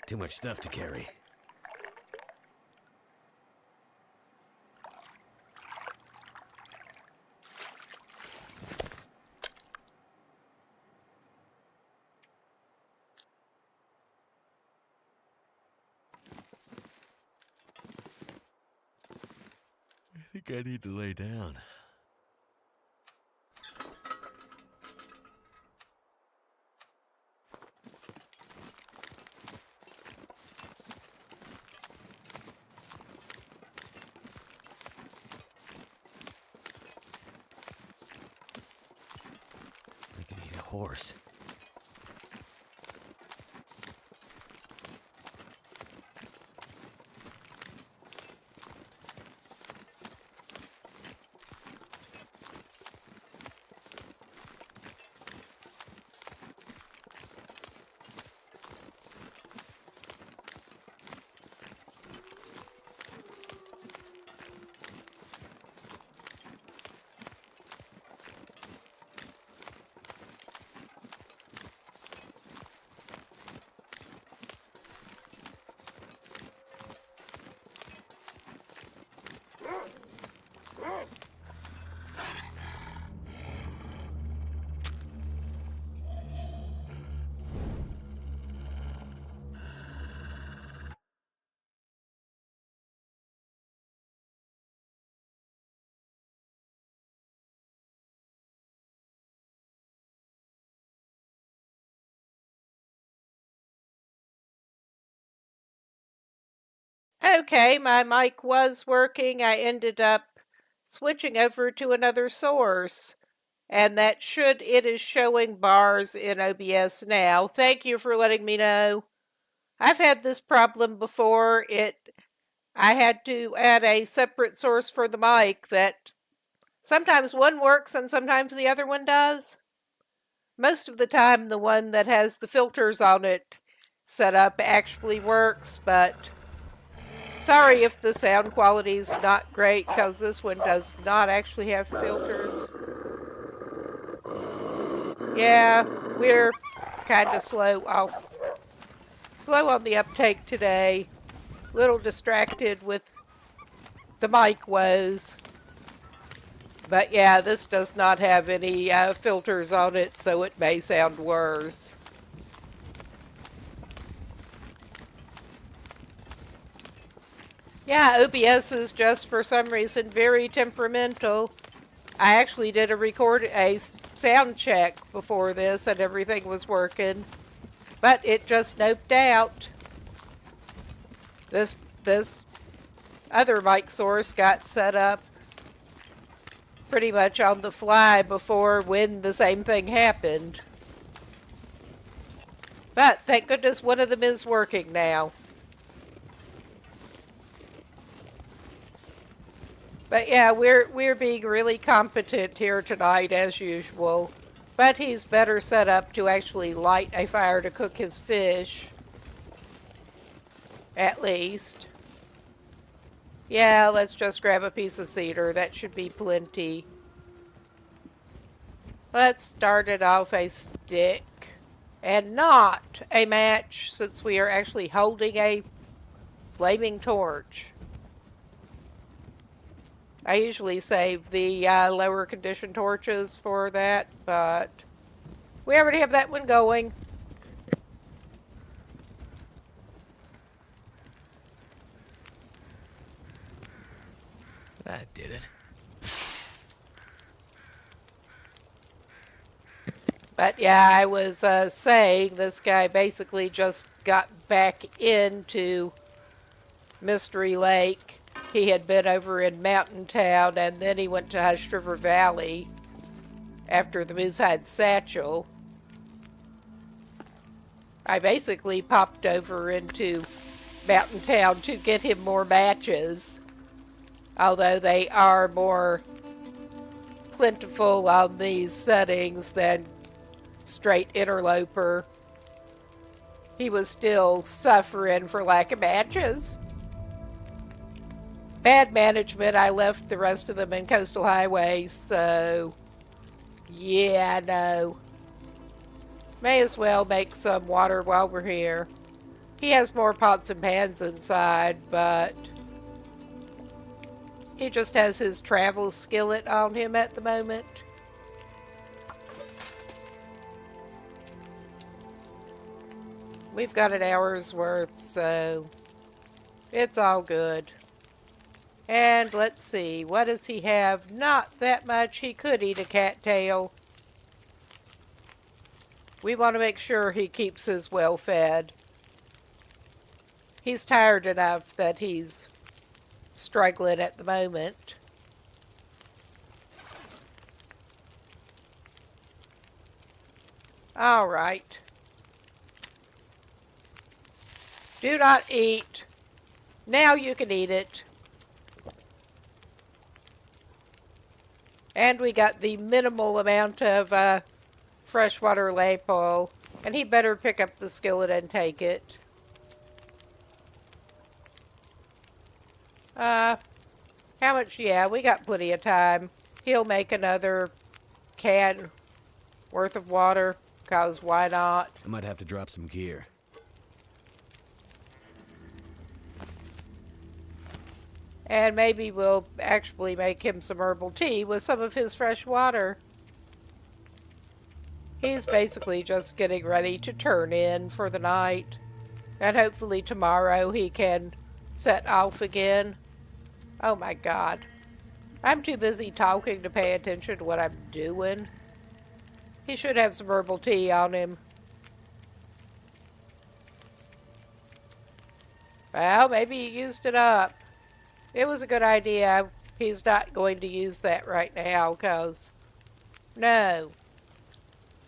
Too much stuff to carry. I think I need to lay down. I could eat a horse. Okay, my mic was working. I ended up switching over to another source. And it is showing bars in OBS now. Thank you for letting me know. I've had this problem before. I had to add a separate source for the mic that sometimes one works and sometimes the other one does. Most of the time, the one that has the filters on it set up actually works, but sorry if the sound quality is not great because this one does not actually have filters. Yeah, we're kind of slow on the uptake today. Little distracted with the mic woes. But yeah, this does not have any filters on it, so it may sound worse. Yeah, OBS is just for some reason very temperamental. I actually did a sound check before this and everything was working. But it just noped out. This other mic source got set up pretty much on the fly before when the same thing happened. But thank goodness one of them is working now. But yeah, we're being really competent here tonight as usual. But he's better set up to actually light a fire to cook his fish. At least. Yeah, let's just grab a piece of cedar. That should be plenty. Let's start it off a stick. And not a match, since we are actually holding a flaming torch. I usually save the lower condition torches for that, but we already have that one going. That did it. But yeah, I was saying this guy basically just got back into Mystery Lake. He had been over in Mountain Town, and then he went to Hush River Valley after the Moosehide Satchel. I basically popped over into Mountain Town to get him more matches, although they are more plentiful on these settings than straight interloper. He was still suffering for lack of matches. Bad management, I left the rest of them in Coastal Highway, so yeah, no. May as well make some water while we're here. He has more pots and pans inside, but he just has his travel skillet on him at the moment. We've got an hour's worth, so it's all good. And let's see, what does he have? Not that much. He could eat a cattail. We want to make sure he keeps his well fed. He's tired enough that he's struggling at the moment. All right. Do not eat. Now you can eat it. And we got the minimal amount of freshwater lamp oil. And he better pick up the skillet and take it. How much? Yeah, we got plenty of time. He'll make another can worth of water, cause why not? I might have to drop some gear. And maybe we'll actually make him some herbal tea with some of his fresh water. He's basically just getting ready to turn in for the night. And hopefully tomorrow he can set off again. Oh my God. I'm too busy talking to pay attention to what I'm doing. He should have some herbal tea on him. Well, maybe he used it up. It was a good idea. He's not going to use that right now, because no.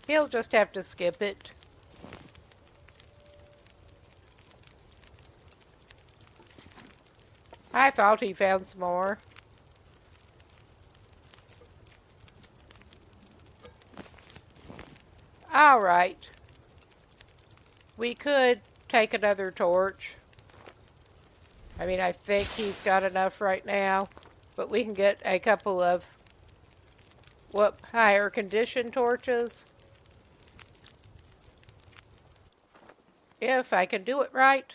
He'll just have to skip it. I thought he found some more. All right. We could take another torch. I mean, I think he's got enough right now, but we can get a couple of, higher condition torches. If I can do it right.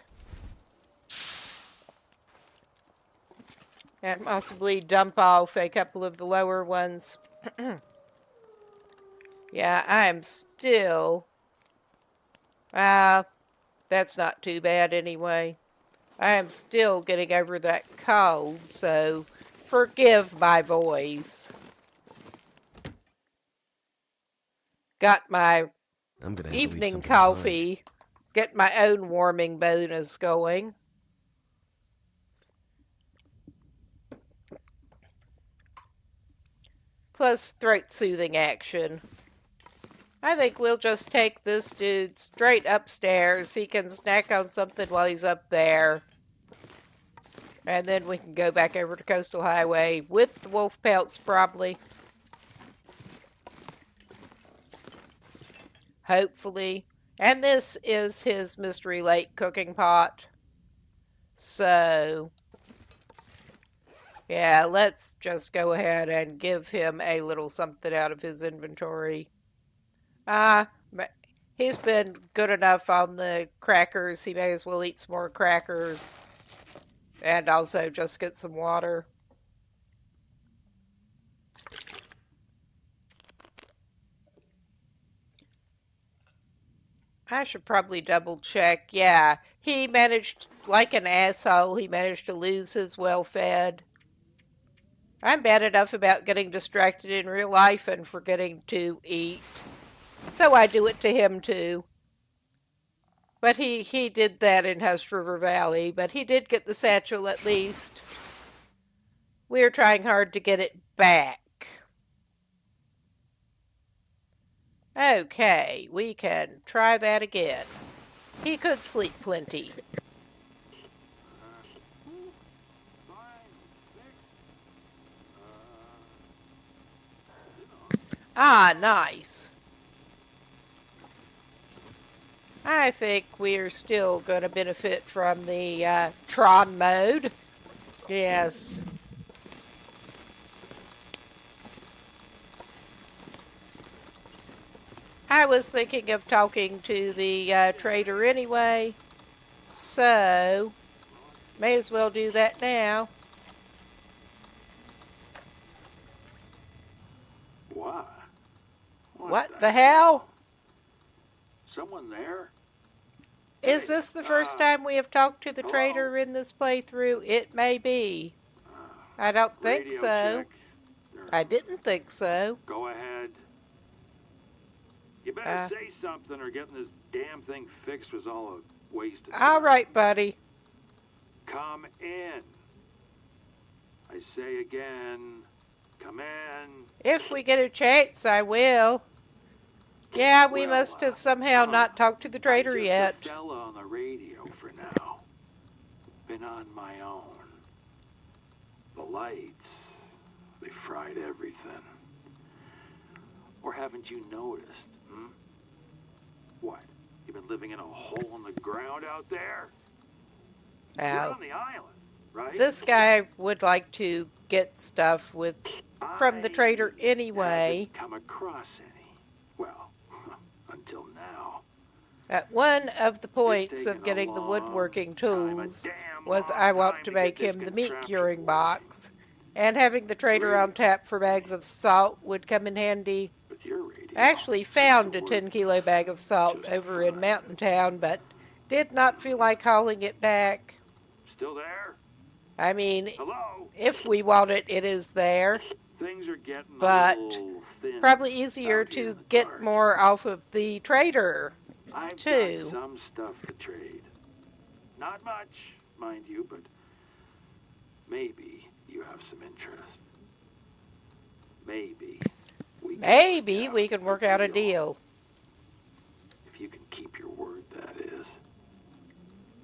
And possibly dump off a couple of the lower ones. Yeah, I'm still, that's not too bad anyway. I am still getting over that cold, so forgive my voice. Got my evening coffee. Get my own warming bonus going. Plus throat soothing action. I think we'll just take this dude straight upstairs. He can snack on something while he's up there. And then we can go back over to Coastal Highway with the wolf pelts, probably. Hopefully. And this is his Mystery Lake cooking pot. So, yeah, let's just go ahead and give him a little something out of his inventory. He's been good enough on the crackers. He may as well eat some more crackers. And also just get some water. I should probably double check. Yeah, he managed, like an asshole, he managed to lose his well-fed. I'm bad enough about getting distracted in real life and forgetting to eat. So I do it to him too. But he did that in Hush River Valley, but he did get the satchel at least. We're trying hard to get it back. Okay, we can try that again. He could sleep plenty. Ah, nice. I think we're still going to benefit from the Tron mode. Yes. I was thinking of talking to the trader anyway, So, may as well do that now. What? What the hell? Someone there? Is this the first time we have talked to the trader in this playthrough? It may be. I don't think Radio so. check. I didn't think so. Go ahead. You better say something or getting this damn thing fixed was all a waste of time. All right, buddy. Come in. I say again, come in. If we get a chance, I will. Yeah, we must have somehow not talked to the trader yet. A fella on the radio for now. Been on my own. The lights, they fried everything. Or haven't you noticed? What? You've been living in a hole in the ground out there? You're on the island, right? This guy would like to get stuff from the trader anyway. Haven't come across any. Well, until now. One of the points of getting the woodworking tools was I want to make him the meat curing box, and having the trader on tap for bags of salt would come in handy. I actually found a 10-kilo bag of salt over in Mountain Town, but did not feel like hauling it back. Still there? I mean, Hello? if we want it, it is there. Things are getting But a little thin probably easier out here to in the get dark. more off of the trader, I've too. got some stuff to trade. Not much, mind you, but maybe you have some interest. Maybe we can work out a deal. If you can keep your word, that is.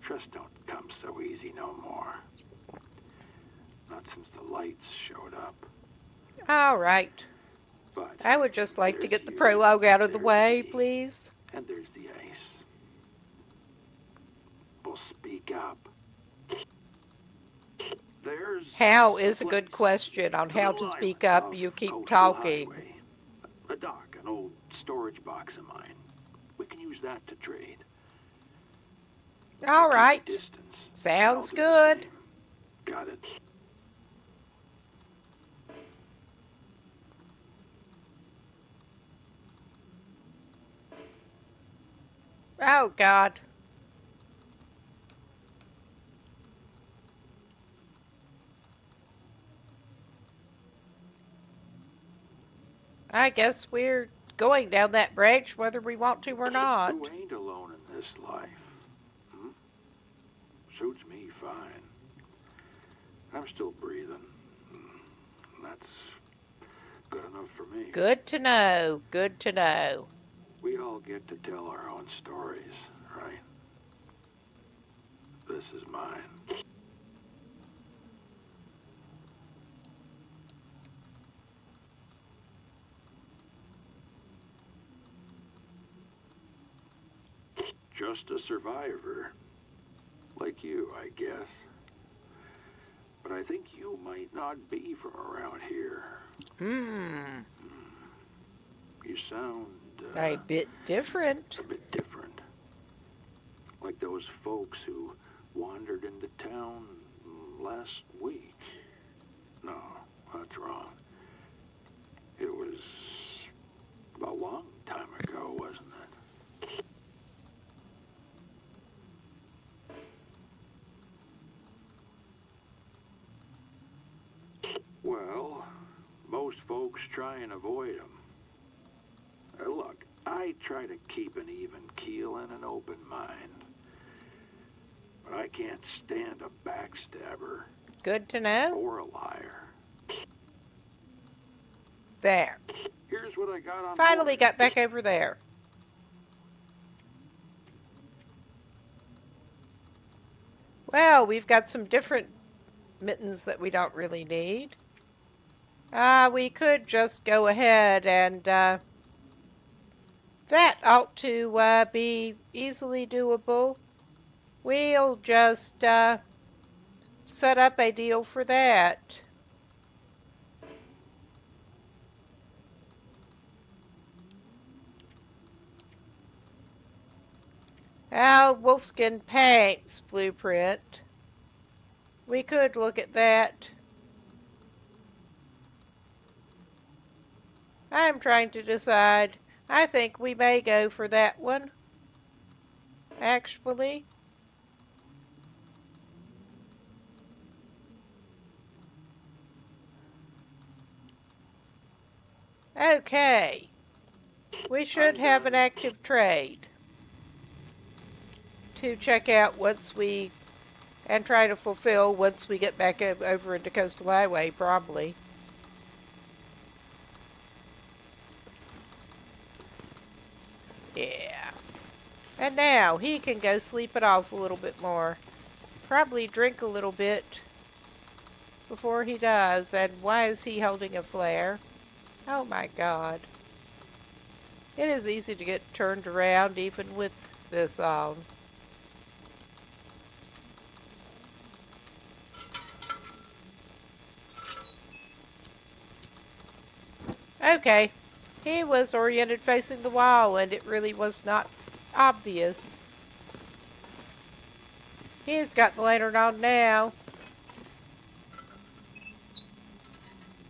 Trust don't come so easy no more. Not since the lights showed up. All right. But I would just like to there's get the you, prologue out of the there's way, me, please. And there's the ice. We'll speak up. There's How is a good question. On how to speak up, you keep talking. A dock, an old storage box of mine. We can use that to trade. All right. Distance. Sounds I'll do the good. same. Got it. Oh, God. I guess we're going down that branch whether we want to or not. Who ain't alone in this life? Suits me fine. I'm still breathing. That's good enough for me. Good to know. Good to know. We all get to tell our own stories, right? This is mine. Just a survivor. Like you, I guess. But I think you might not be from around here. You sound... A bit different. a bit different. Like those folks who wandered into town last week. No, that's wrong. It was a long time ago, wasn't it? Well, most folks try and avoid them. Look, I try to keep an even keel and an open mind. But I can't stand a backstabber Good to know. or a liar. There. Here's what I got on Finally board. got back over there. Well, we've got some different mittens that we don't really need. We could just go ahead and that ought to be easily doable. We'll just set up a deal for that. Oh, wolfskin pants blueprint. We could look at that. I'm trying to decide. I think we may go for that one, actually. Okay. We should have an active trade to check out once we, and try to fulfill once we get back over into Coastal Highway, probably. Yeah. And now he can go sleep it off a little bit more. Probably drink a little bit before he does. And why is he holding a flare? Oh my God. It is easy to get turned around even with this on. Okay. He was oriented facing the wall and it really was not obvious. He's got the lantern on now.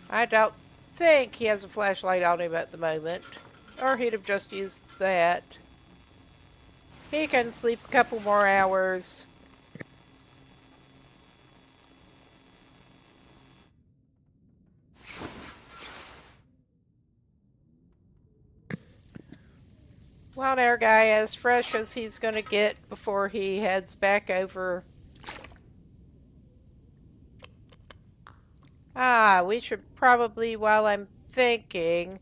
I don't think he has a flashlight on him at the moment. Or he'd have just used that. He can sleep a couple more hours. Wild air guy as fresh as he's going to get before he heads back over. We should probably, while I'm thinking,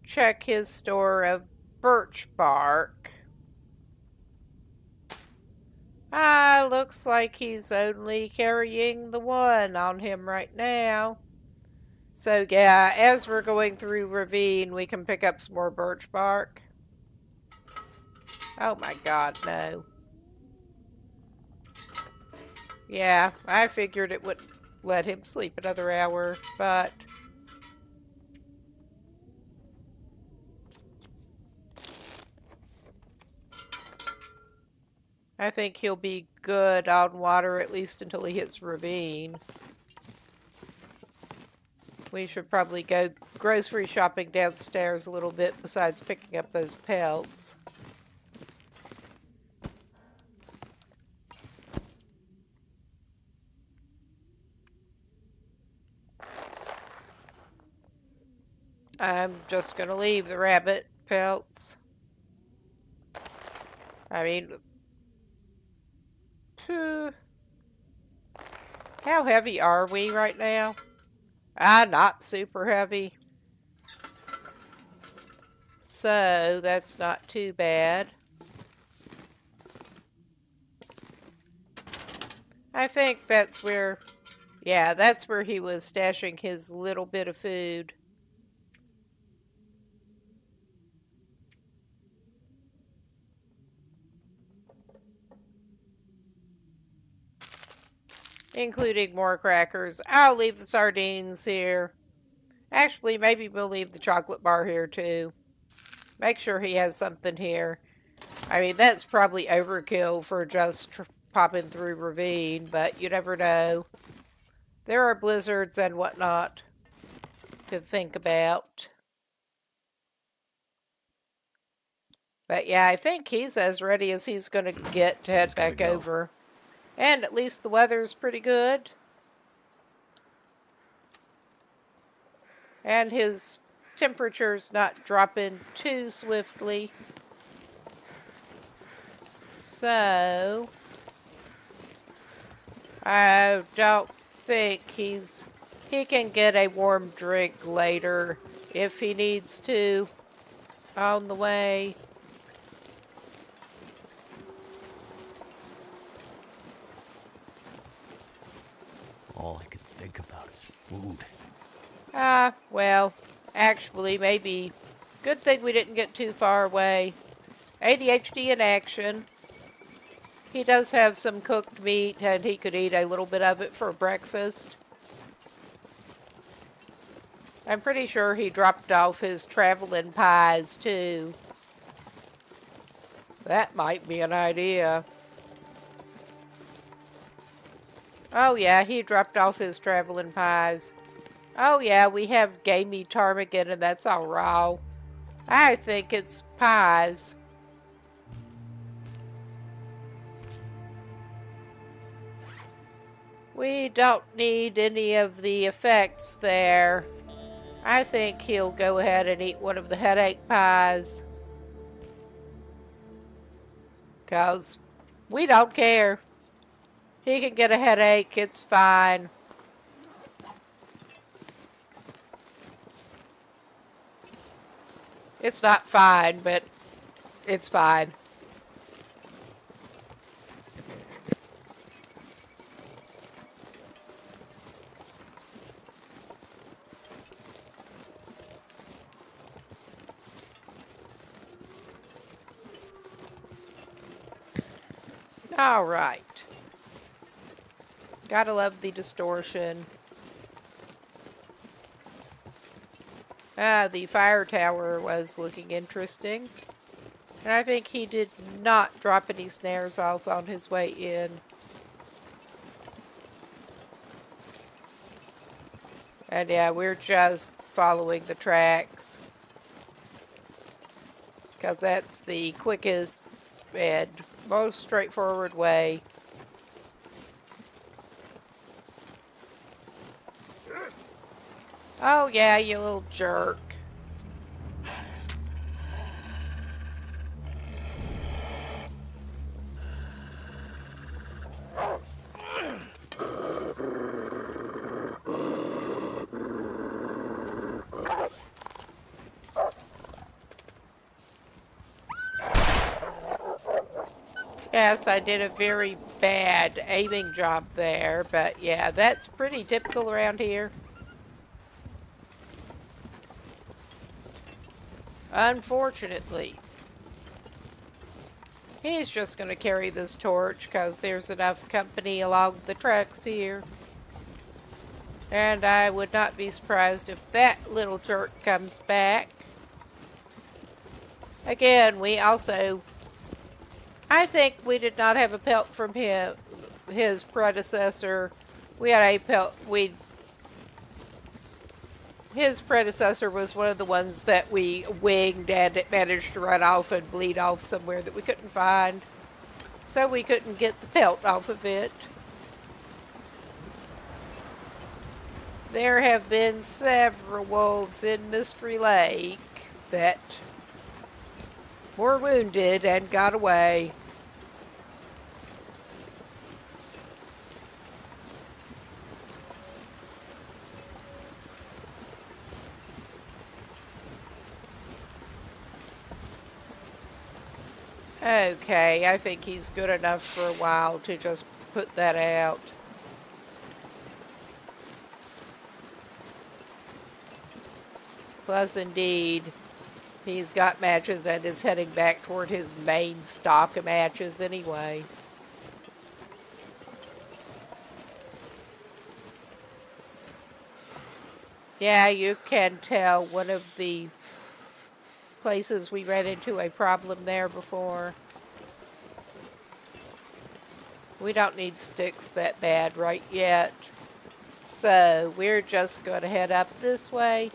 check his store of birch bark. Looks like he's only carrying the one on him right now. So yeah, as we're going through Ravine, we can pick up some more birch bark. Oh my God, no. Yeah, I figured it would let him sleep another hour, but... I think he'll be good on water at least until he hits Ravine. We should probably go grocery shopping downstairs a little bit besides picking up those pelts. I'm just going to leave the rabbit pelts. I mean, how heavy are we right now? Not super heavy. So, that's not too bad. I think that's where, yeah, that's where he was stashing his little bit of food. Including more crackers. I'll leave the sardines here. Actually, maybe we'll leave the chocolate bar here too. Make sure he has something here. I mean, that's probably overkill for just popping through Ravine, but you never know. There are blizzards and whatnot to think about. But yeah, I think he's as ready as he's going to get to head back over. And at least the weather's pretty good. And his temperature's not dropping too swiftly. So, I don't think he can get a warm drink later if he needs to on the way. All I can think about is food. Well, actually, maybe. Good thing we didn't get too far away. ADHD in action. He does have some cooked meat, and he could eat a little bit of it for breakfast. I'm pretty sure he dropped off his traveling pies, too. That might be an idea. Oh yeah, he dropped off his traveling pies. Oh yeah, we have gamey ptarmigan and that's all raw. I think it's pies. We don't need any of the effects there. I think he'll go ahead and eat one of the headache pies. 'Cause we don't care. He can get a headache, it's fine. It's not fine, but it's fine. All right. Gotta love the distortion. The fire tower was looking interesting. And I think he did not drop any snares off on his way in. And yeah, we're just following the tracks. Because that's the quickest and most straightforward way. Oh yeah, you little jerk. Yes, I did a very bad aiming job there, but yeah, that's pretty typical around here. Unfortunately. He's just going to carry this torch because there's enough company along the tracks here. And I would not be surprised if that little jerk comes back. Again, we also... I think we did not have a pelt from him, his predecessor. We had a pelt... His predecessor was one of the ones that we winged and it managed to run off and bleed off somewhere that we couldn't find. So we couldn't get the pelt off of it. There have been several wolves in Mystery Lake that were wounded and got away. Okay, I think he's good enough for a while to just put that out. Plus, indeed, he's got matches and is heading back toward his main stock of matches anyway. Yeah, you can tell one of the places we ran into a problem there before. We don't need sticks that bad right yet. So we're just going to head up this way.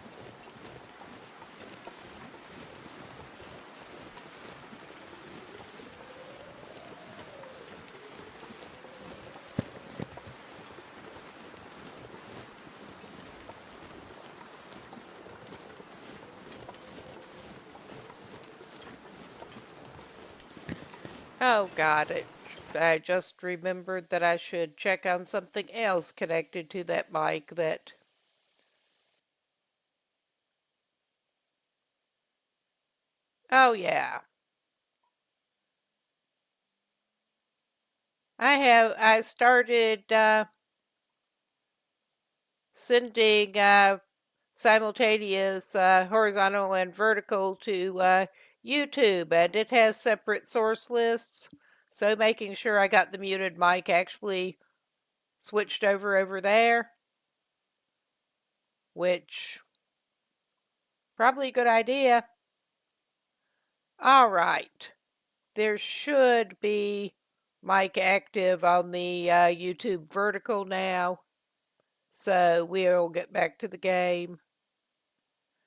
Oh God, I just remembered that I should check on something else connected to that mic that... Oh yeah. I started sending simultaneous horizontal and vertical to YouTube, and it has separate source lists. So making sure I got the muted mic actually switched over there, which probably a good idea. All right. there should be mic active on the YouTube vertical now. So we'll get back to the game.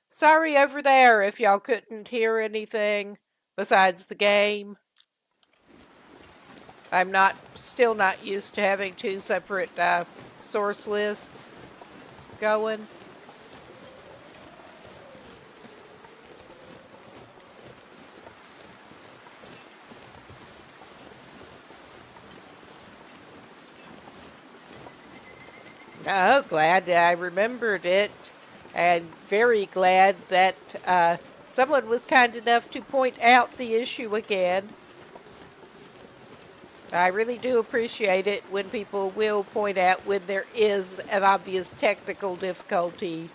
Sorry over there if y'all couldn't hear anything besides the game. I'm still not used to having two separate source lists going. Oh, glad I remembered it, and very glad that someone was kind enough to point out the issue again. I really do appreciate it when people will point out when there is an obvious technical difficulty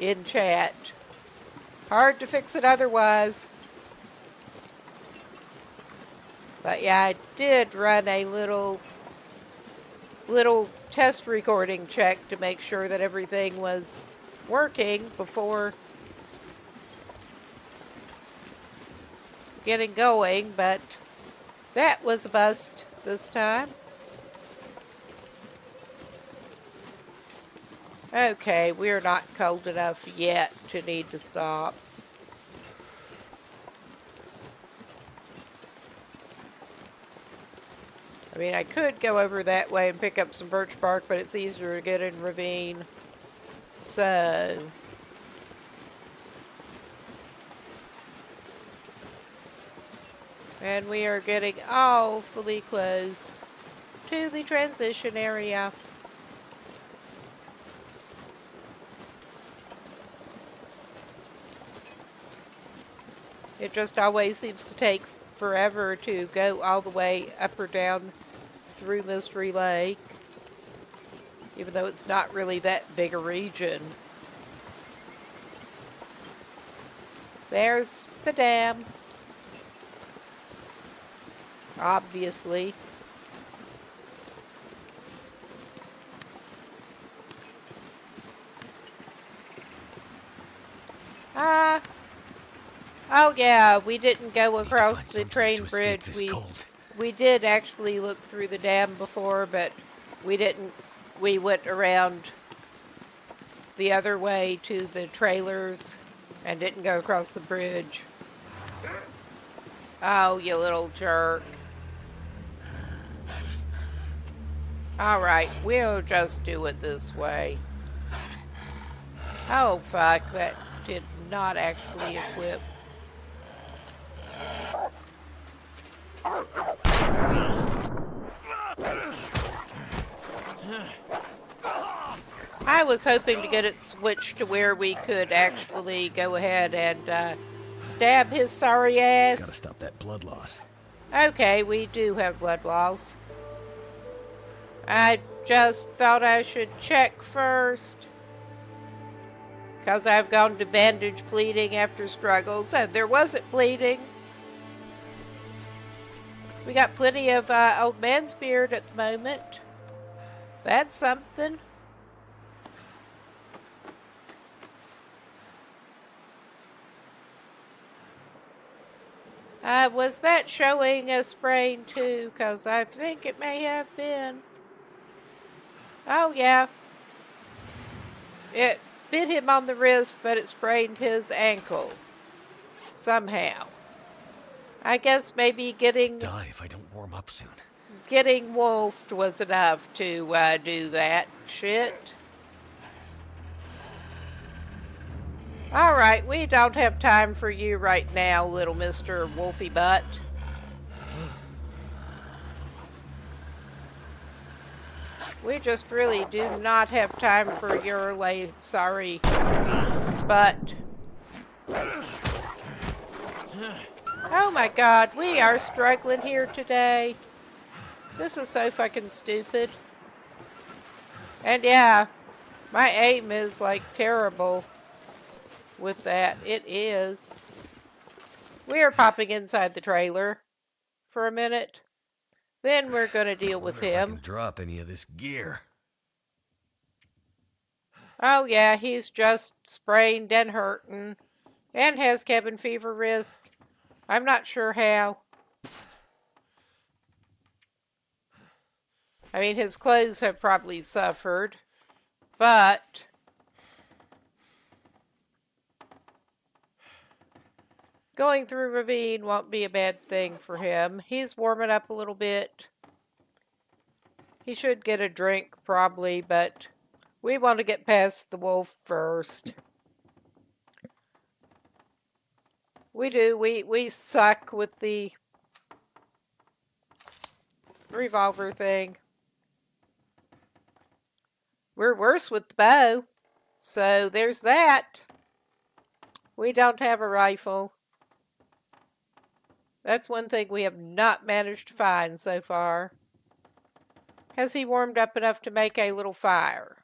in chat. Hard to fix it otherwise. But yeah, I did run a little test recording check to make sure that everything was working before getting going, but that was a bust this time. Okay, we're not cold enough yet to need to stop. I mean, I could go over that way and pick up some birch bark, but it's easier to get in ravine. So and we are getting awfully close to the transition area. It just always seems to take forever to go all the way up or down through Mystery Lake, even though it's not really that big a region. There's the dam. Obviously. Oh yeah, we didn't go across the train bridge. We did actually look through the dam before, but we didn't. We went around the other way to the trailers and didn't go across the bridge. Oh, you little jerk. Alright, we'll just do it this way. Oh, fuck, that did not actually equip. I was hoping to get it switched to where we could actually go ahead and stab his sorry ass. Gotta stop that blood loss. Okay, we do have blood loss. I just thought I should check first, because I've gone to bandage bleeding after struggles, and there wasn't bleeding. We got plenty of old man's beard at the moment. That's something. Was that showing a sprain too? Because I think it may have been. Oh, yeah. It bit him on the wrist, but it sprained his ankle. Somehow. I guess maybe getting... Die if I don't warm up soon. Getting wolfed was enough to do that shit. Alright, we don't have time for you right now, little Mr. Wolfie Butt. We just really do not have time for your sorry butt. Oh my god, we are struggling here today. This is so fucking stupid. And yeah, my aim is like terrible with that. It is. We are popping inside the trailer for a minute. Then we're going to deal with him. I can drop any of this gear. Oh yeah, he's just sprained and hurting. And has cabin fever risk. I'm not sure how. I mean, his clothes have probably suffered, but going through ravine won't be a bad thing for him. He's warming up a little bit. He should get a drink probably, but we want to get past the wolf first. We do. We suck with the revolver thing. We're worse with the bow. So there's that. We don't have a rifle. That's one thing we have not managed to find so far. Has he warmed up enough to make a little fire?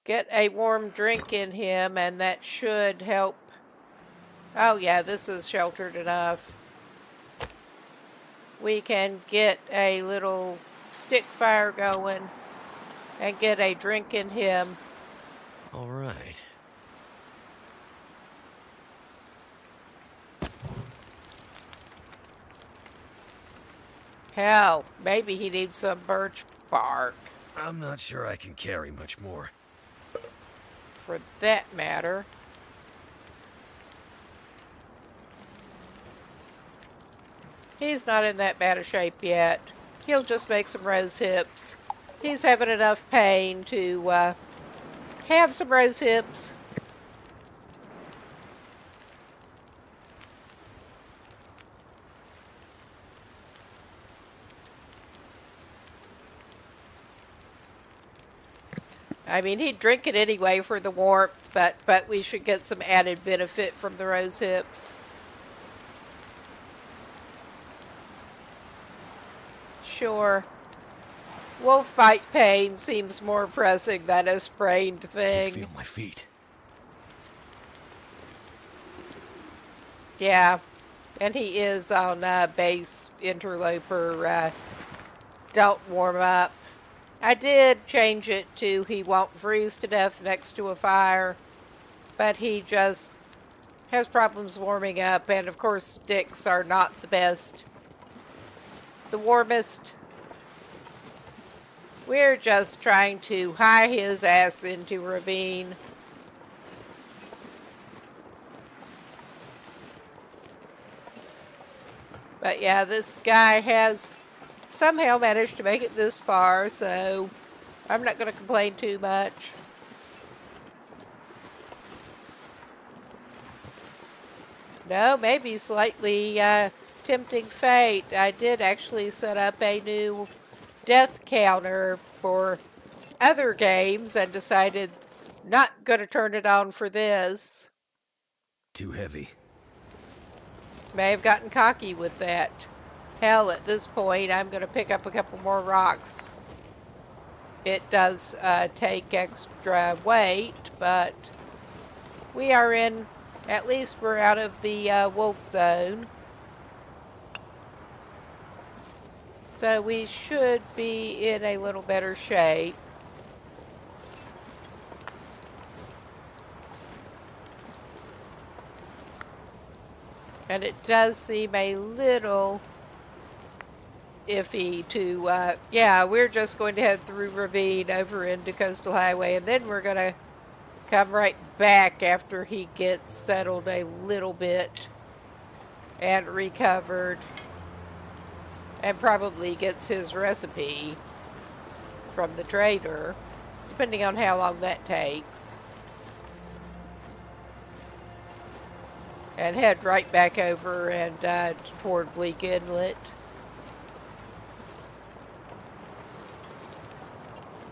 Get a warm drink in him, and that should help. Oh yeah, this is sheltered enough. We can get a little stick fire going and get a drink in him. All right. Hell, maybe he needs some birch bark, I'm not sure I can carry much more. for that matter. He's not in that bad a shape yet. He'll just make some rose hips. He's having enough pain to have some rose hips. I mean, he'd drink it anyway for the warmth, but we should get some added benefit from the rose hips. Sure. Wolf bite pain seems more pressing than a sprained I thing. feel my feet. Yeah, and he is on base interloper. Don't warm up. I did change it to he won't freeze to death next to a fire, but he just has problems warming up, and of course sticks are not the warmest. We're just trying to hie his ass into ravine. But yeah, this guy has somehow managed to make it this far, so I'm not going to complain too much. No, maybe slightly tempting fate. I did actually set up a new death counter for other games and decided not going to turn it on for this. Too heavy. May have gotten cocky with that. Hell, at this point, I'm going to pick up a couple more rocks. It does take extra weight, but we are in, at least we're out of the wolf zone. So we should be in a little better shape. And it does seem a little iffy to, yeah, we're just going to head through ravine over into Coastal Highway, and then we're going to come right back after he gets settled a little bit and recovered, and probably gets his recipe from the trader, depending on how long that takes. And head right back over and toward Bleak Inlet.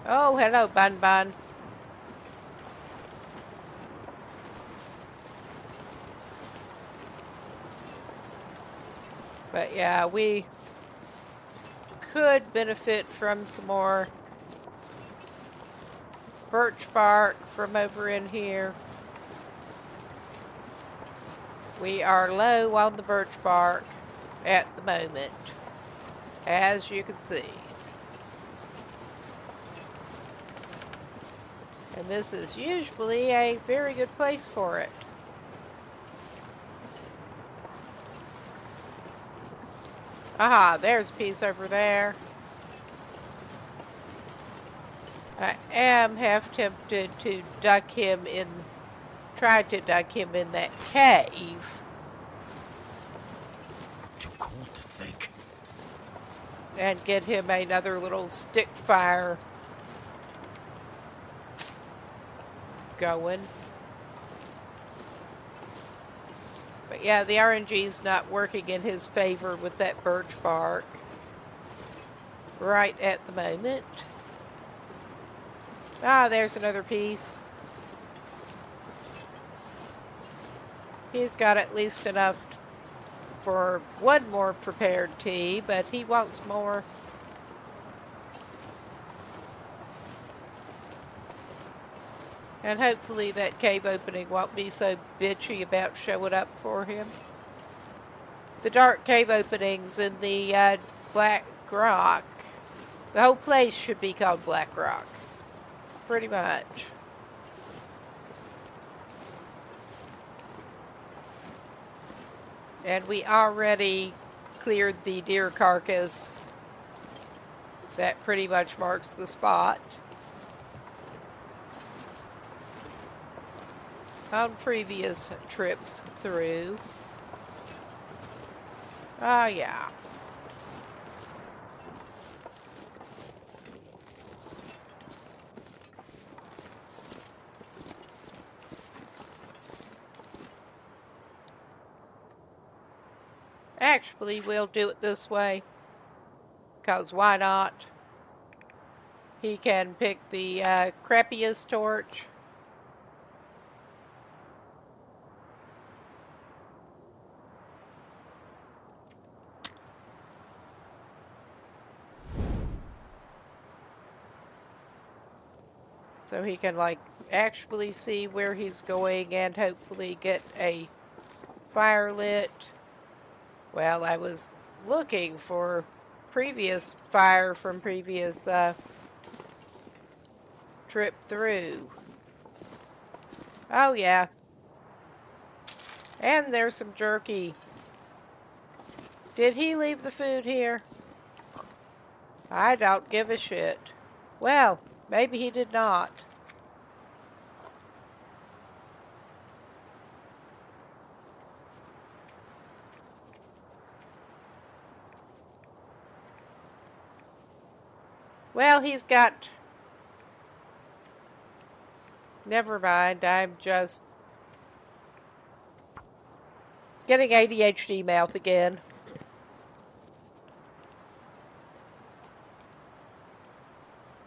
Oh, hello, Bun Bun. But yeah, we could benefit from some more birch bark from over in here. We are low on the birch bark at the moment, as you can see. And this is usually a very good place for it. Aha, there's a piece over there. I am half tempted to try to duck him in that cave. Too cold to think. And get him another little stick fire going. But yeah, the RNG's not working in his favor with that birch bark right at the moment. Ah, there's another piece. He's got at least enough for one more prepared tea, but he wants more. And hopefully that cave opening won't be so bitchy about showing up for him. The dark cave openings in the Black Rock. The whole place should be called Black Rock. Pretty much. And we already cleared the deer carcass. That pretty much marks the spot. On previous trips through. Oh, yeah. Actually, we'll do it this way. 'Cause why not? He can pick the crappiest torch. So he can, like, actually see where he's going and hopefully get a fire lit. Well, I was looking for previous fire from previous trip through. Oh, yeah. And there's some jerky. Did he leave the food here? I don't give a shit. Well, maybe he did not. Well, he's got... Never mind, I'm just getting ADHD mouth again.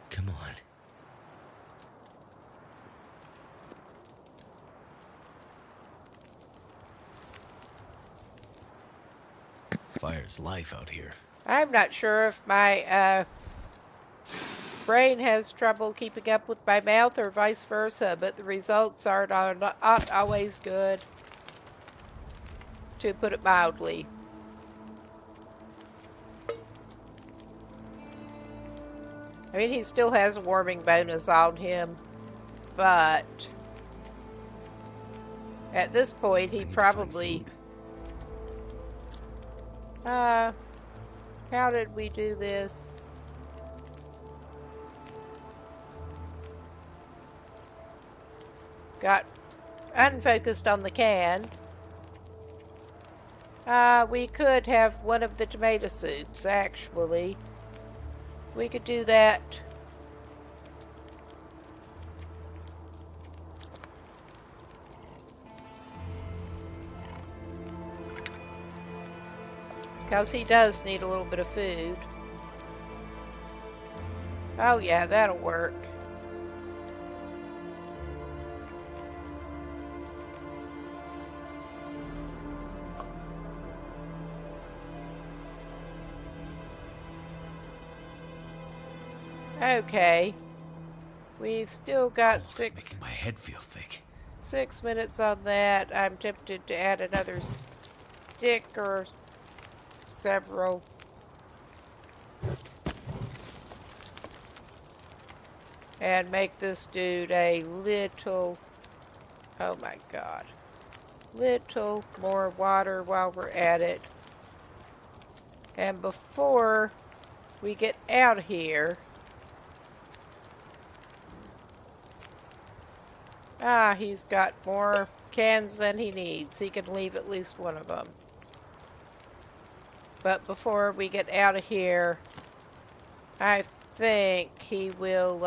Come on. Fire's life out here. I'm not sure if my brain has trouble keeping up with my mouth or vice versa, but the results aren't always good, to put it mildly. I mean, he still has a warming bonus on him, but at this point he probably... how did we do this? Got unfocused on the can. We could have one of the tomato soups, actually. We could do that. Because he does need a little bit of food. Oh yeah, that'll work. Okay. We've still got Making my head feel thick. 6 minutes on that. I'm tempted to add another stick or several. And make this dude a little, oh my god, little more water while we're at it. And before we get out of here, he's got more cans than he needs. He can leave at least one of them. But before we get out of here, I think he will,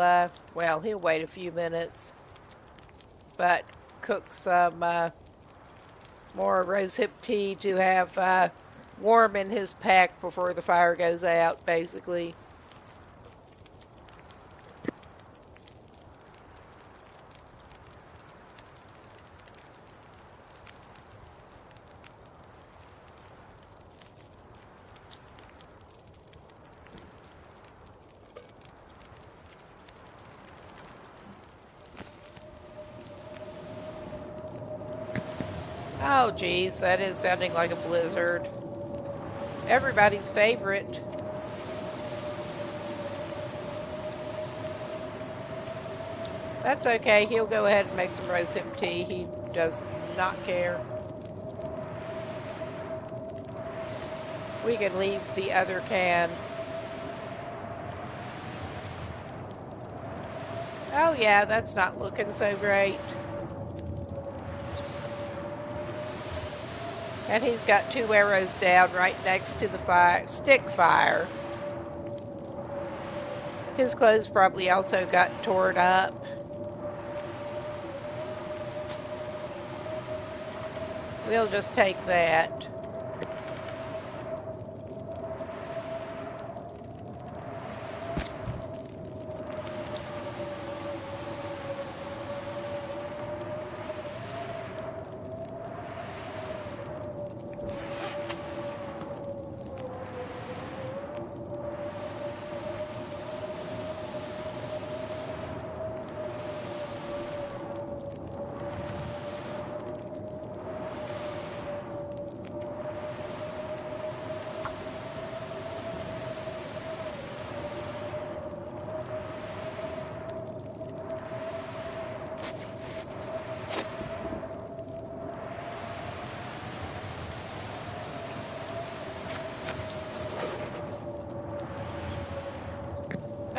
well, he'll wait a few minutes, but cook some more rosehip tea to have warm in his pack before the fire goes out, basically. Oh, geez, that is sounding like a blizzard. Everybody's favorite. That's okay. He'll go ahead and make some rosehip tea. He does not care. We can leave the other can. Oh yeah, that's not looking so great. And he's got 2 arrows down right next to the stick fire. His clothes probably also got torn up. We'll just take that.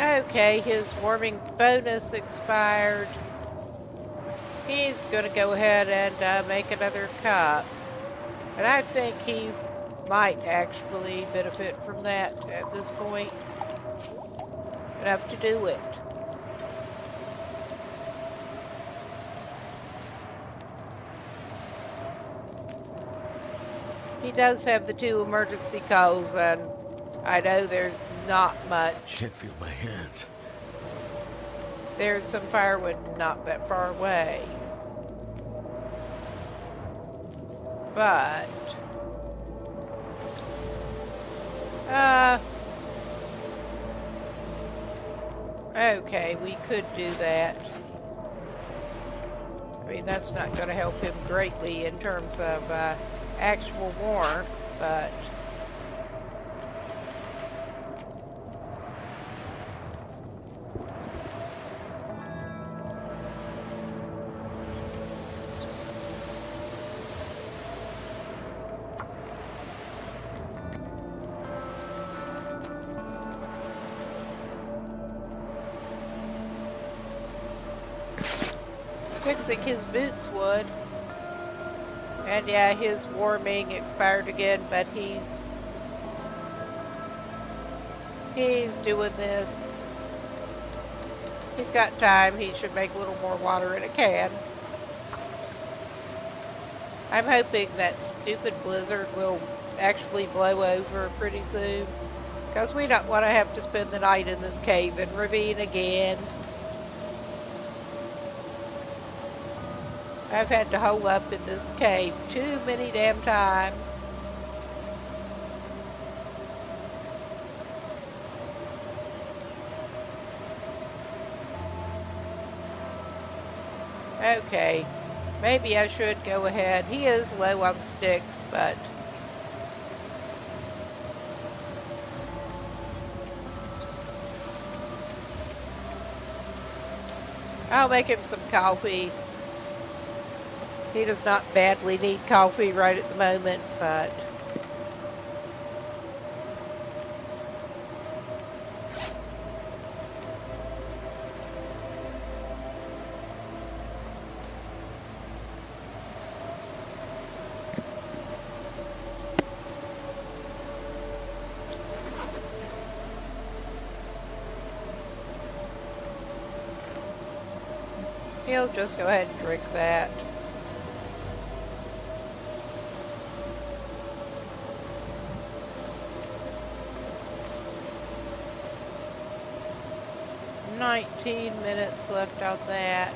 Okay, his warming bonus expired. He's going to go ahead and make another cup. And I think he might actually benefit from that at this point. Enough to do it. He does have the 2 emergency coals, and I know there's not much. Can't feel my hands. There's some firewood not that far away. But okay, we could do that. I mean, that's not going to help him greatly in terms of actual warmth, but fixing his boots would. And yeah, his warming expired again, but he's doing this. He's got time. He should make a little more water in a can. I'm hoping that stupid blizzard will actually blow over pretty soon, because we don't want to have to spend the night in this cave and ravine again. I've had to hole up in this cave too many damn times. Okay, maybe I should go ahead. He is low on sticks, but I'll make him some coffee. He does not badly need coffee right at the moment, but He'll just go ahead and drink that. $19 left on that.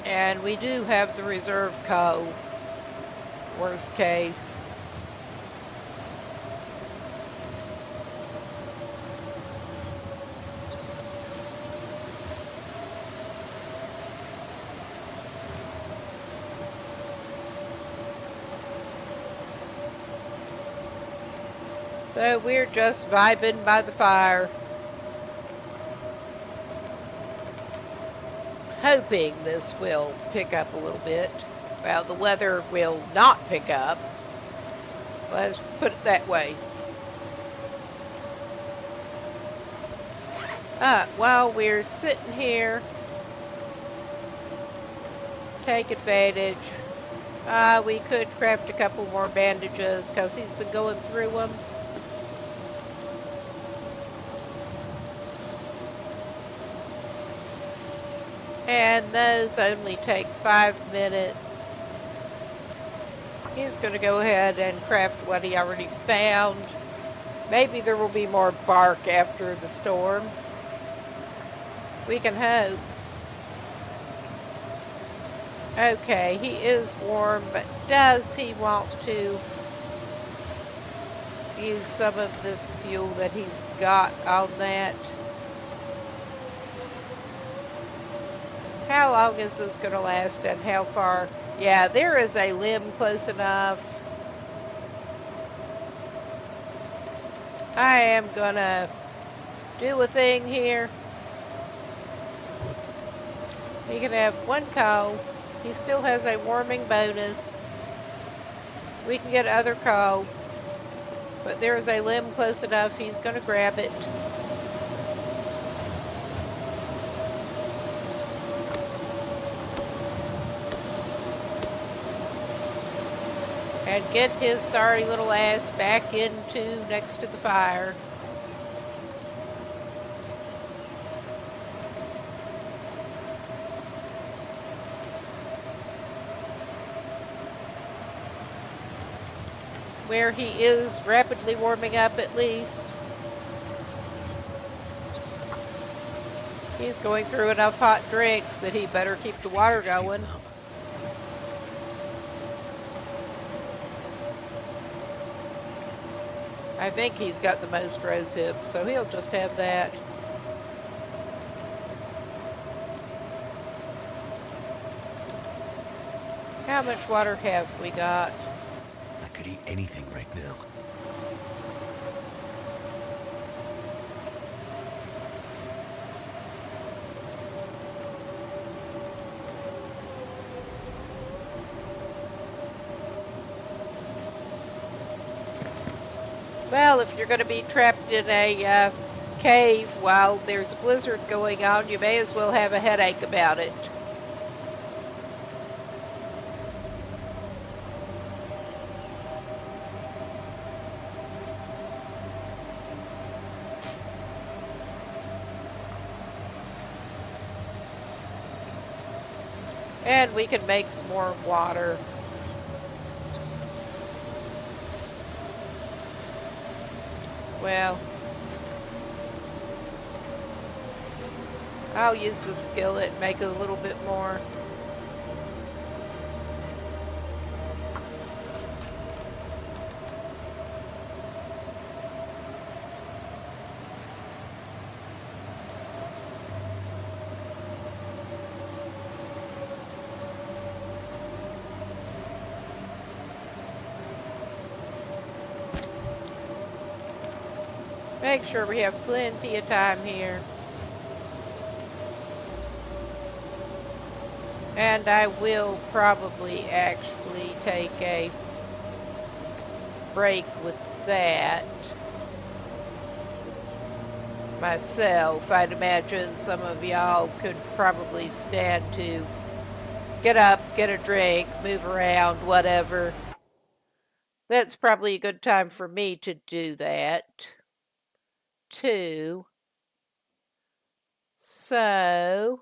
And we do have the reserve coal, worst case. So we're just vibing by the fire, hoping this will pick up a little bit. Well, the weather will not pick up. Let's put it that way. While we're sitting here, take advantage. We could craft a couple more bandages because he's been going through them. And those only take 5 minutes. He's going to go ahead and craft what he already found. Maybe there will be more bark after the storm. We can hope. Okay, he is warm, but does he want to use some of the fuel that he's got on that? How long is this going to last and how far? Yeah, there is a limb close enough. I am going to do a thing here. He can have 1 coal. He still has a warming bonus. We can get other coal. But there is a limb close enough. He's going to grab it. And get his sorry little ass back into next to the fire. Where he is rapidly warming up at least. He's going through enough hot drinks that he better keep the water going. I think he's got the most rose hips, so he'll just have that. How much water have we got? I could eat anything right now. Well, if you're going to be trapped in a cave while there's a blizzard going on, you may as well have a headache about it. And we can make some more water. Well, I'll use the skillet and make it a little bit more. Make sure we have plenty of time here. And I will probably actually take a break with that myself. I'd imagine some of y'all could probably stand to get up, get a drink, move around, whatever. That's probably a good time for me to do that. 2. So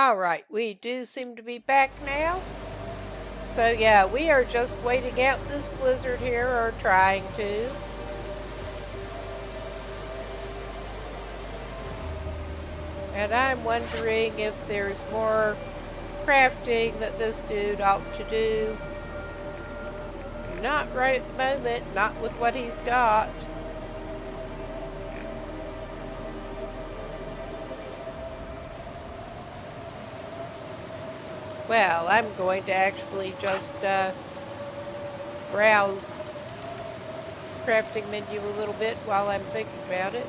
all right, we do seem to be back now. So yeah, we are just waiting out this blizzard here, or trying to. And I'm wondering if there's more crafting that this dude ought to do. Not right at the moment, not with what he's got. Well, I'm going to actually just browse crafting menu a little bit while I'm thinking about it.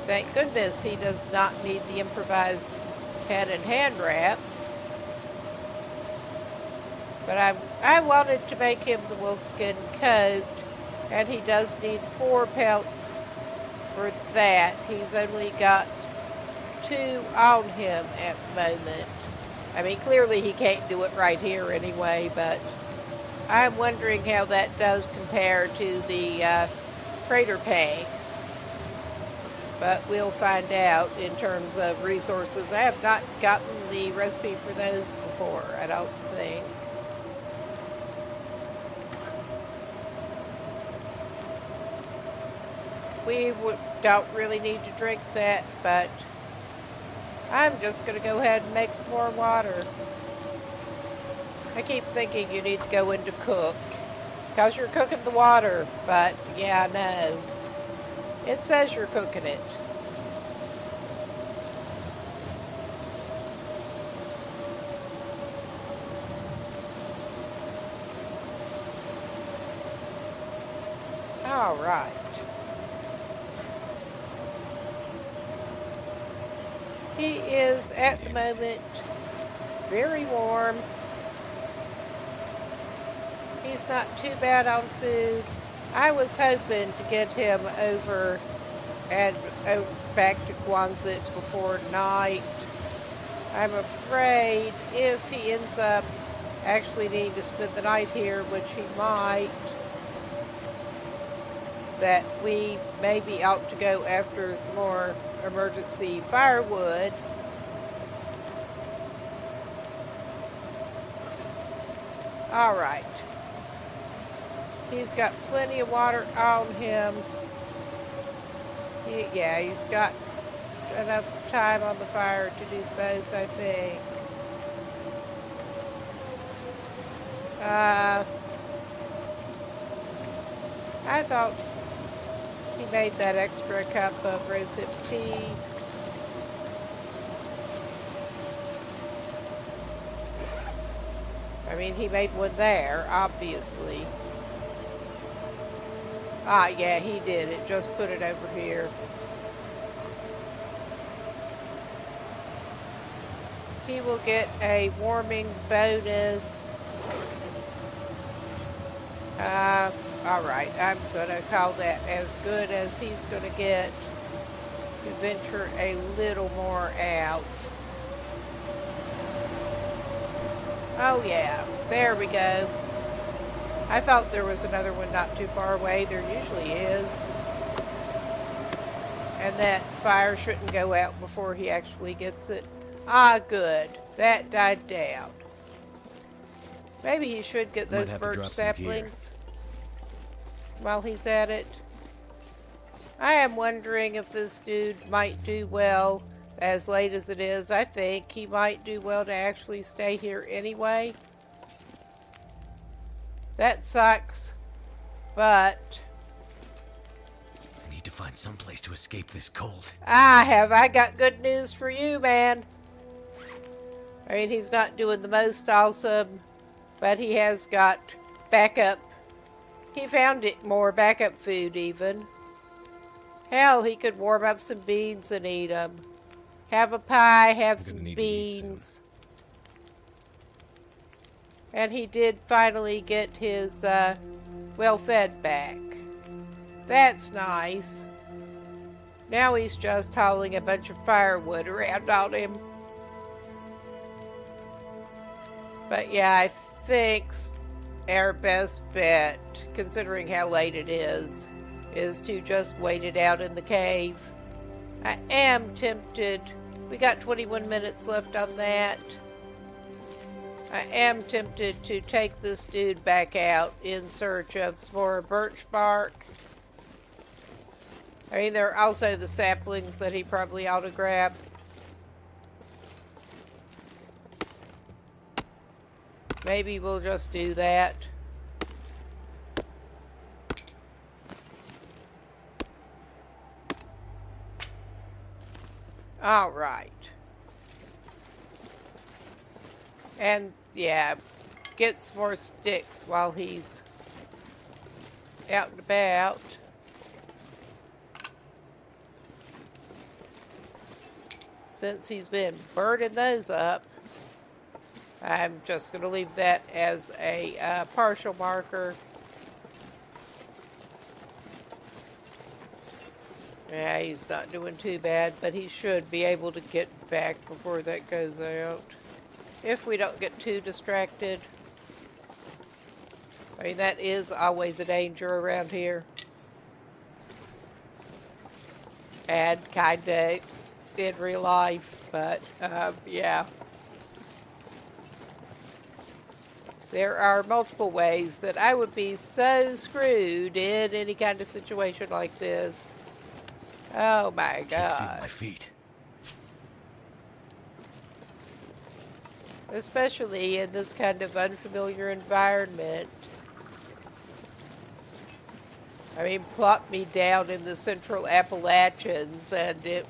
Thank goodness he does not need the improvised head and hand wraps. But I wanted to make him the wolfskin coat, and he does need 4 pelts for that. He's only got 2 on him at the moment. I mean, clearly he can't do it right here anyway, but I'm wondering how that does compare to the trader pegs. But we'll find out in terms of resources. I have not gotten the recipe for those before, I don't think. We don't really need to drink that, but I'm just going to go ahead and make some more water. I keep thinking you need to go in to cook, because you're cooking the water, but yeah, no. It says you're cooking it. All right. He is, at the moment, very warm. He's not too bad on food. I was hoping to get him over and back to Quonset before night. I'm afraid if he ends up actually needing to spend the night here, which he might, that we maybe ought to go after some more emergency firewood. All right. He's got plenty of water on him. Yeah, he's got enough time on the fire to do both, I think. I thought he made that extra cup of rosehip tea. I mean, he made one there, obviously. Ah, yeah, he did it. Just put it over here. He will get a warming bonus. Alright, I'm going to call that as good as he's going to get to venture a little more out. Oh yeah, there we go. I thought there was another one not too far away. There usually is. And that fire shouldn't go out before he actually gets it. Ah, good. That died down. Maybe he should get those birch saplings while he's at it. I am wondering if this dude might do well, as late as it is. I think he might do well to actually stay here anyway. That sucks, but I need to find some place to escape this cold. I got good news for you, man. I mean, he's not doing the most awesome, but he has got backup. He found it more backup food, even. Hell, he could warm up some beans and eat them. Have a pie, have some beans. And he did finally get his well-fed back. That's nice. Now he's just hauling a bunch of firewood around on him. But yeah, I think our best bet, considering how late it is to just wait it out in the cave. I am tempted. We got 21 minutes left on that. I am tempted to take this dude back out in search of some more birch bark. I mean, there are also the saplings that he probably ought to grab. Maybe we'll just do that. All right. And, yeah, get some more sticks while he's out and about. Since he's been burning those up, I'm just going to leave that as a partial marker. Yeah, he's not doing too bad, but he should be able to get back before that goes out. If we don't get too distracted. I mean, that is always a danger around here. And kinda in real life, but yeah. There are multiple ways that I would be so screwed in any kind of situation like this. Oh my Can't feel God. my feet. Especially in this kind of unfamiliar environment. I mean, plop me down in the central Appalachians and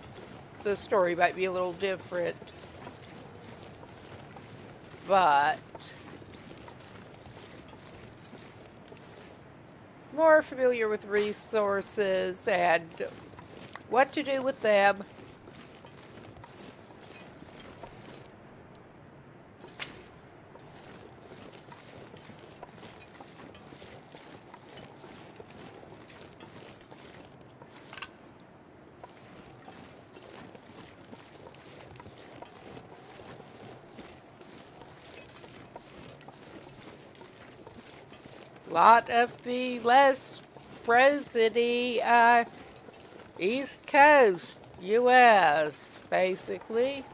the story might be a little different. But more familiar with resources and what to do with them. Lot of the less frozen-y East Coast U.S. basically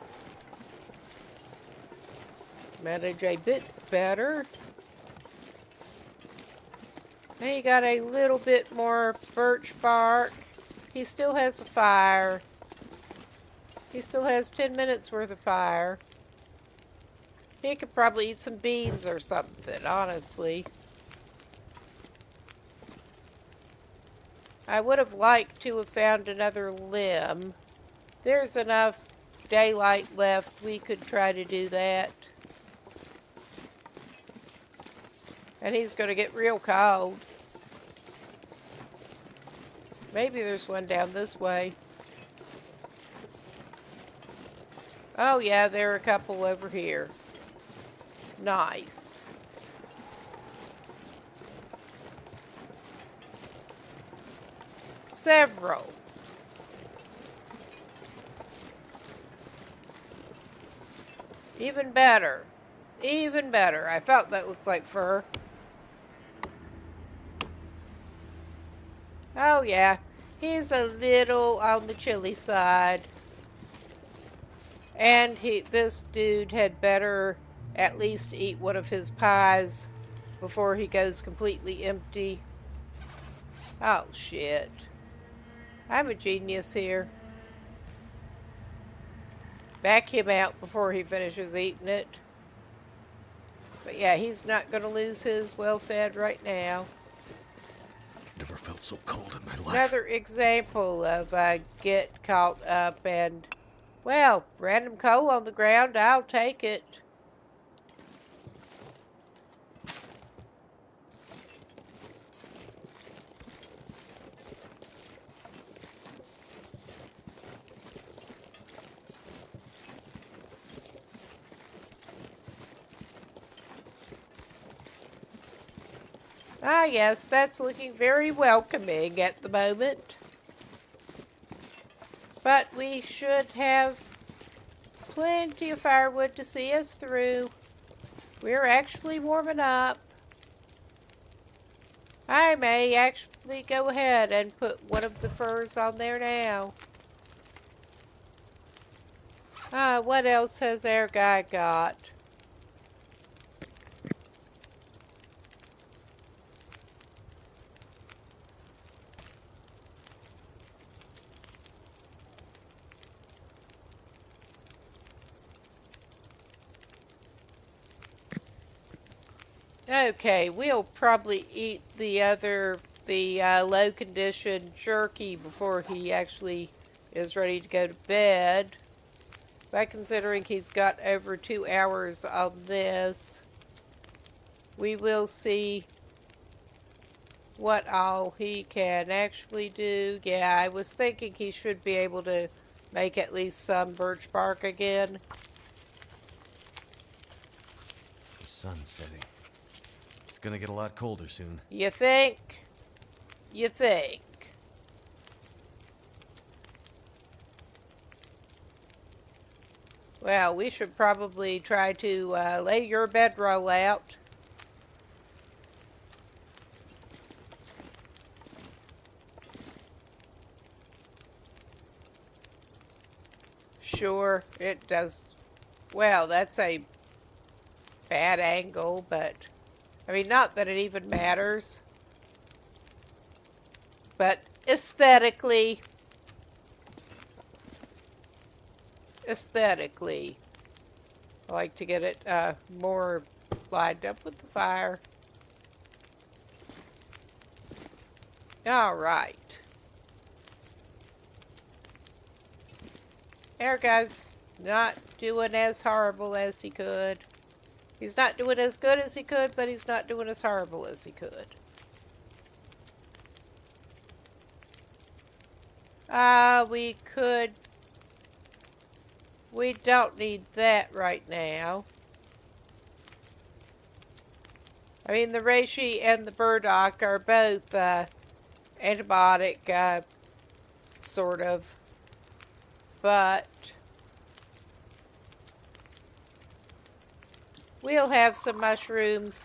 manage a bit better. He got a little bit more birch bark. He still has a fire. He still has 10 minutes worth of fire. He could probably eat some beans or something, honestly. I would have liked to have found another limb. There's enough daylight left, we could try to do that. And he's going to get real cold. Maybe there's one down this way. Oh yeah, there are a couple over here. Nice. Several. Even better. Even better. I thought that looked like fur. Oh yeah, he's a little on the chilly side. And this dude had better at least eat one of his pies before he goes completely empty. Oh shit. I'm a genius here. Back him out before he finishes eating it. But yeah, he's not going to lose his well-fed right now. Never felt so cold in my life. Another example of get caught up and, well, random coal on the ground, I'll take it. Ah, yes, that's looking very welcoming at the moment. But we should have plenty of firewood to see us through. We're actually warming up. I may actually go ahead and put one of the furs on there now. What else has our guy got? Okay, we'll probably eat the low condition jerky before he actually is ready to go to bed. By considering he's got over 2 hours on this, we will see what all he can actually do. Yeah, I was thinking he should be able to make at least some birch bark again. The sun's setting. It's gonna get a lot colder soon. You think? You think? Well, we should probably try to lay your bedroll out. Sure, it does. Well, that's a bad angle, but I mean, not that it even matters. But aesthetically, I like to get it more lined up with the fire. All right. There, guys, not doing as horrible as he could. He's not doing as good as he could, but he's not doing as horrible as he could. We could... We don't need that right now. I mean, the reishi and the burdock are both antibiotic, sort of. But we'll have some mushrooms.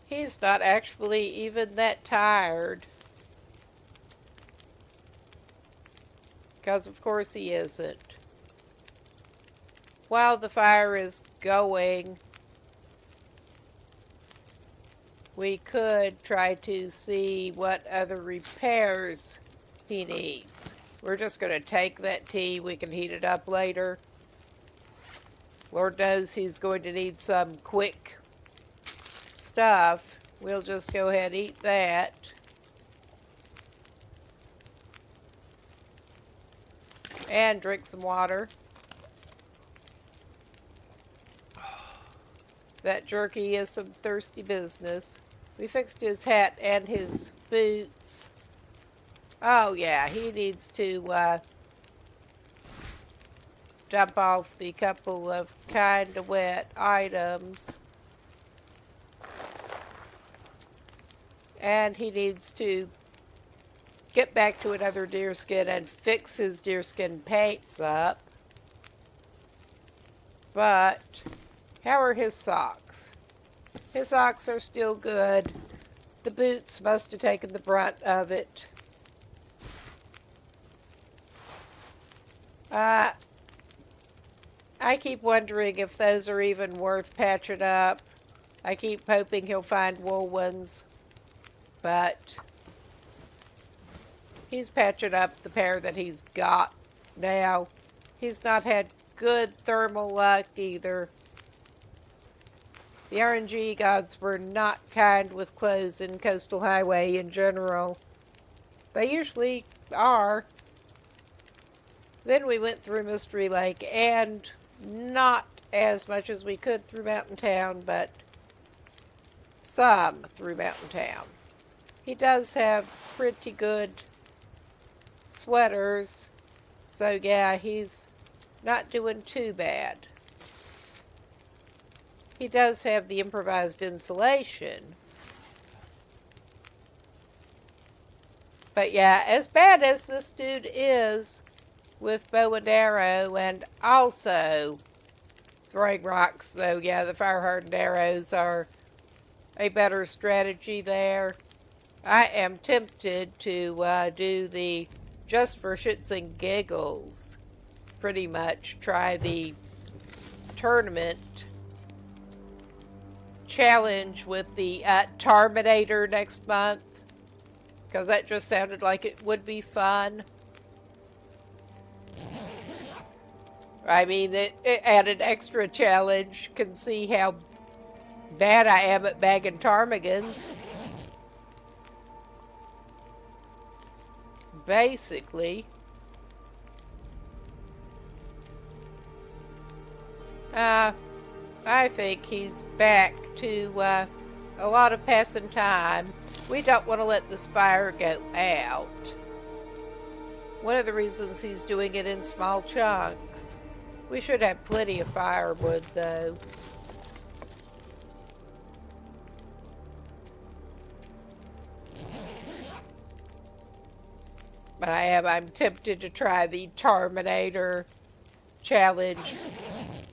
He's not actually even that tired. Because of course he isn't. While the fire is going, we could try to see what other repairs he needs. We're just going to take that tea. We can heat it up later. Lord knows he's going to need some quick stuff. We'll just go ahead and eat that. And drink some water. That jerky is some thirsty business. We fixed his hat and his boots. Oh yeah, he needs to dump off the couple of kind of wet items. And he needs to get back to another deerskin and fix his deerskin paints up. But how are his socks? His socks are still good. The boots must have taken the brunt of it. I keep wondering if those are even worth patching up. I keep hoping he'll find wool ones. But he's patching up the pair that he's got now. He's not had good thermal luck either. The RNG gods were not kind with clothes in Coastal Highway in general. They usually are. Then we went through Mystery Lake, and not as much as we could through Mountain Town, but some through Mountain Town. He does have pretty good sweaters, so yeah, he's not doing too bad. He does have the improvised insulation. But yeah, as bad as this dude is with bow and arrow and also throwing rocks, though, yeah, the fire-hardened arrows are a better strategy there. I am tempted to do the just for shits and giggles, pretty much try the tournament challenge with the Terminator next month, because that just sounded like it would be fun. I mean, it added extra challenge. Can see how bad I am at bagging ptarmigans. Basically. I think he's back to a lot of passing time. We don't want to let this fire go out. One of the reasons he's doing it in small chunks. We should have plenty of firewood, though. But I'm tempted to try the Terminator Challenge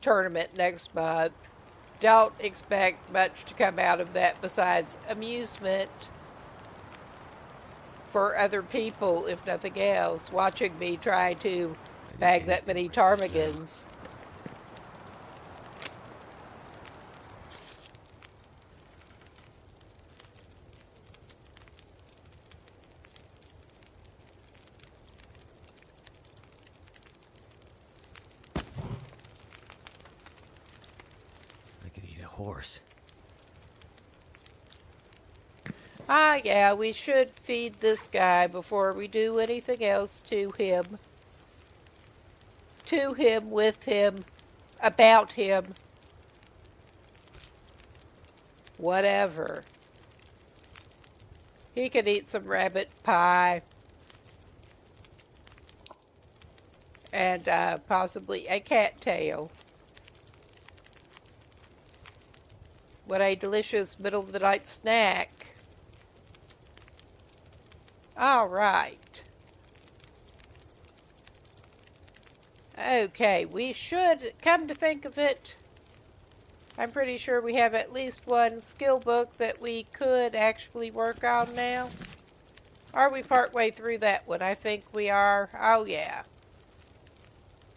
tournament next month. Don't expect much to come out of that besides amusement for other people, if nothing else, watching me try to bag that many ptarmigans. I could eat a horse. Yeah, we should feed this guy before we do anything else to him. To him, with him, about him. Whatever. He could eat some rabbit pie. And possibly a cattail. What a delicious middle of the night snack. All right. Okay, we should, come to think of it, I'm pretty sure we have at least one skill book that we could actually work on now. Are we partway through that one? I think we are. Oh, yeah.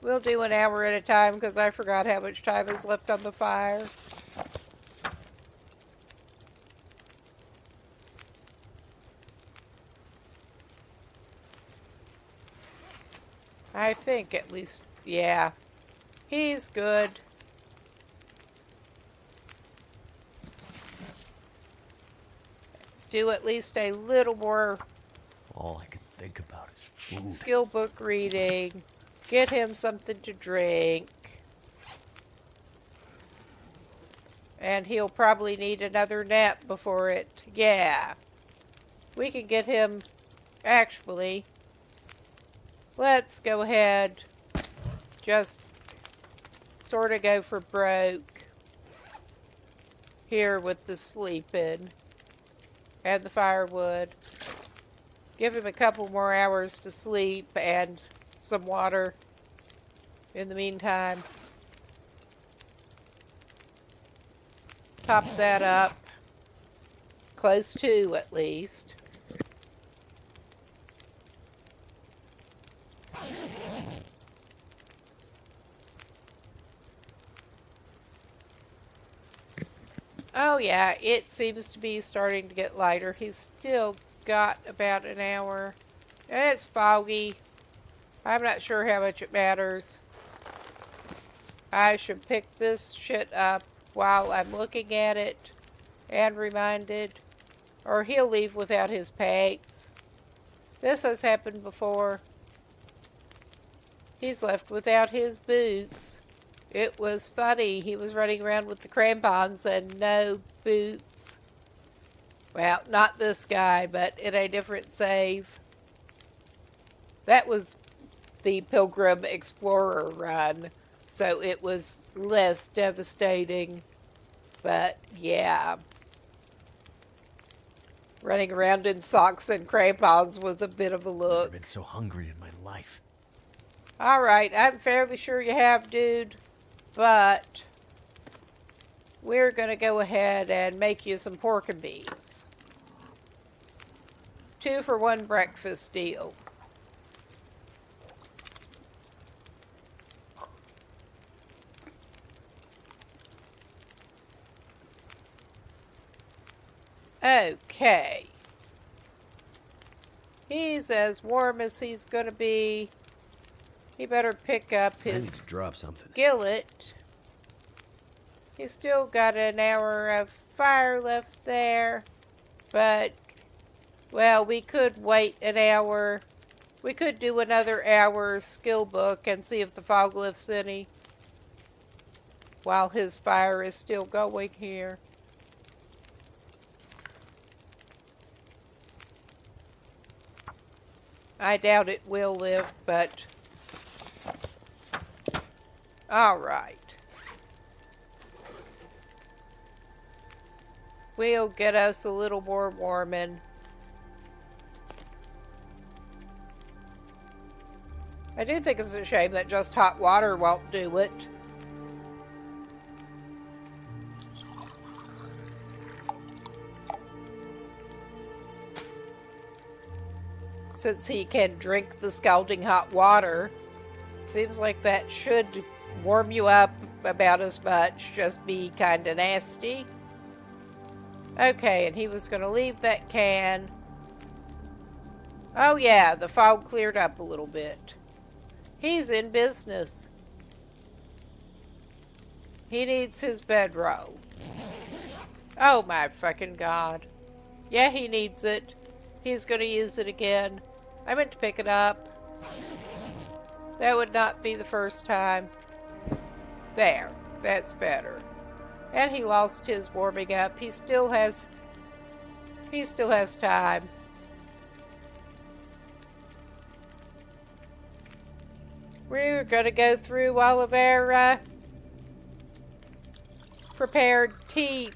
We'll do an hour at a time because I forgot how much time is left on the fire. I think at least, yeah. He's good. Do at least a little more All I can think about is food. skill book reading. Get him something to drink. And he'll probably need another nap before it. Yeah. We can get him, actually. Let's go ahead. Just sort of go for broke. Here with the sleeping. And the firewood. Give him a couple more hours to sleep and some water in the meantime. Top that up. Close to, at least. Oh yeah, it seems to be starting to get lighter. He's still got about an hour. And it's foggy. I'm not sure how much it matters. I should pick this shit up while I'm looking at it and reminded. Or he'll leave without his packs. This has happened before. He's left without his boots. It was funny. He was running around with the crampons and no boots. Well, not this guy, but in a different save. That was the Pilgrim Explorer run, so it was less devastating. But, yeah. Running around in socks and crampons was a bit of a I've look. never been so hungry in my life. Alright, I'm fairly sure you have, dude. But we're going to go ahead and make you some pork and beans. 2-for-1 breakfast deal. Okay. He's as warm as he's gonna be. He better pick up I need his to drop something. skillet. He's still got an hour of fire left there. But, well, we could wait an hour. We could do another hour's skill book and see if the fog lifts any while his fire is still going here. I doubt it will lift, but all right. We'll get us a little more warming. I do think it's a shame that just hot water won't do it. Since he can drink the scalding hot water, seems like that should warm you up about as much, just be kinda nasty. Okay, and he was gonna leave that can. Oh yeah, the fog cleared up a little bit. He's in business. He needs his bedroll. Oh my fucking god. Yeah, he needs it. He's gonna use it again. I meant to pick it up. That would not be the first time. There. That's better. And he lost his warming up. He still has time. We're gonna go through all of our prepared tea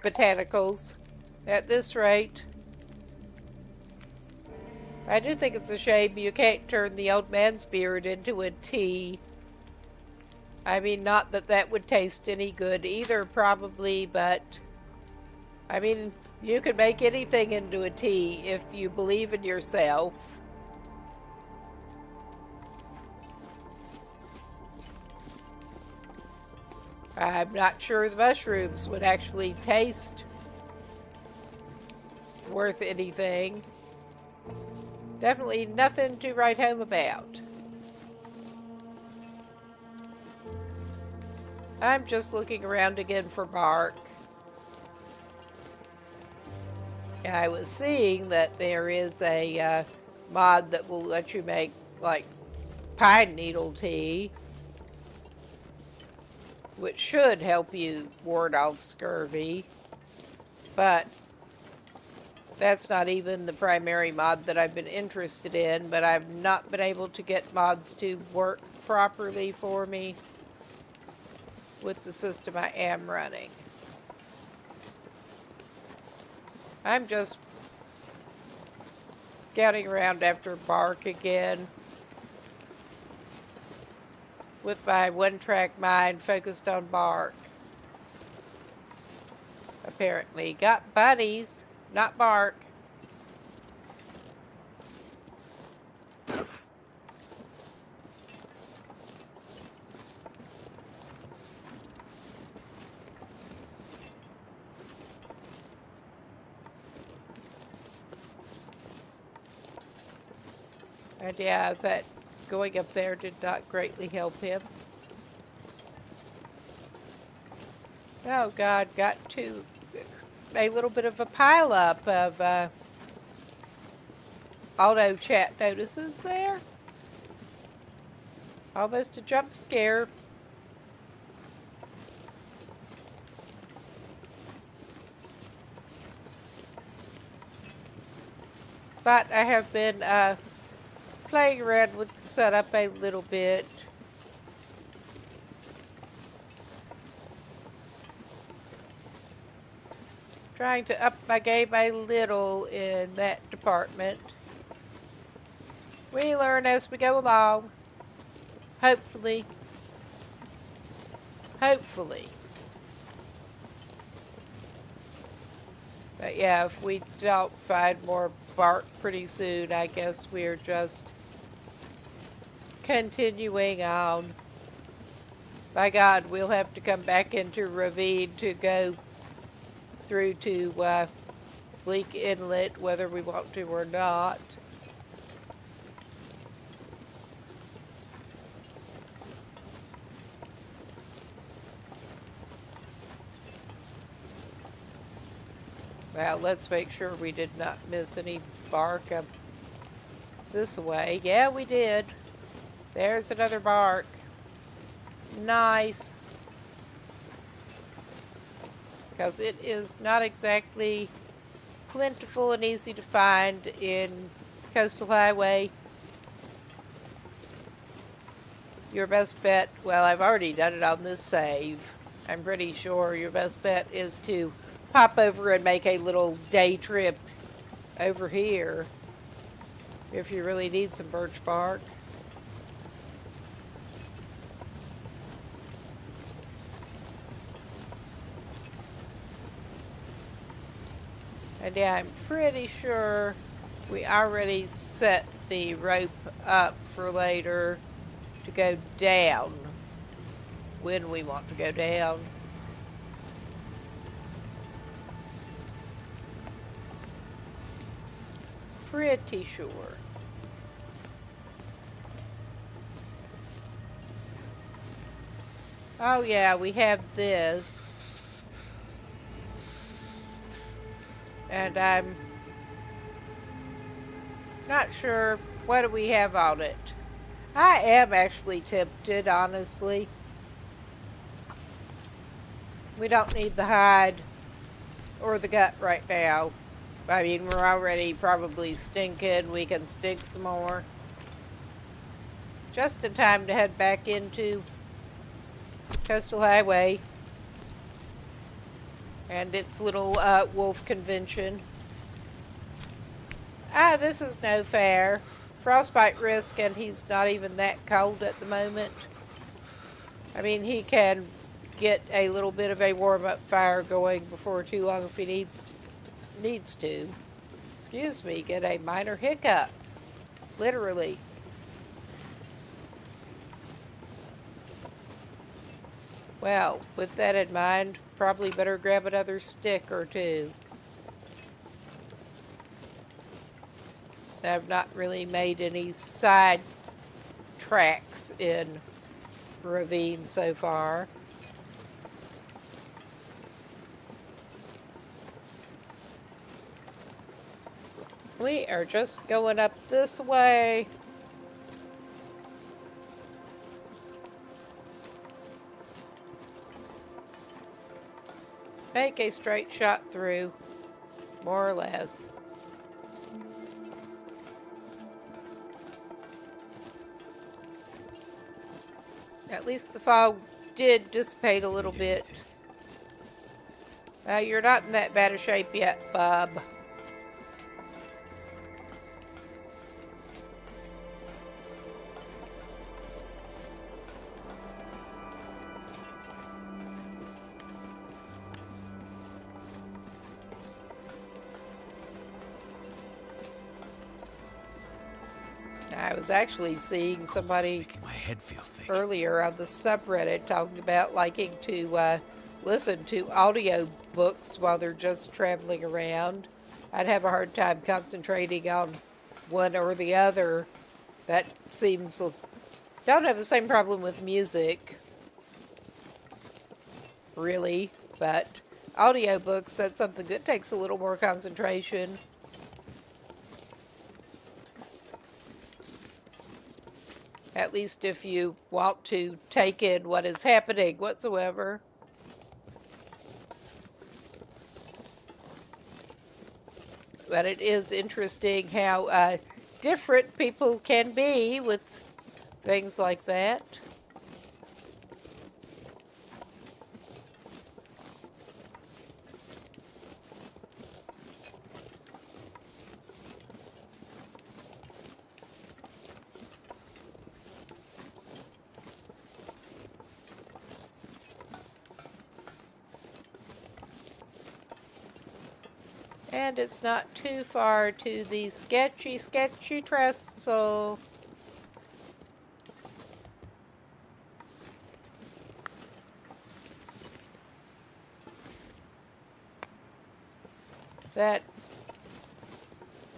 botanicals at this rate. I do think it's a shame you can't turn the old man's beard into a tea. I mean, not that that would taste any good either, probably, but I mean, you could make anything into a tea if you believe in yourself. I'm not sure the mushrooms would actually taste worth anything. Definitely nothing to write home about. I'm just looking around again for bark. And I was seeing that there is a mod that will let you make, like, pine needle tea, which should help you ward off scurvy. But that's not even the primary mod that I've been interested in, but I've not been able to get mods to work properly for me with the system I am running. I'm just scouting around after bark again with my one-track mind focused on bark. Apparently. Got bunnies, not bark. And yeah, that going up there did not greatly help him. Oh God, got to a little bit of a pileup of auto chat notices there. Almost a jump scare. But I have been playing around with the setup a little bit. Trying to up my game a little in that department. We learn as we go along. Hopefully. Hopefully. But yeah, if we don't find more bark pretty soon, I guess we're just continuing on. By God, we'll have to come back into Ravine to go through to Bleak Inlet, whether we want to or not. Well, let's make sure we did not miss any bark up this way. Yeah, we did. There's another bark. Nice. Because it is not exactly plentiful and easy to find in Coastal Highway. Your best bet, well, I've already done it on this save. I'm pretty sure your best bet is to pop over and make a little day trip over here if you really need some birch bark. And yeah, I'm pretty sure we already set the rope up for later to go down when we want to go down. Pretty sure. Oh yeah, we have this. And I'm not sure what do we have on it. I am actually tempted, honestly. We don't need the hide or the gut right now. I mean, we're already probably stinking. We can stink some more. Just in time to head back into Coastal Highway and its little wolf convention. Ah, this is no fair. Frostbite risk, and he's not even that cold at the moment. I mean, he can get a little bit of a warm-up fire going before too long if he needs to. Excuse me, get a minor hiccup. Literally. Well, with that in mind, probably better grab another stick or two. I've not really made any side tracks in ravine so far. We are just going up this way. Make a straight shot through, more or less. At least the fog did dissipate a little bit. You're not in that bad a shape yet, bub. I was actually seeing somebody Making my head feel thick. earlier on the subreddit talking about liking to listen to audio books while they're just traveling around. I'd have a hard time concentrating on one or the other. That seems... Don't have the same problem with music, really, but audiobooks, that's something that takes a little more concentration. At least if you want to take in what is happening whatsoever. But it is interesting how different people can be with things like that. And it's not too far to the sketchy trestle. That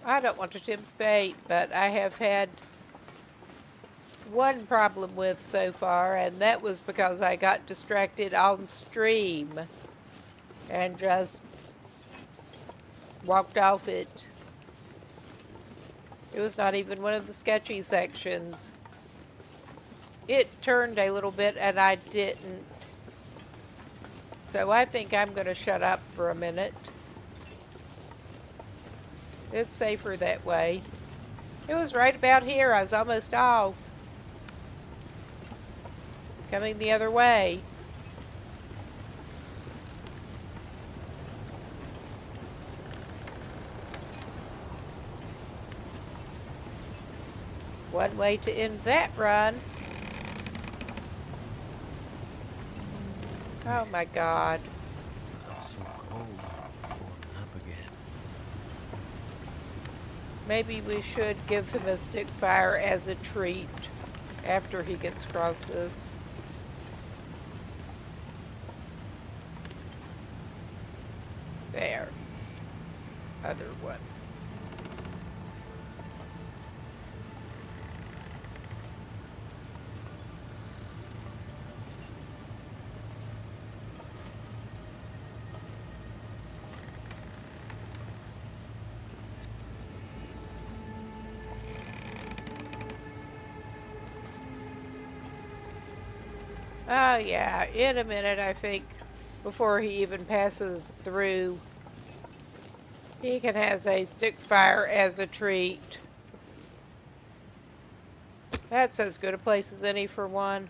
I don't want to tempt fate, but I have had one problem with so far, and that was because I got distracted on stream and just walked off it. It was not even one of the sketchy sections. It turned a little bit and I didn't. So I think I'm going to shut up for a minute. It's safer that way. It was right about here. I was almost off. Coming the other way. One way to end that run. Oh my God. It's so cold. Warming up again. Maybe we should give him a stick fire as a treat after he gets across this. There. Other one. Oh yeah, in a minute I think, before he even passes through, he can have a stick fire as a treat. That's as good a place as any for one.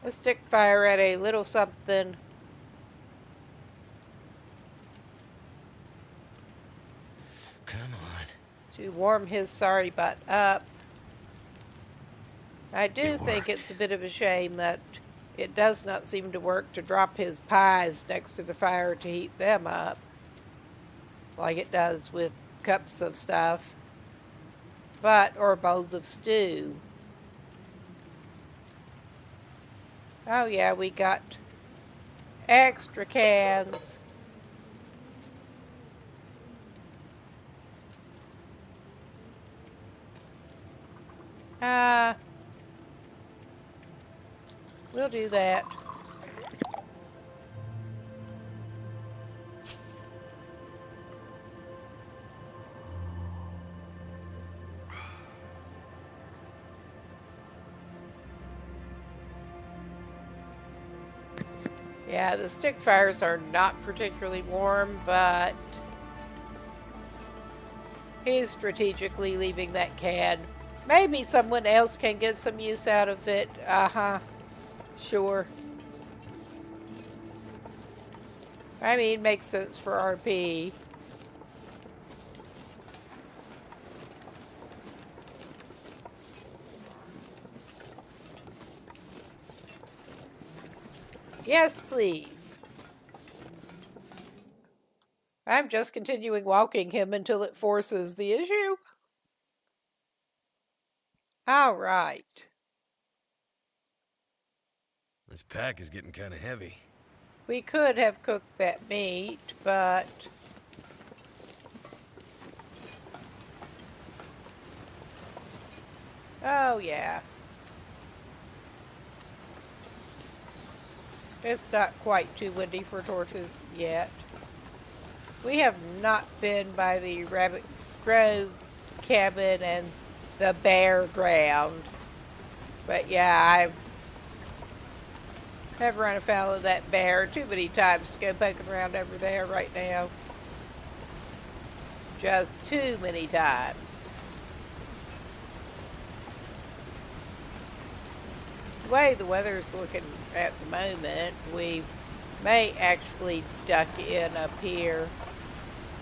A stick fire at a little something. Come on. To warm his sorry butt up. I do It think worked. it's a bit of a shame that it does not seem to work to drop his pies next to the fire to heat them up, like it does with cups of stuff, or bowls of stew. Oh yeah, we got extra cans. We'll do that. Yeah, the stick fires are not particularly warm, but he's strategically leaving that can. Maybe someone else can get some use out of it. Sure. I mean, makes sense for RP. Yes, please. I'm just continuing walking him until it forces the issue. All right. This pack is getting kind of heavy. We could have cooked that meat, but oh yeah. It's not quite too windy for torches yet. We have not been by the Rabbit Grove cabin and the bare ground. But yeah, I have run afoul of that bear too many times to go poking around over there right now. Just too many times. The way the weather's looking at the moment, we may actually duck in up here.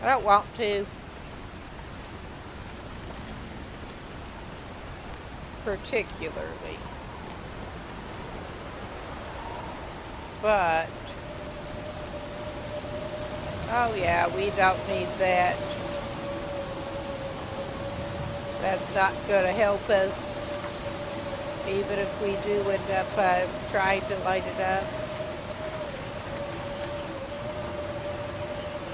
I don't want to. Particularly. But, oh yeah, we don't need that. That's not going to help us even if we do end up trying to light it up.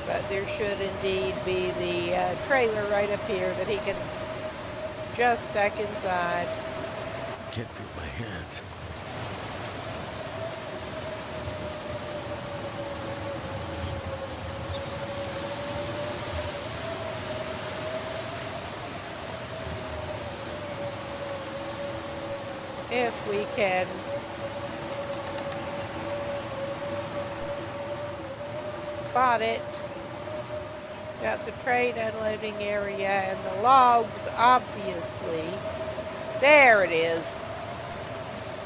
But there should indeed be the trailer right up here that he can just duck inside. Can't feel my hands. If we can spot it. Got the train unloading area and the logs, obviously. There it is.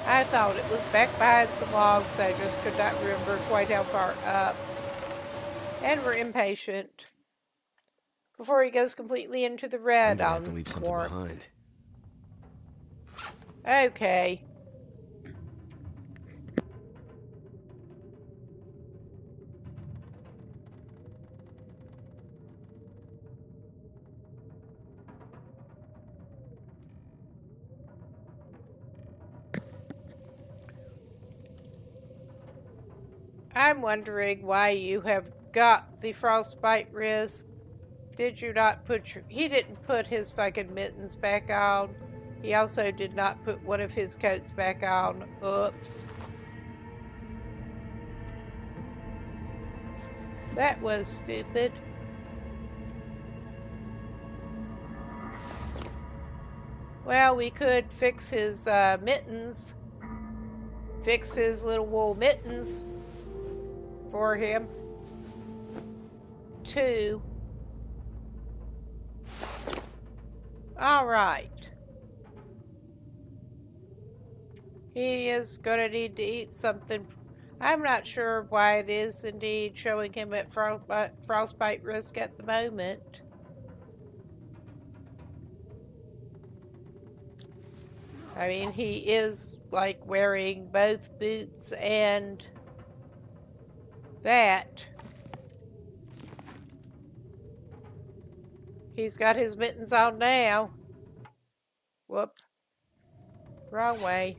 I thought it was back behind some logs. I just could not remember quite how far up. And we're impatient. Before he goes completely into the red, I'm gonna I'll have to leave something behind. Okay. I'm wondering why you have got the frostbite risk. Did you not put your... He didn't put his fucking mittens back on. He also did not put one of his coats back on. Oops. That was stupid. Well, we could fix his mittens. Fix his little wool mittens for him. 2. All right. He is going to need to eat something. I'm not sure why it is indeed showing him at frostbite risk at the moment. I mean, he is like wearing both boots and that. He's got his mittens on now. Whoop. Wrong way.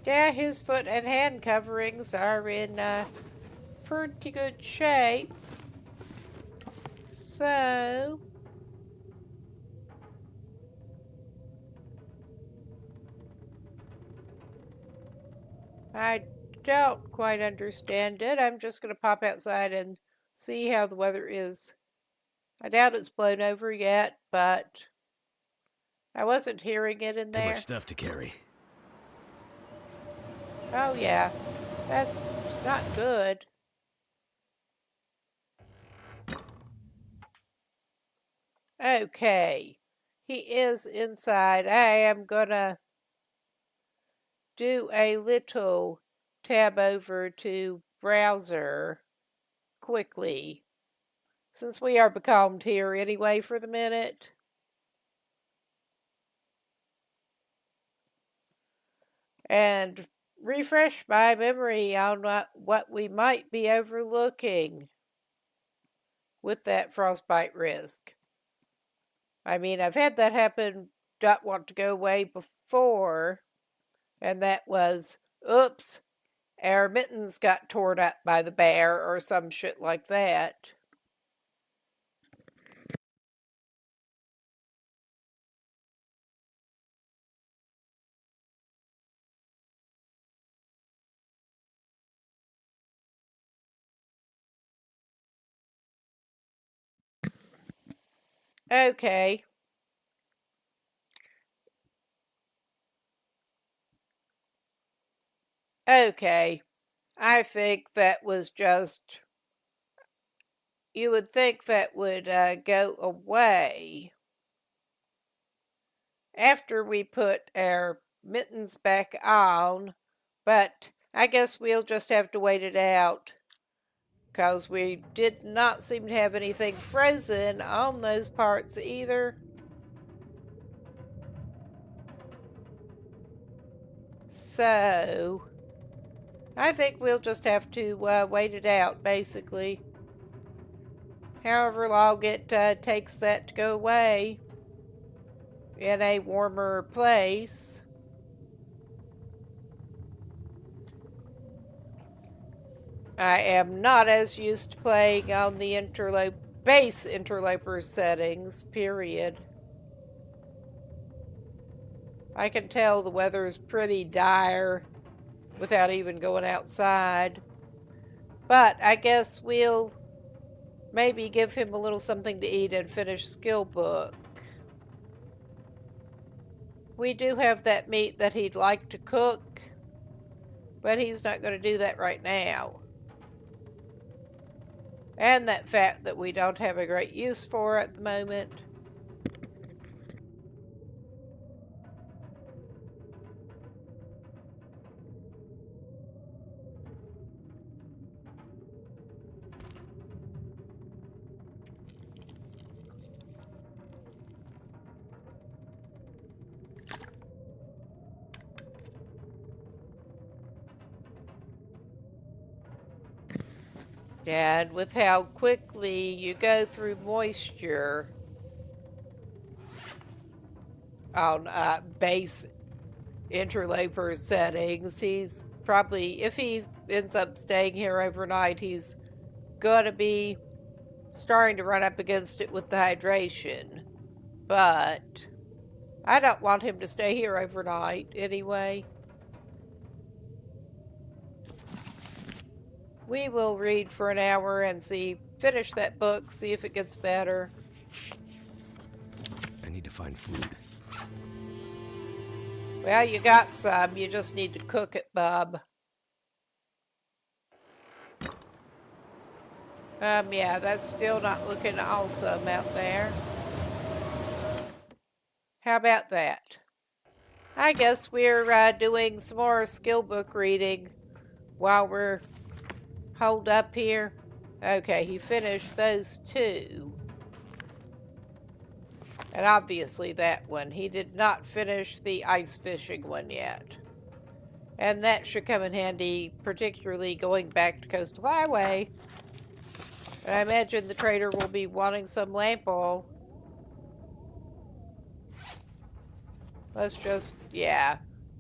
Yeah, his foot and hand coverings are in pretty good shape. So... I don't quite understand it. I'm just going to pop outside and see how the weather is. I doubt it's blown over yet, but I wasn't hearing it in Too there. much stuff to carry. Oh yeah, that's not good. Okay, he is inside. I am gonna do a little tab over to browser quickly, since we are becalmed here anyway for the minute. And refresh my memory on what we might be overlooking with that frostbite risk. I mean, I've had that happen, not want to go away before, and that was, oops, our mittens got torn up by the bear or some shit like that. Okay. Okay. I think that was just... You would think that would go away after we put our mittens back on, but I guess we'll just have to wait it out. Because we did not seem to have anything frozen on those parts either. So, I think we'll just have to wait it out, basically. However long it takes that to go away in a warmer place. I am not as used to playing on the base interloper settings, period. I can tell the weather is pretty dire without even going outside. But I guess we'll maybe give him a little something to eat and finish skill book. We do have that meat that he'd like to cook, but he's not going to do that right now. And that fat that we don't have a great use for at the moment. And with how quickly you go through moisture on base interloper settings, he's probably, if he ends up staying here overnight, he's going to be starting to run up against it with the hydration. But I don't want him to stay here overnight anyway. We will read for an hour and finish that book, see if it gets better. I need to find food. Well, you got some. You just need to cook it, bub. Yeah, that's still not looking awesome out there. How about that? I guess we're doing some more skill book reading while we're holed up here. Okay, he finished those two. And obviously that one. He did not finish the ice fishing one yet. And that should come in handy, particularly going back to Coastal Highway. And I imagine the trader will be wanting some lamp oil. Let's just,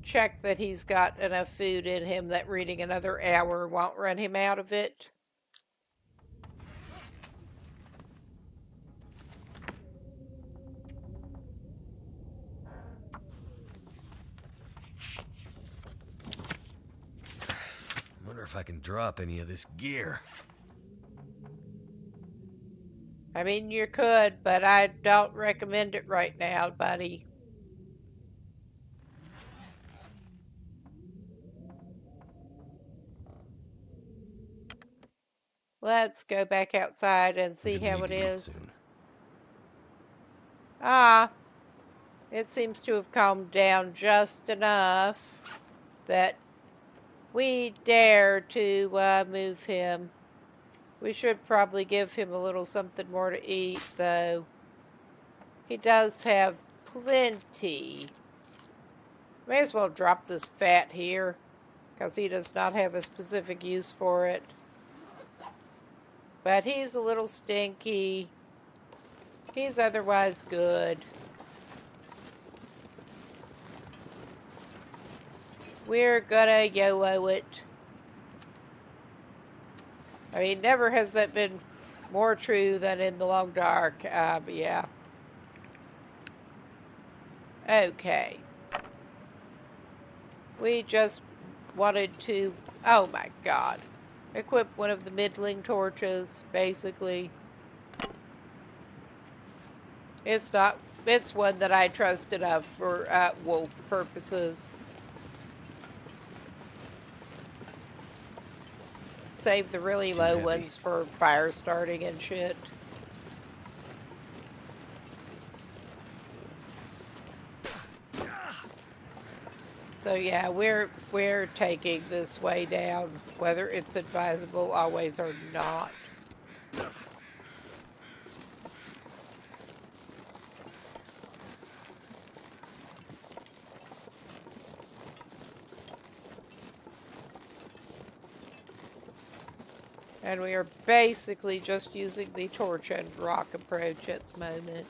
check that he's got enough food in him that reading another hour won't run him out of it. Wonder if I can drop any of this gear. I mean, you could, but I don't recommend it right now, buddy. Let's go back outside and see how it is. It seems to have calmed down just enough that we dare to move him. We should probably give him a little something more to eat, though. He does have plenty. May as well drop this fat here, because he does not have a specific use for it. But he's a little stinky. He's otherwise good. We're gonna YOLO it. I mean, never has that been more true than in the long dark. Yeah. Okay. We just wanted to, oh my god, equip one of the middling torches, basically. It's one that I trust enough for wolf purposes. Save the really low ones for fire starting and shit. So yeah, we're taking this way down, whether it's advisable always or not. And we are basically just using the torch and rock approach at the moment.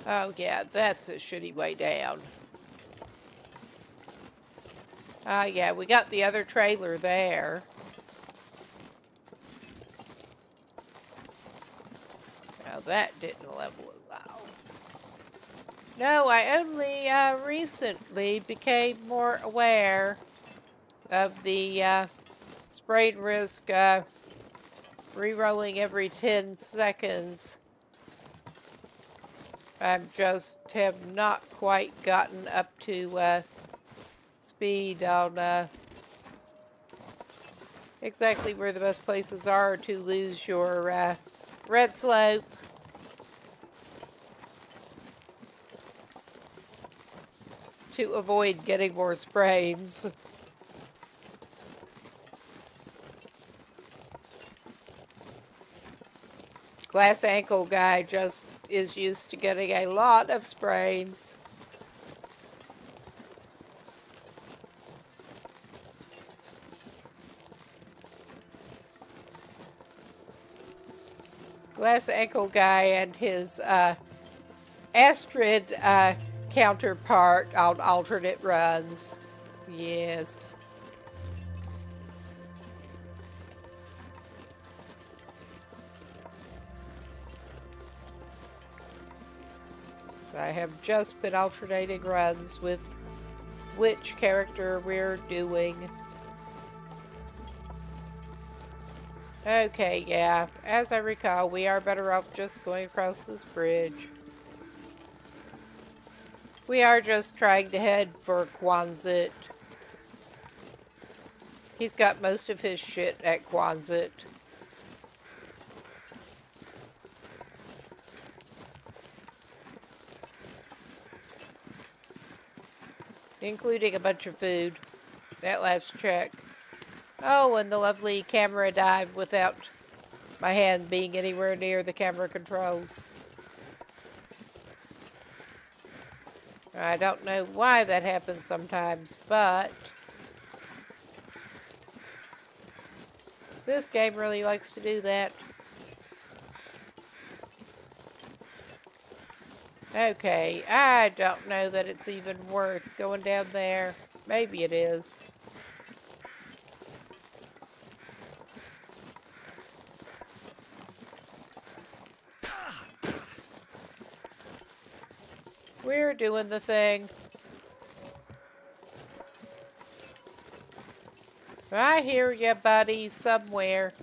Oh yeah, that's a shitty way down. Yeah, we got the other trailer there. Now that didn't level it off. No, I only recently became more aware of the sprain risk re-rolling every 10 seconds. I just have not quite gotten up to speed on exactly where the best places are to lose your red slope. To avoid getting more sprains. Glass ankle guy just is used to getting a lot of sprains. Glass ankle guy and his Astrid counterpart on alternate runs. Yes. I have just been alternating runs with which character we're doing. Okay, yeah. As I recall, we are better off just going across this bridge. We are just trying to head for Quonset. He's got most of his shit at Quonset. Including a bunch of food. That last check. Oh, and the lovely camera dive without my hand being anywhere near the camera controls. I don't know why that happens sometimes, but this game really likes to do that. Okay, I don't know that it's even worth going down there. Maybe it is. We're doing the thing. I hear ya, buddy, somewhere.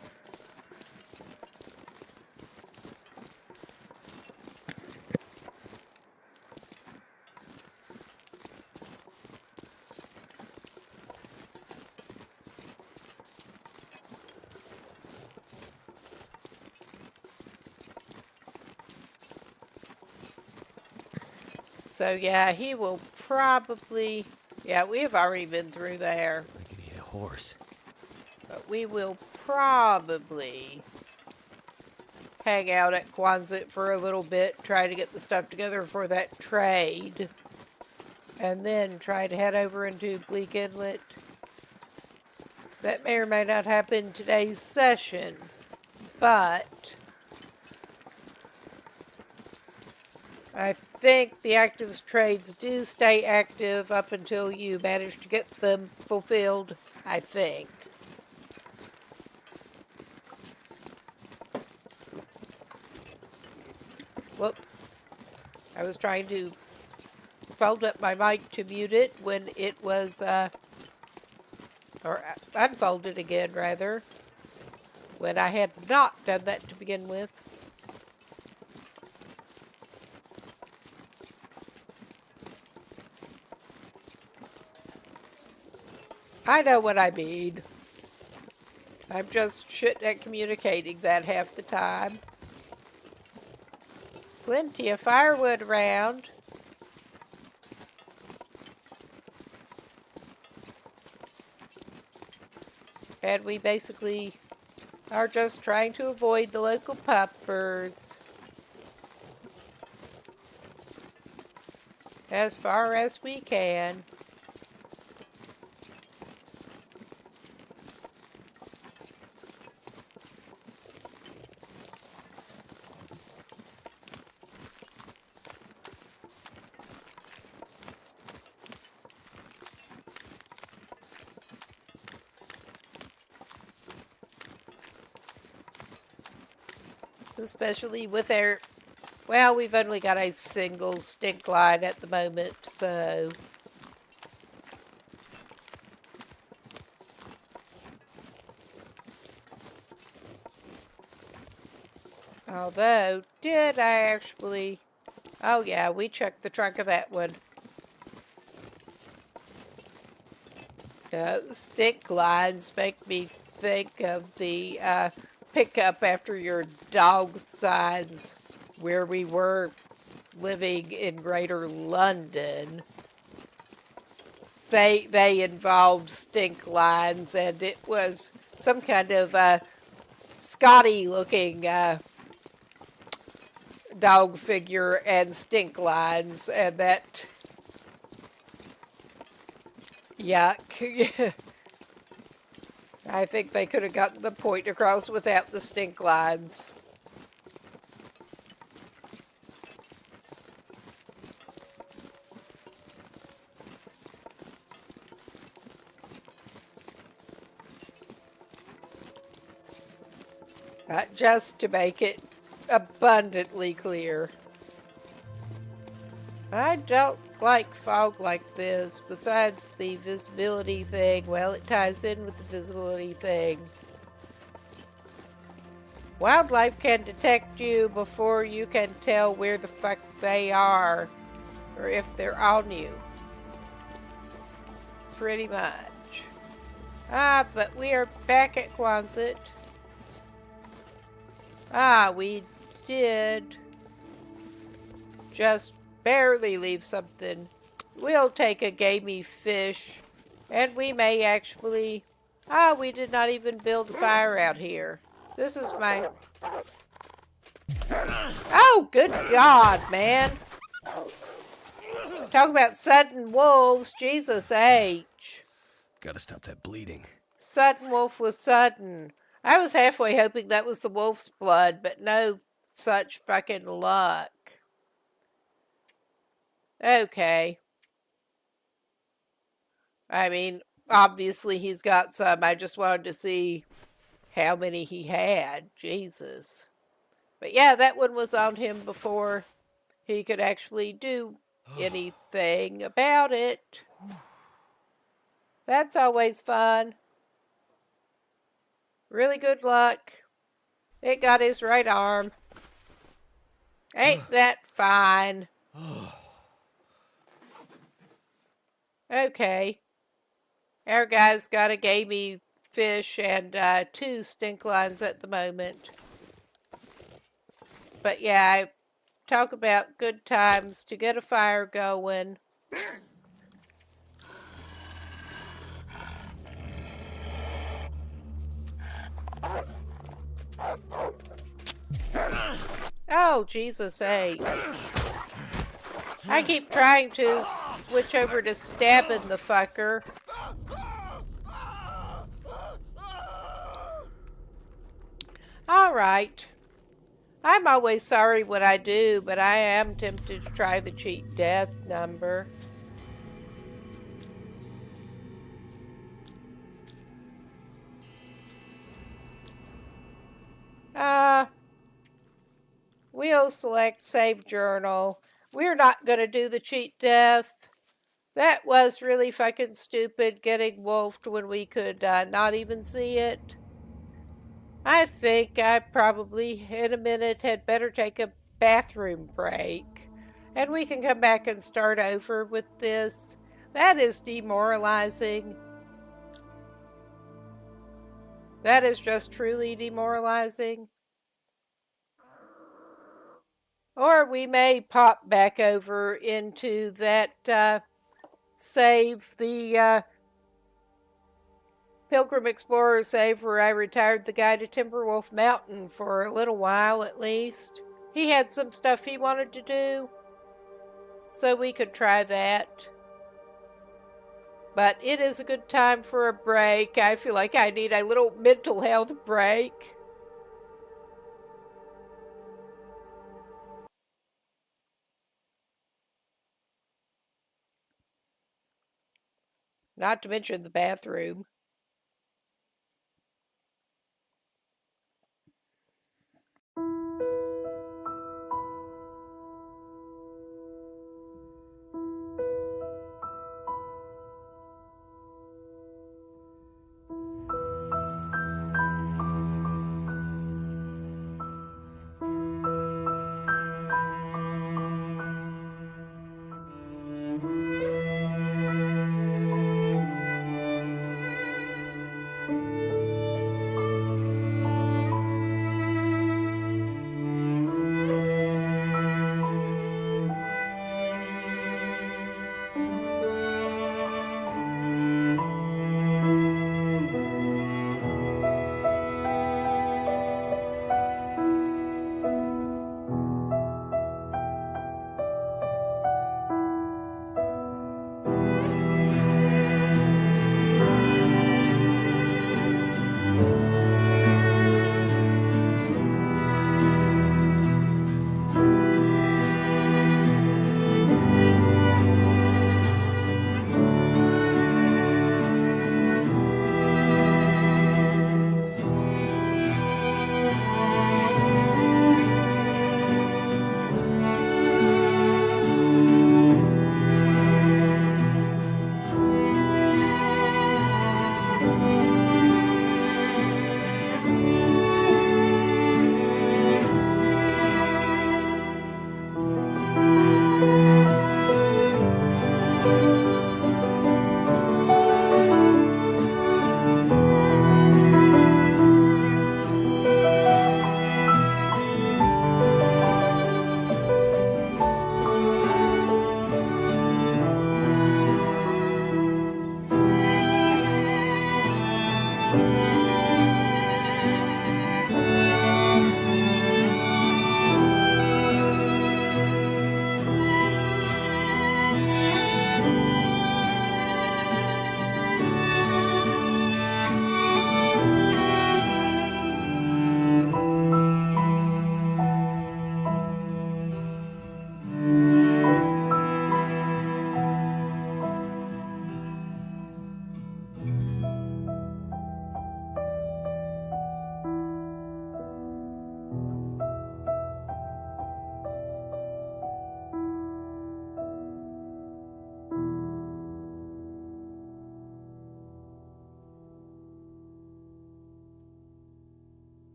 So yeah, he will probably... Yeah, we have already been through there. I could eat a horse. But we will probably hang out at Quonset for a little bit, try to get the stuff together for that trade, and then try to head over into Bleak Inlet. That may or may not happen today's session, but I think the active trades do stay active up until you manage to get them fulfilled, I think. Whoop. I was trying to fold up my mic to mute it when it was, or unfold it again, rather, when I had not done that to begin with. I know what I mean. I'm just shit at communicating that half the time. Plenty of firewood around. And we basically are just trying to avoid the local puppers as far as we can. Especially with our, well, we've only got a single stink line at the moment, so. Although, did I actually, oh yeah, we checked the trunk of that one. Stink lines make me think of the pickup after your dog signs where we were living in Greater London. They involved stink lines, and it was some kind of Scotty looking dog figure and stink lines, and that, yuck. I think they could have gotten the point across without the stink lines. Just to make it abundantly clear. I don't like fog like this. Besides the visibility thing, well, it ties in with the visibility thing. Wildlife can detect you before you can tell where the fuck they are, or if they're on you. Pretty much. But we are back at Quonset. We did just barely leave something. We'll take a gamey fish, and we may actually... we did not even build a fire out here. This is my... Oh, good God, man. Talk about sudden wolves. Jesus H. Gotta stop that bleeding. Sudden wolf was sudden. I was halfway hoping that was the wolf's blood, but no such fucking luck. Okay. I mean, obviously he's got some. I just wanted to see how many he had. Jesus. But yeah, that one was on him before he could actually do anything about it. That's always fun. Really good luck. It got his right arm. Ain't that fine? Okay. Our guy's got a gamey fish and 2 stink lines at the moment. But yeah, I talk about good times to get a fire going. Oh, Jesus H. I keep trying to switch over to stabbing the fucker. Alright. I'm always sorry when I do, but I am tempted to try the cheat death number. We'll select save journal. We're not going to do the cheat death. That was really fucking stupid, getting wolfed when we could not even see it. I think I probably, in a minute, had better take a bathroom break. And we can come back and start over with this. That is demoralizing. That is just truly demoralizing. Or we may pop back over into that save, the Pilgrim Explorer save where I retired the guy to Timberwolf Mountain for a little while at least. He had some stuff he wanted to do, so we could try that. But it is a good time for a break. I feel like I need a little mental health break. Not to mention the bathroom.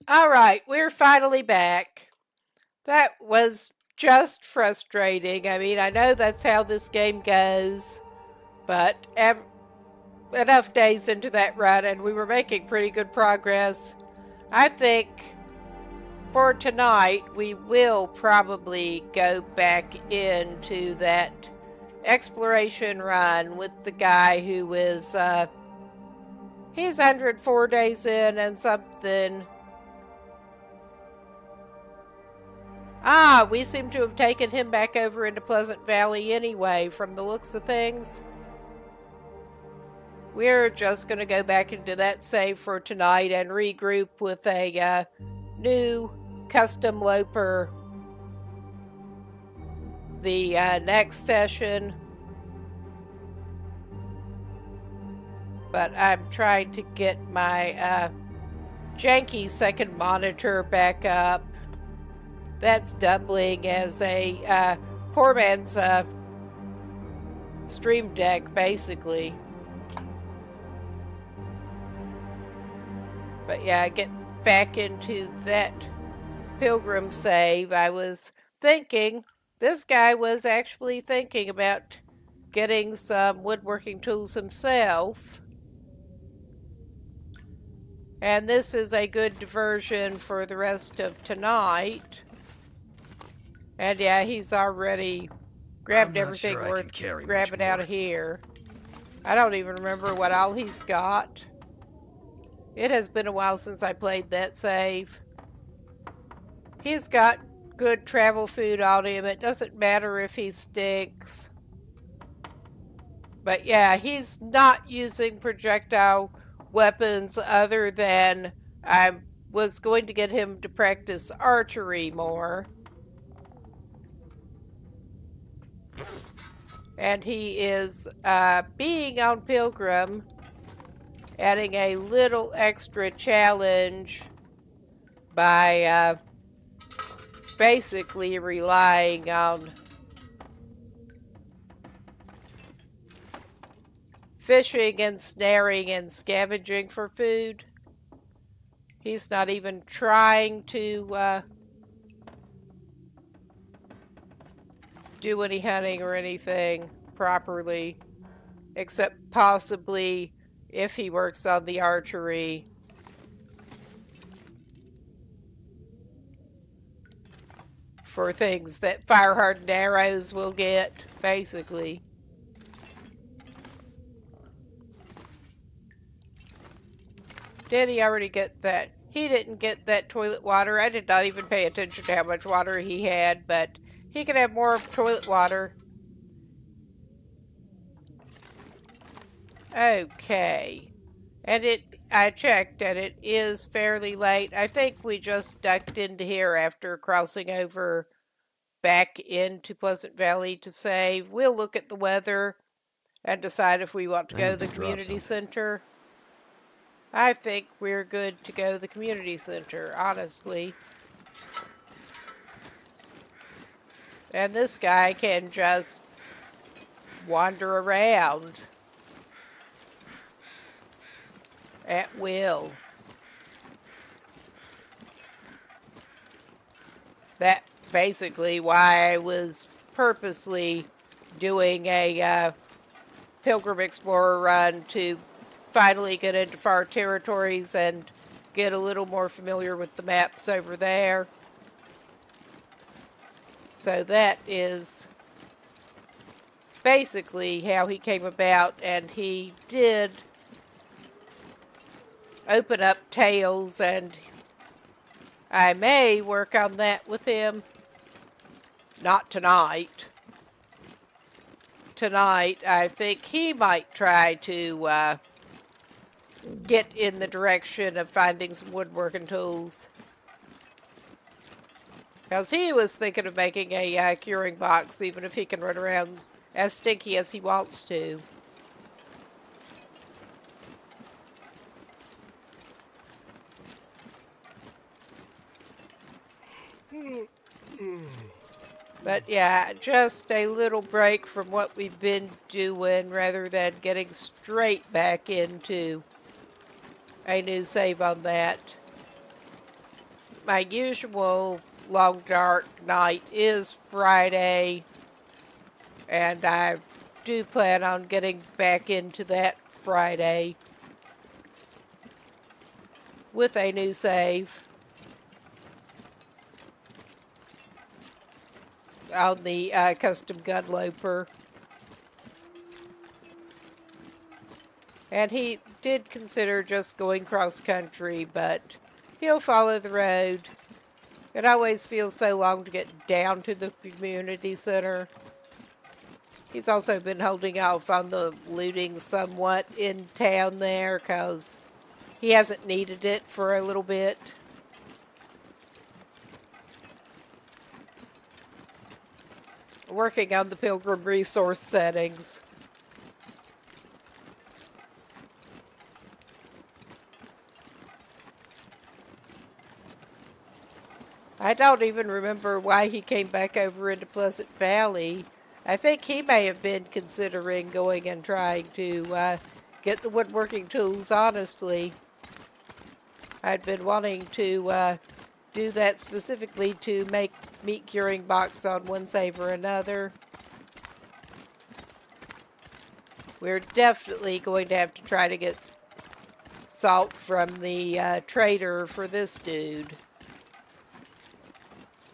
All right, we're finally back. That was just frustrating. I mean, I know that's how this game goes, but enough days into that run, and we were making pretty good progress. I think for tonight, we will probably go back into that exploration run with the guy who is, he's 104 days in and something. Ah, we seem to have taken him back over into Pleasant Valley anyway, from the looks of things. We're just going to go back into that save for tonight and regroup with a new custom loper the next session. But I'm trying to get my janky second monitor back up. That's doubling as a poor man's stream deck, basically. But yeah, get back into that pilgrim save. I was thinking, this guy was actually thinking about getting some woodworking tools himself. And this is a good diversion for the rest of tonight. And yeah, he's already grabbed everything worth grabbing out of here. I don't even remember what all he's got. It has been a while since I played that save. He's got good travel food on him. It doesn't matter if he stinks. But yeah, he's not using projectile weapons other than I was going to get him to practice archery more. And he is being on Pilgrim, adding a little extra challenge by basically relying on fishing and snaring and scavenging for food. He's not even trying to do any hunting or anything properly, except possibly if he works on the archery. For things that fire-hardened arrows will get, basically. Did he already get that? He didn't get that toilet water. I did not even pay attention to how much water he had, but he can have more toilet water. Okay. And I checked, and it is fairly late. I think we just ducked into here after crossing over back into Pleasant Valley to save. We'll look at the weather and decide if we want to go to the community center. I think we're good to go to the community center, honestly. And this guy can just wander around at will. That's basically why I was purposely doing a Pilgrim Explorer run to finally get into far territories and get a little more familiar with the maps over there. So that is basically how he came about, and he did open up Tales, and I may work on that with him. Not tonight. Tonight, I think he might try to get in the direction of finding some woodworking tools. Because he was thinking of making a curing box, even if he can run around as stinky as he wants to. But yeah, just a little break from what we've been doing rather than getting straight back into a new save on that. My usual long dark night is Friday, and I do plan on getting back into that Friday with a new save. on the custom Gunloper. And he did consider just going cross country, but he'll follow the road. It always feels so long to get down to the community center. He's also been holding off on the looting somewhat in town there because he hasn't needed it for a little bit. Working on the Pilgrim resource settings. I don't even remember why he came back over into Pleasant Valley. I think he may have been considering going and trying to get the woodworking tools, honestly. I'd been wanting to do that specifically to make meat curing box on one save or another. We're definitely going to have to try to get salt from the trader for this dude.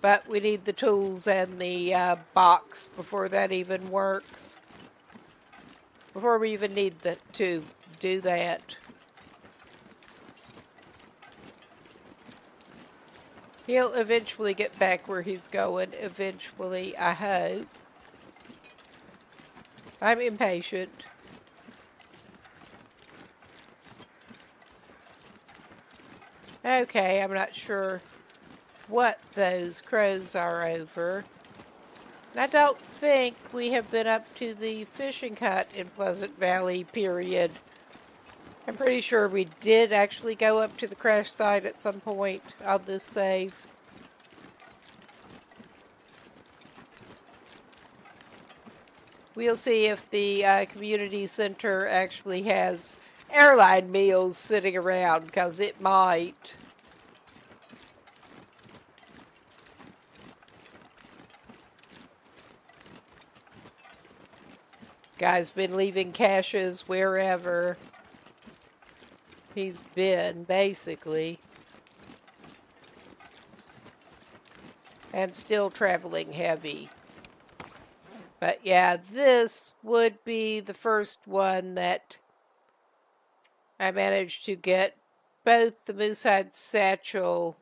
But we need the tools and the box before that even works. Before we even need to do that. He'll eventually get back where he's going. Eventually, I hope. I'm impatient. Okay, I'm not sure what those crows are over. And I don't think we have been up to the fishing hut in Pleasant Valley, period. I'm pretty sure we did actually go up to the crash site at some point on this save. We'll see if the community center actually has airline meals sitting around, because it might. Guy's been leaving caches wherever he's been, basically. And still traveling heavy. But yeah, this would be the first one that I managed to get both the moosehide satchel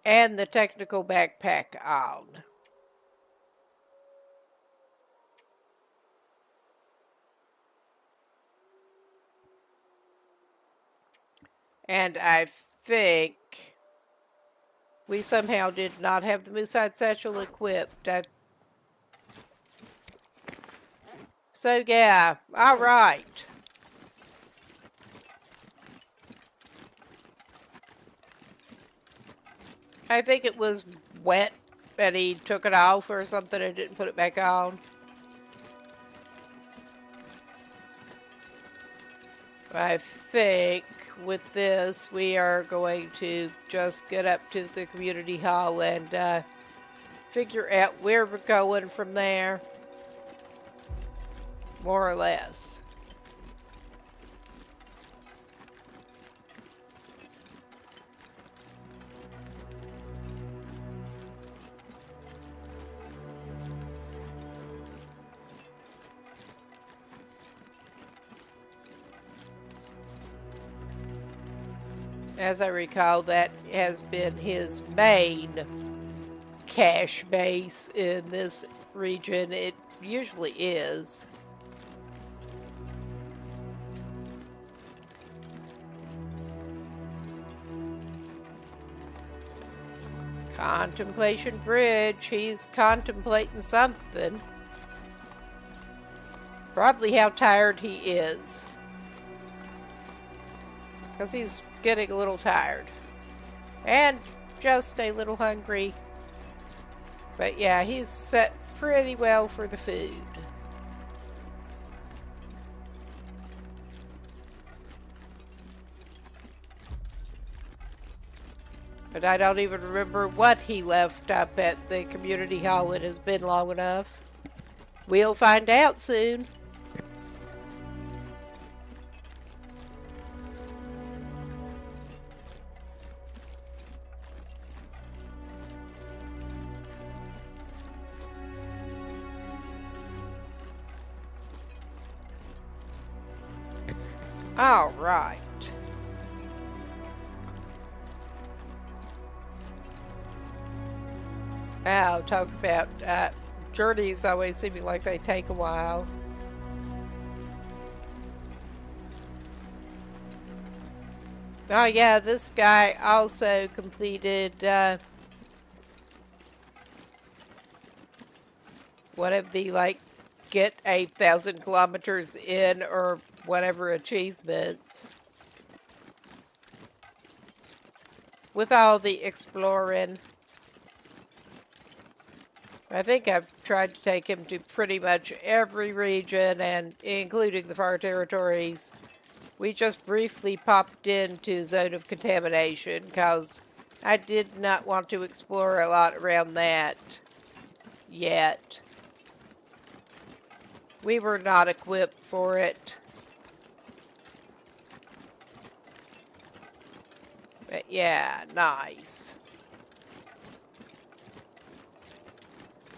and the technical backpack on. And I think we somehow did not have the moosehide satchel equipped. So yeah, all right. I think it was wet and he took it off or something and didn't put it back on. I think with this we are going to just get up to the community hall and figure out where we're going from there. More or less. As I recall, that has been his main cache base in this region. It usually is. Contemplation Bridge. He's contemplating something. Probably how tired he is. Because he's getting a little tired. And just a little hungry. But yeah, he's set pretty well for the food. But I don't even remember what he left up at the community hall. It has been long enough. We'll find out soon. All right. Now, talk about journeys always seeming like they take a while. Oh yeah, this guy also completed one of the like get 1,000 kilometers in or whatever achievements. With all the exploring. I think I've tried to take him to pretty much every region, and including the far territories. We just briefly popped into Zone of Contamination because I did not want to explore a lot around that yet. We were not equipped for it. But yeah, nice.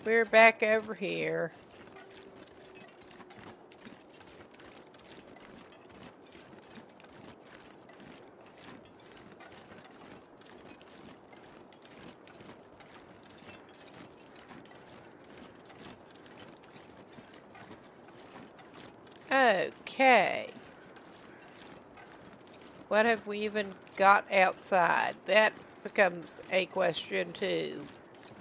We're back over here. Okay. What have we even got outside? That becomes a question too.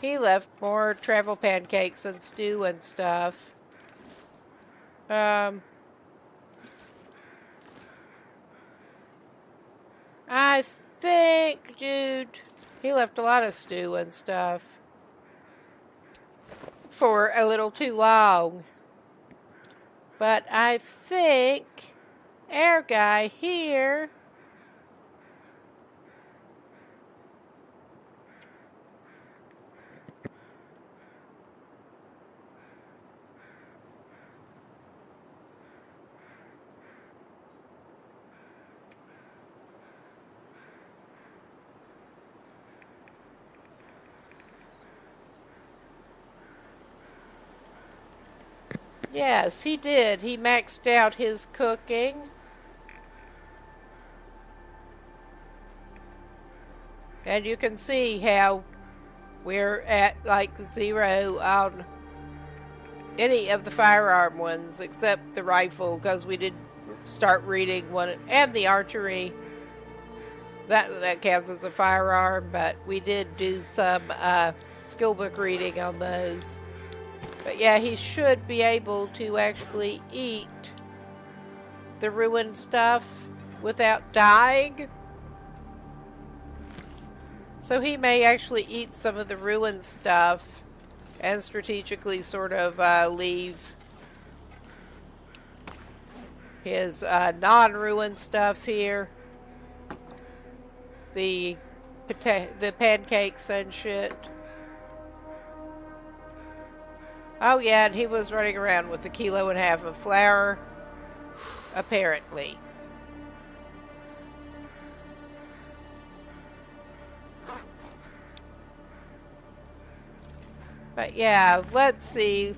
He left more travel pancakes and stew and stuff. I think, dude, he left a lot of stew and stuff for a little too long. But I think our guy here yes, he did. He maxed out his cooking. And you can see how we're at like 0 on any of the firearm ones except the rifle, because we did start reading one, and the archery. That counts as a firearm, but we did do some skill book reading on those. But yeah, he should be able to actually eat the ruined stuff without dying. So he may actually eat some of the ruined stuff and strategically sort of leave his non-ruined stuff here. The pancakes and shit. Oh yeah, and he was running around with 1.5 kilos of flour, apparently. But yeah, let's see.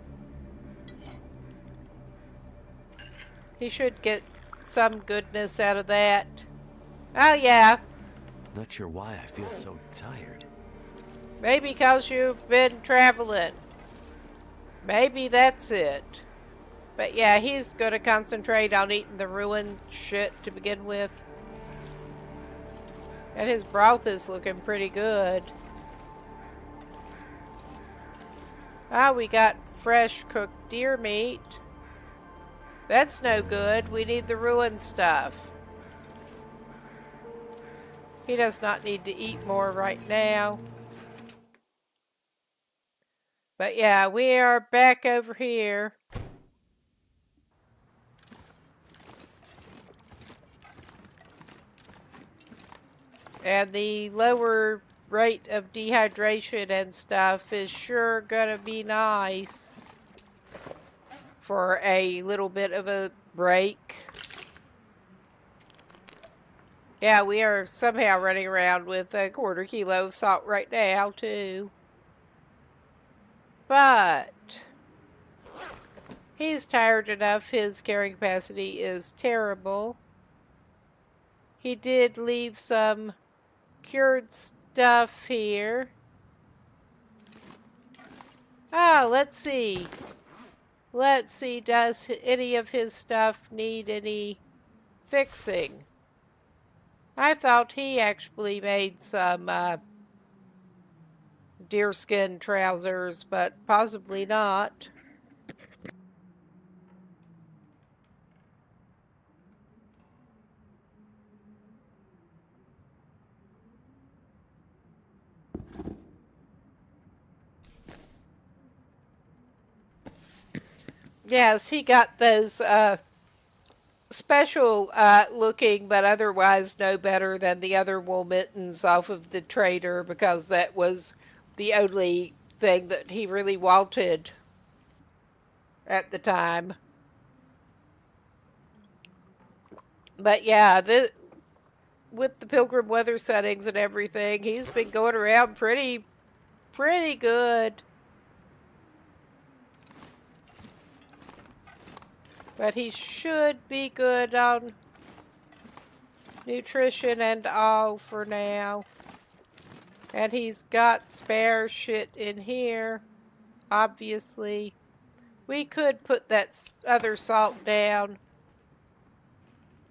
He should get some goodness out of that. Oh yeah. Not sure why I feel so tired. Maybe because you've been traveling. Maybe that's it. But yeah, he's going to concentrate on eating the ruined shit to begin with. And his broth is looking pretty good. Ah, we got fresh cooked deer meat. That's no good. We need the ruined stuff. He does not need to eat more right now. But yeah, we are back over here. And the lower rate of dehydration and stuff is sure gonna be nice for a little bit of a break. Yeah, we are somehow running around with 1/4 kilo of salt right now, too. But he's tired enough. His carrying capacity is terrible. He did leave some cured stuff here. Ah, let's see. Let's see, does any of his stuff need any fixing? I thought he actually made some deerskin trousers, but possibly not. Yes, he got those special looking, but otherwise no better than the other wool mittens off of the trader, because that was the only thing that he really wanted at the time. But yeah, with the Pilgrim weather settings and everything, he's been going around pretty good. But he should be good on nutrition and all for now. And he's got spare shit in here, obviously. We could put that other salt down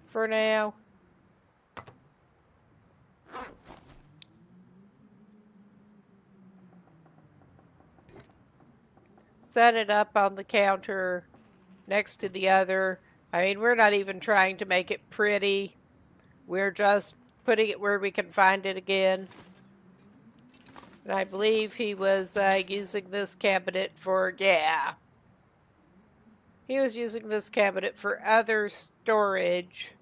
for now. Set it up on the counter next to the other. I mean, we're not even trying to make it pretty. We're just putting it where we can find it again. And I believe he was using this cabinet for, yeah. He was using this cabinet for other storage.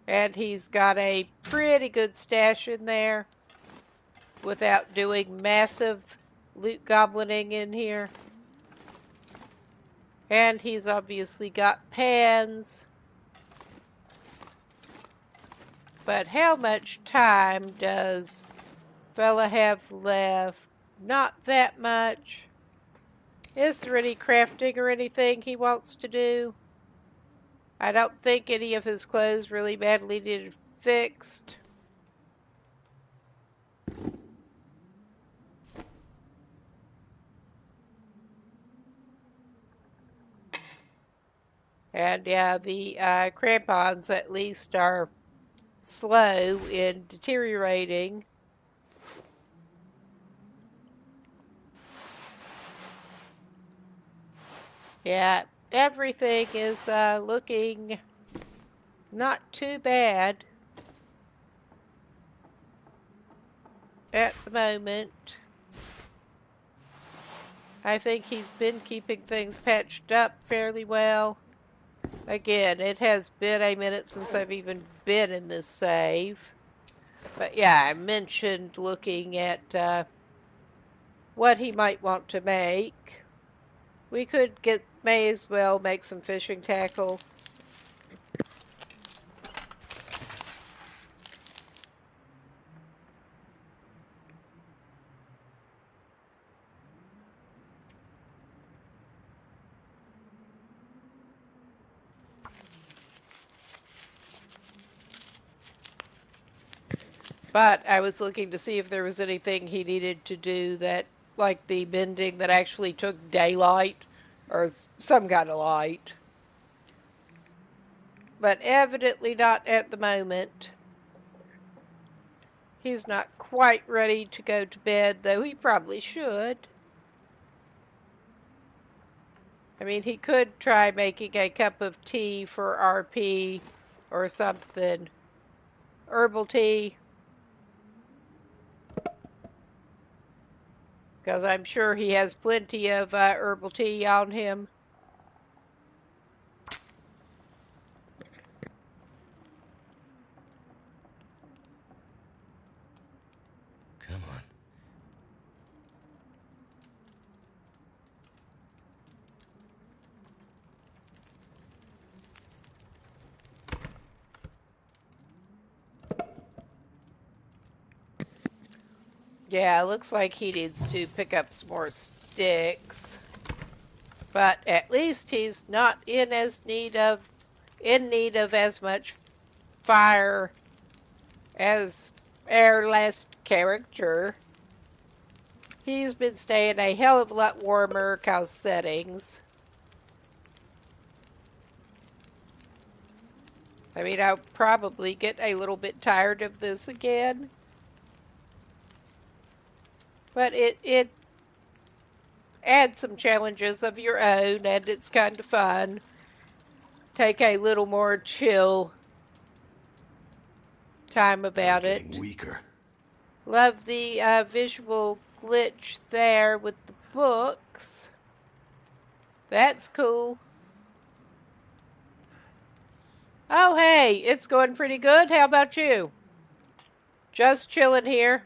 And he's got a pretty good stash in there without doing massive loot goblining in here. And he's obviously got pans. But how much time does fella have left? Not that much. Is there any crafting or anything he wants to do? I don't think any of his clothes really badly needed fixed. And yeah, the crampons at least are slow in deteriorating. Yeah, everything is looking not too bad at the moment. I think he's been keeping things patched up fairly well. Again, it has been a minute since I've even been in this save. But yeah, I mentioned looking at what he might want to make. We could may as well make some fishing tackle. But I was looking to see if there was anything he needed to do that, like the bending that actually took daylight or some kind of light. But evidently not at the moment. He's not quite ready to go to bed, though he probably should. I mean, he could try making a cup of tea for RP or something. Herbal tea. Because I'm sure he has plenty of herbal tea on him. Come on. Yeah, it looks like he needs to pick up some more sticks. But at least he's not in need of as much fire as our last character. He's been staying a hell of a lot warmer cause settings. I mean, I'll probably get a little bit tired of this again. But it adds some challenges of your own, and it's kind of fun. Take a little more chill time about I'm it. getting weaker. Love the visual glitch there with the books. That's cool. Oh, hey, it's going pretty good. How about you? Just chilling here.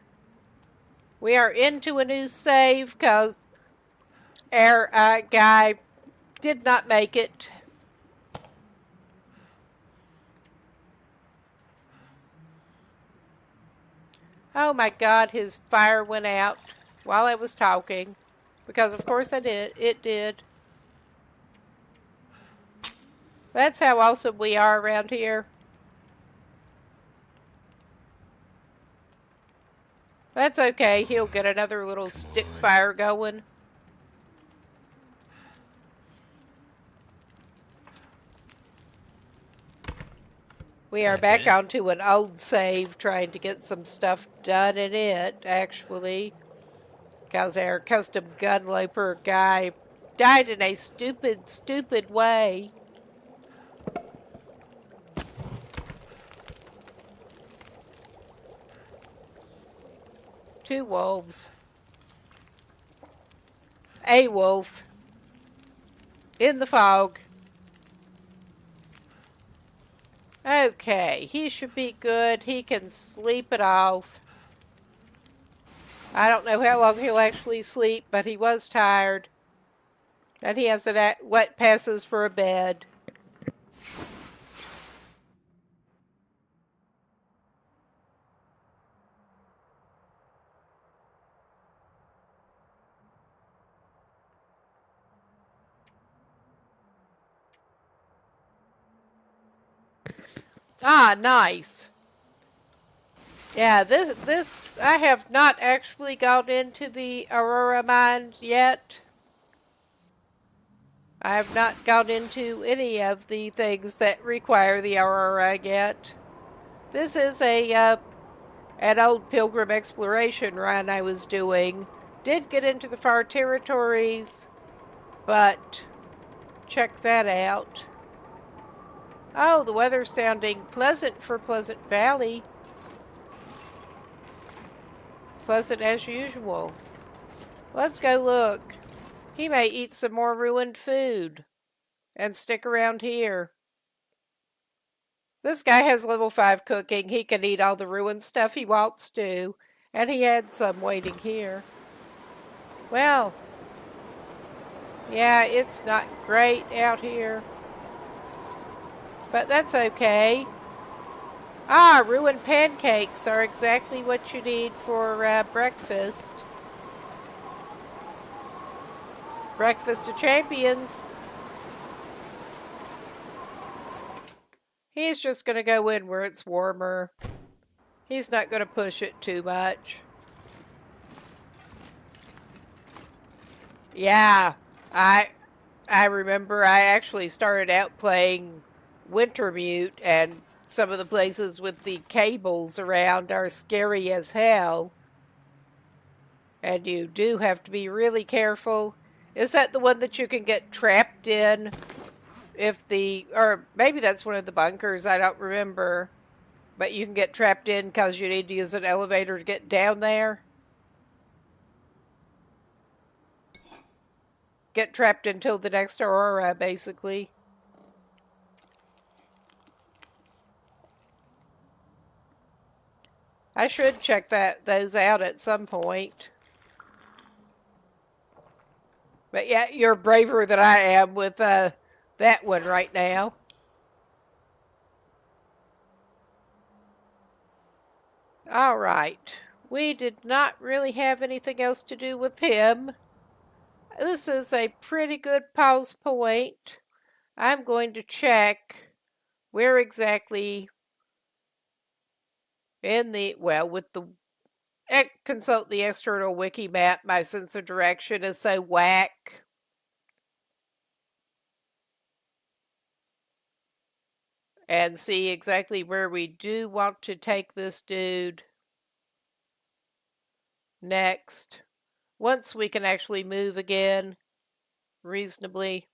We are into a new save because our guy did not make it. Oh my God, his fire went out while I was talking. Because of course it did. That's how awesome we are around here. That's okay, he'll get another little stick fire going. We are back onto an old save trying to get some stuff done in it, actually. Because our custom Gunloper guy died in a stupid way. Two wolves. A wolf. In the fog. Okay, he should be good. He can sleep it off. I don't know how long he'll actually sleep, but he was tired. And he has what passes for a bed. Ah, nice. Yeah, this I have not actually gone into the Aurora mine yet. I have not gone into any of the things that require the Aurora yet. This is an old pilgrim exploration run I was doing. Did get into the far territories, but check that out. Oh, the weather's sounding pleasant for Pleasant Valley. Pleasant as usual. Let's go look. He may eat some more ruined food and stick around here. This guy has level 5 cooking. He can eat all the ruined stuff he wants to. And he had some waiting here. Well, yeah, it's not great out here. But that's okay. Ah, ruined pancakes are exactly what you need for breakfast. Breakfast of champions. He's just going to go in where it's warmer. He's not going to push it too much. Yeah, I remember I actually started out playing Wintermute, and some of the places with the cables around are scary as hell. And you do have to be really careful. Is that the one that you can get trapped in? Or maybe that's one of the bunkers, I don't remember. But you can get trapped in because you need to use an elevator to get down there. Get trapped until the next Aurora, basically. I should check those out at some point. But yeah, you're braver than I am with that one right now. All right. We did not really have anything else to do with him. This is a pretty good pause point. I'm going to check where exactly with the consult the external wiki map, my sense of direction is so whack. And see exactly where we do want to take this dude next. Once we can actually move again reasonably.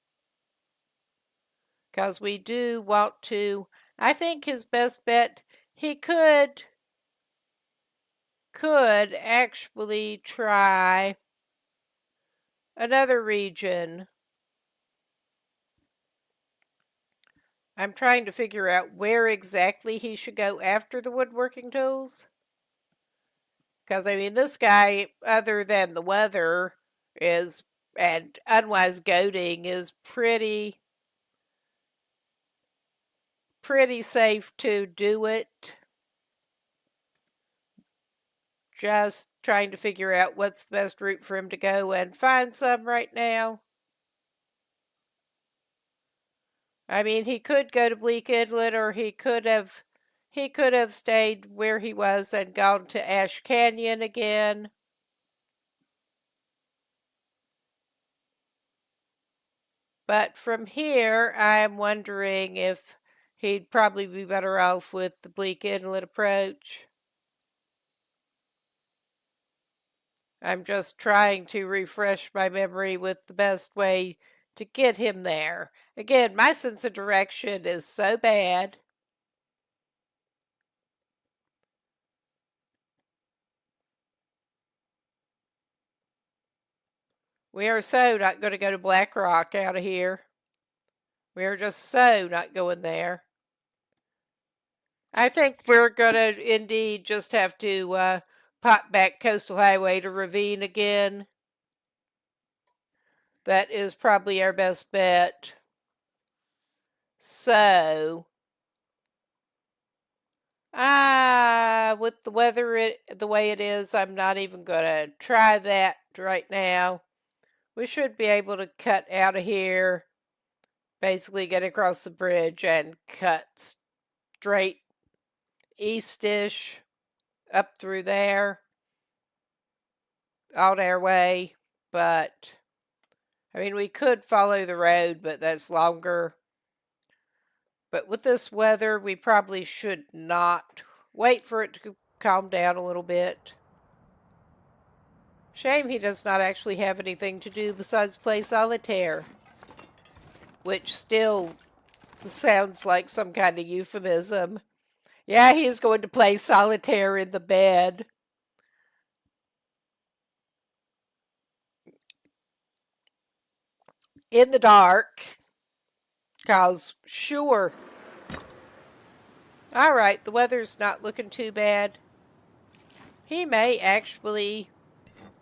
Because we do want to, I think his best bet, he could actually try another region. I'm trying to figure out where exactly he should go after the woodworking tools. Because, I mean, this guy, other than the weather, and unwise goading, is pretty safe to do it. Just trying to figure out what's the best route for him to go and find some right now. I mean, he could go to Bleak Inlet, or he could have stayed where he was and gone to Ash Canyon again. But from here, I'm wondering if he'd probably be better off with the Bleak Inlet approach. I'm just trying to refresh my memory with the best way to get him there. Again, my sense of direction is so bad. We are so not going to go to Black Rock out of here. We are just so not going there. I think we're going to indeed just have to pop back Coastal Highway to Ravine again. That is probably our best bet. So, with the weather the way it is, I'm not even going to try that right now. We should be able to cut out of here, basically get across the bridge and cut straight eastish up through there on our way. But, I mean, we could follow the road, but that's longer. But with this weather, we probably should not. Wait for it to calm down a little bit. Shame he does not actually have anything to do besides play solitaire. Which still sounds like some kind of euphemism. Yeah, he is going to play solitaire in the bed. In the dark. 'Cause, sure. Alright, the weather's not looking too bad. He may actually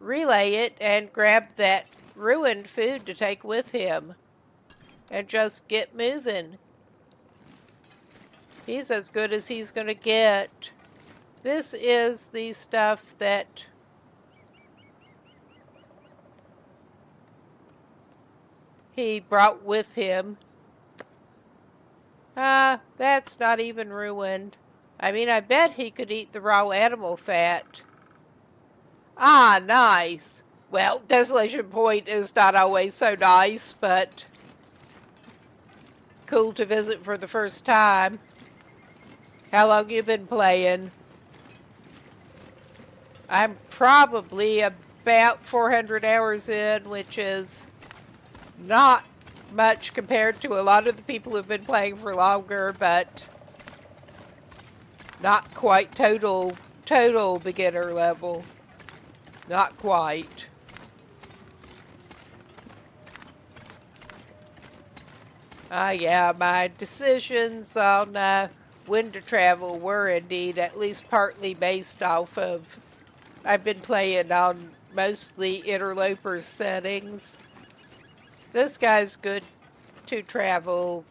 relay it and grab that ruined food to take with him. And just get moving. He's as good as he's going to get. This is the stuff that he brought with him. That's not even ruined. I mean, I bet he could eat the raw animal fat. Ah, nice. Well, Desolation Point is not always so nice, but cool to visit for the first time. How long you been playing? I'm probably about 400 hours in, which is not much compared to a lot of the people who've been playing for longer, but not quite total beginner level. Not quite. Yeah, my decisions on when to travel were indeed at least partly based off of, I've been playing on mostly interloper settings. This guy's good to travel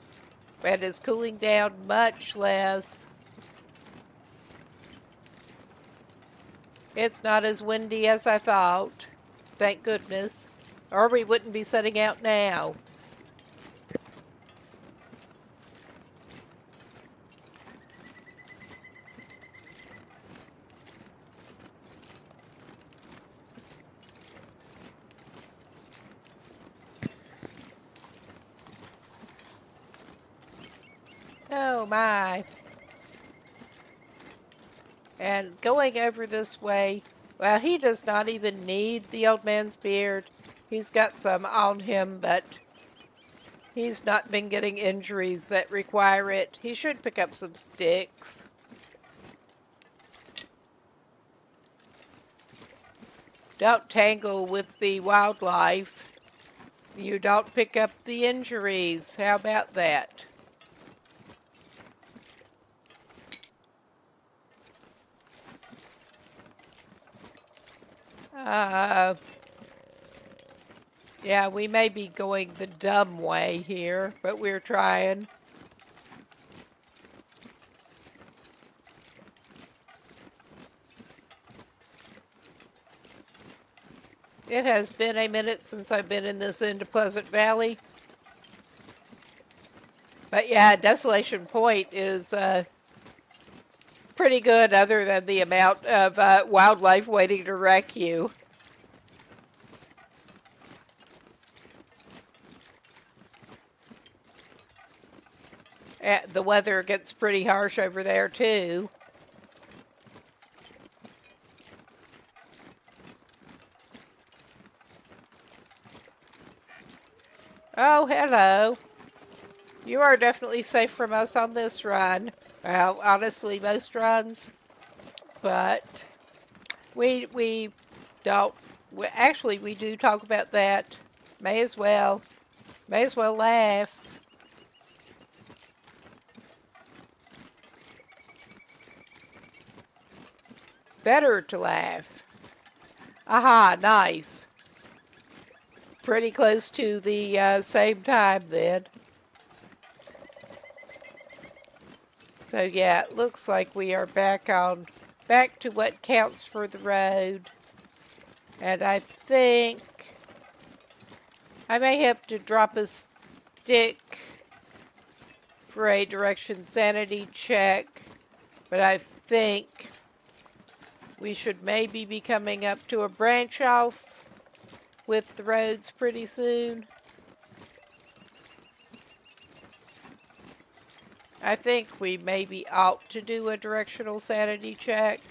and is cooling down much less. It's not as windy as I thought, thank goodness, or we wouldn't be setting out now. Oh my. And going over this way, well, he does not even need the old man's beard. He's got some on him, but he's not been getting injuries that require it. He should pick up some sticks. Don't tangle with the wildlife. You don't pick up the injuries. How about that? Yeah, we may be going the dumb way here, but we're trying. It has been a minute since I've been in this end of Pleasant Valley. But yeah, Desolation Point is pretty good other than the amount of wildlife waiting to wreck you. The weather gets pretty harsh over there too. Oh, hello. You are definitely safe from us on this run. Well, honestly, most runs. But we don't. Actually, we do talk about that. May as well. May as well laugh. Better to laugh. Aha, nice. Pretty close to the same time then. So yeah, it looks like we are back to what counts for the road. And I think I may have to drop a stick for a direction sanity check, but I think we should maybe be coming up to a branch off with the roads pretty soon. I think we maybe ought to do a directional sanity check.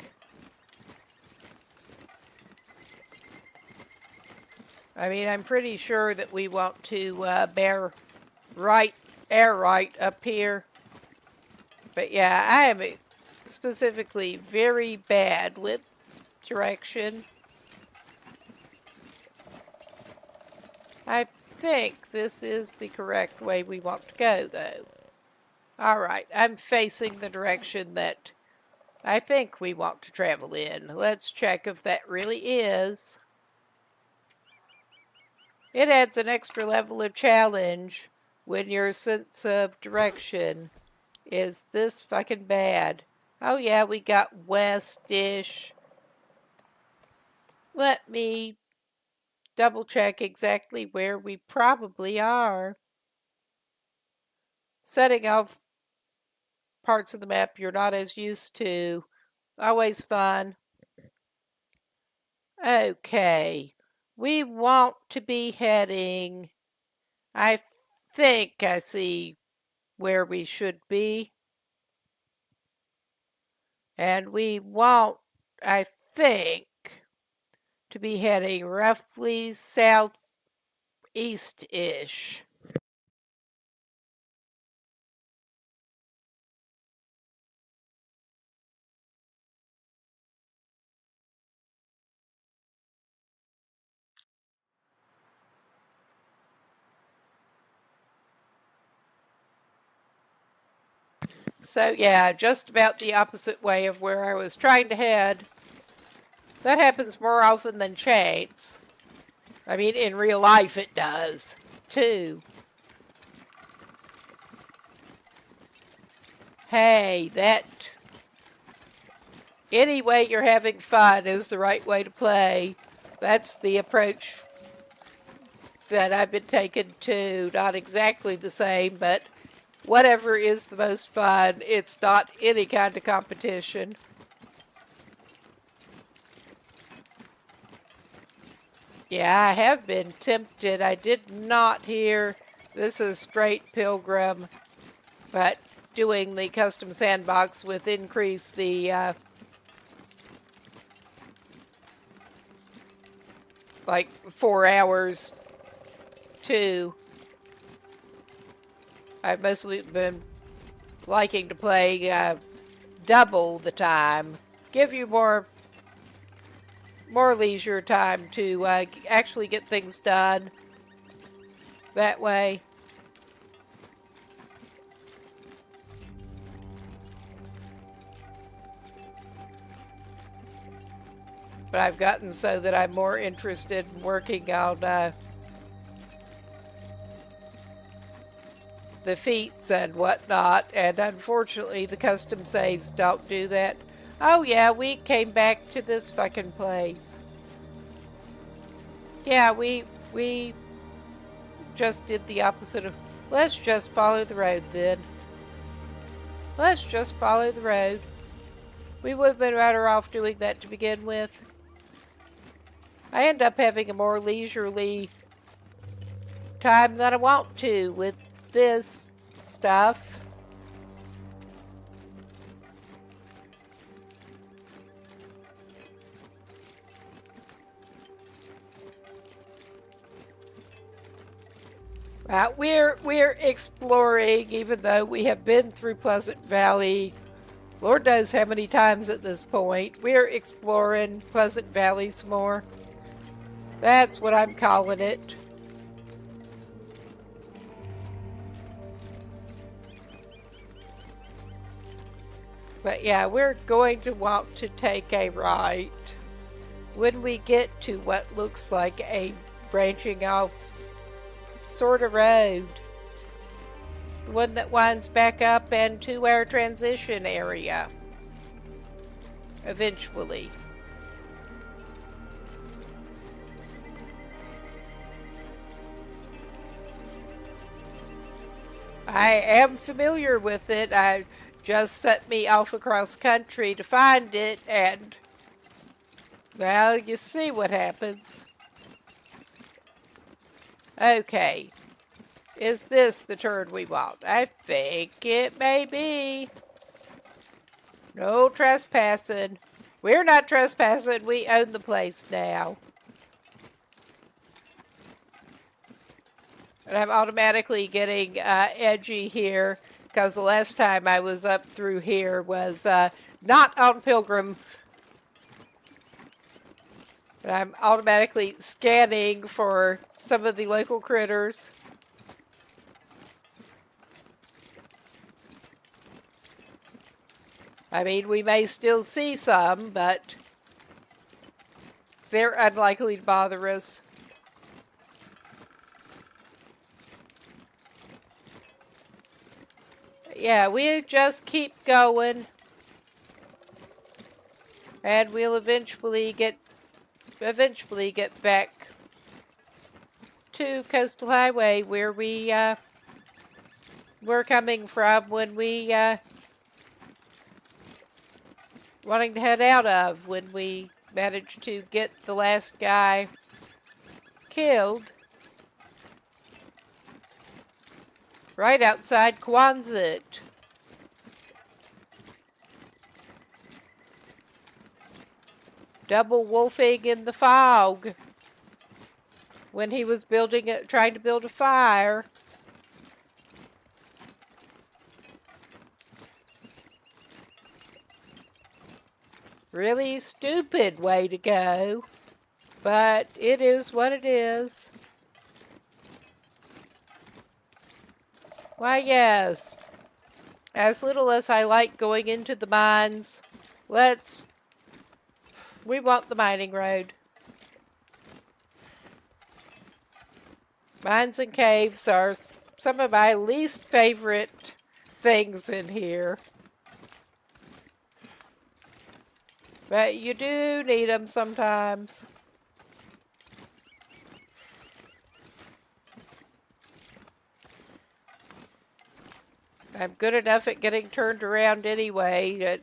I mean, I'm pretty sure that we want to air right up here. But yeah, I am specifically very bad with direction. I think this is the correct way we want to go, though. Alright, I'm facing the direction that I think we want to travel in. Let's check if that really is. It adds an extra level of challenge when your sense of direction is this fucking bad. Oh yeah, we got west-ish. Let me double check exactly where we probably are. Setting off parts of the map you're not as used to. Always fun. Okay. We want to be heading. I think I see where we should be. And we want, I think, to be heading roughly southeast-ish. So yeah, just about the opposite way of where I was trying to head. That happens more often than chance. I mean, in real life it does, too. Hey, that... Any way you're having fun is the right way to play. That's the approach that I've been taking too. Not exactly the same, but whatever is the most fun. It's not any kind of competition. Yeah, I have been tempted. I did not hear this is straight Pilgrim, but doing the custom sandbox with increase the like 4 hours too. I've mostly been liking to play double the time, give you more leisure time to actually get things done that way. But I've gotten so that I'm more interested in working on the feats and whatnot, and unfortunately the custom saves don't do that. Oh yeah, we came back to this fucking place. Yeah, we just did the opposite of... Let's just follow the road then. Let's just follow the road. We would have been better off doing that to begin with. I end up having a more leisurely time than I want to with this stuff. We're exploring, even though we have been through Pleasant Valley Lord knows how many times at this point. We're exploring Pleasant Valley some more. That's what I'm calling it. But yeah, we're going to want to take a right when we get to what looks like a branching off sort of road. The one that winds back up into our transition area. Eventually. I am familiar with it. I just set me off across country to find it, and well, you see what happens. Okay. Is this the turn we want? I think it may be. No trespassing. We're not trespassing. We own the place now. And I'm automatically getting edgy here because the last time I was up through here was not on Pilgrim. But I'm automatically scanning for some of the local critters. I mean, we may still see some, but they're unlikely to bother us. Yeah, we just keep going. And we'll eventually get back to Coastal Highway where we were coming from when we wanting to head out of when we managed to get the last guy killed right outside Quonset. Double wolfing in the fog when he was trying to build a fire. Really stupid way to go, but it is what it is. Why, yes, as little as I like going into the mines, we want the mining road. Mines and caves are some of my least favorite things in here. But you do need them sometimes. I'm good enough at getting turned around anyway to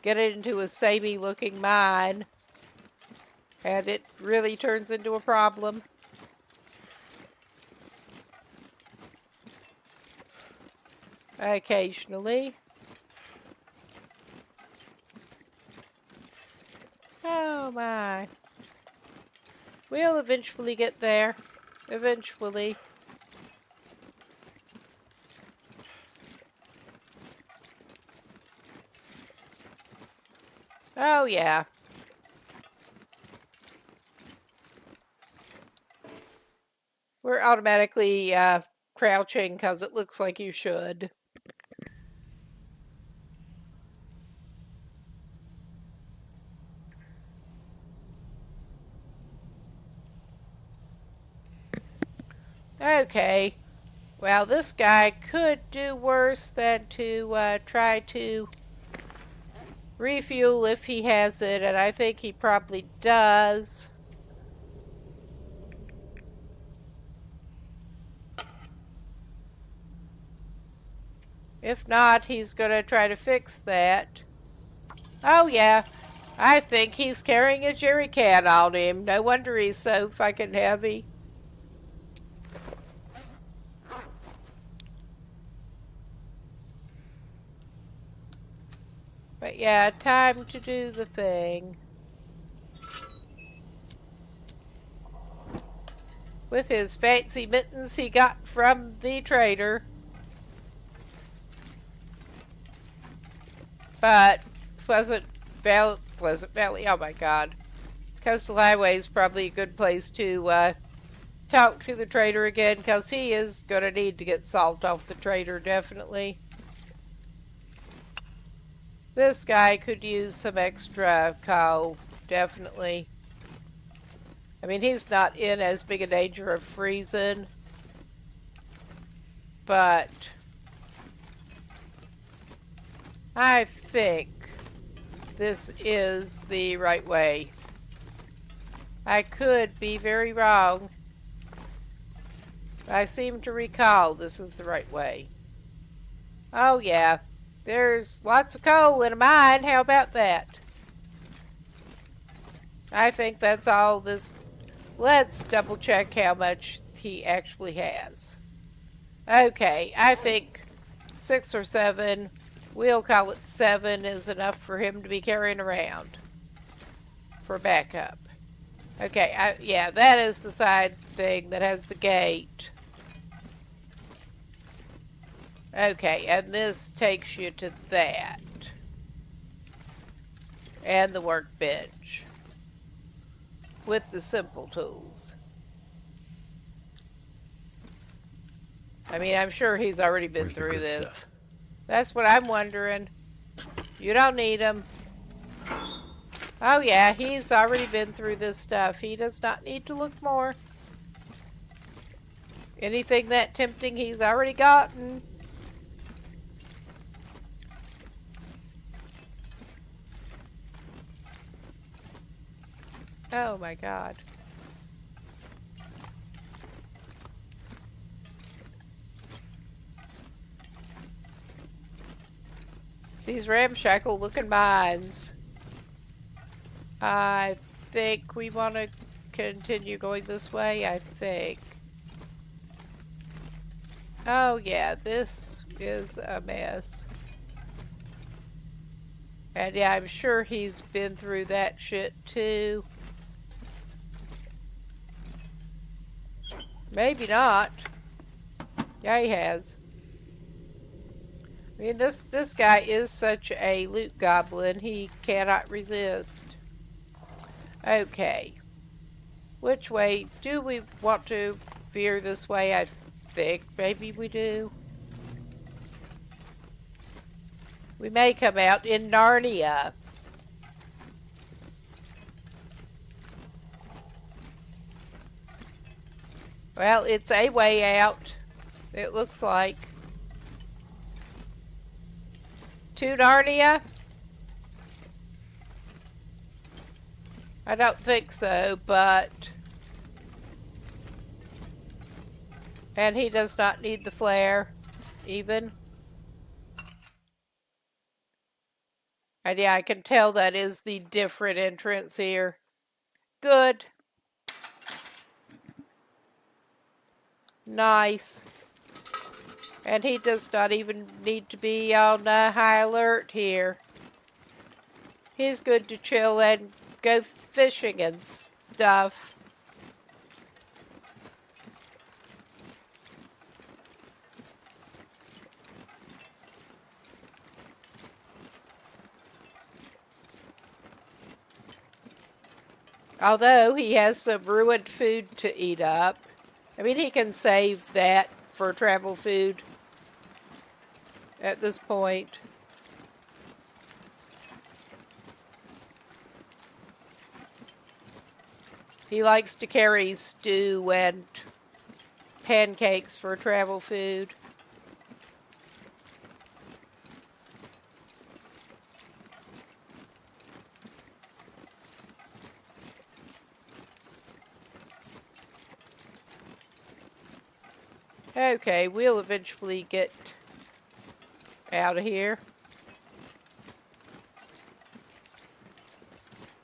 get it into a samey looking mine. And it really turns into a problem. occasionally. Oh my. We'll eventually get there. Eventually. Oh yeah. We're automatically crouching because it looks like you should. Okay. Well, this guy could do worse than to try to refuel if he has it, and I think he probably does. If not, he's going to try to fix that. Oh, yeah. I think he's carrying a jerry can on him. No wonder he's so fucking heavy. But yeah, time to do the thing. With his fancy mittens he got from the trader. But Pleasant Valley, oh my god. Coastal Highway is probably a good place to talk to the trader again, because he is going to need to get salt off the trader, definitely. This guy could use some extra coal, definitely. I mean, he's not in as big a danger of freezing, but I think this is the right way. I could be very wrong. I seem to recall this is the right way. Oh yeah, there's lots of coal in a mine. How about that? I think that's all this. Let's double check how much he actually has. Okay, I think 6 or 7, we'll call it 7, is enough for him to be carrying around for backup. Okay, yeah, that is the side thing that has the gate. Okay, and this takes you to that. And the workbench. With the simple tools. I mean, I'm sure he's already been Where's the through good this. stuff? That's what I'm wondering. You don't need them. Oh yeah, he's already been through this stuff. He does not need to look more. Anything that tempting he's already gotten. Oh my god. These ramshackle looking mines. I think we want to continue going this way, I think. Oh yeah, this is a mess. And yeah, I'm sure he's been through that shit too. Maybe not. Yeah, he has. I mean, this guy is such a loot goblin, he cannot resist. Okay. Which way do we want to veer this way? I think maybe we do. We may come out in Narnia. Well, it's a way out, it looks like. To Narnia? I don't think so, but... And he does not need the flare, even. And yeah, I can tell that is the different entrance here. Good. Nice. And he does not even need to be on high alert here. He's good to chill and go fishing and stuff. Although he has some ruined food to eat up. I mean, he can save that for travel food at this point. He likes to carry stew and pancakes for travel food. Okay, we'll eventually get out of here.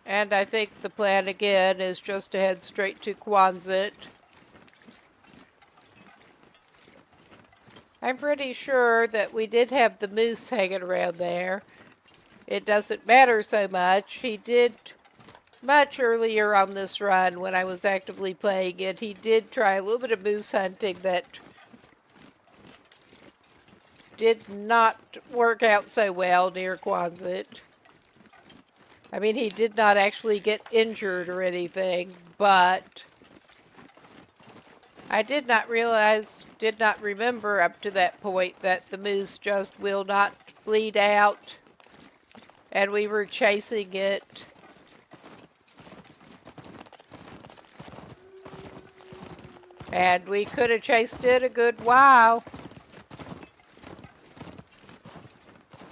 And I think the plan again is just to head straight to Quonset. I'm pretty sure that we did have the moose hanging around there. It doesn't matter so much. He did much earlier on this run when I was actively playing it. He did try a little bit of moose hunting that did not work out so well near Quonset. I mean, he did not actually get injured or anything, but I did not remember up to that point that the moose just will not bleed out, and we were chasing it. And we could have chased it a good while,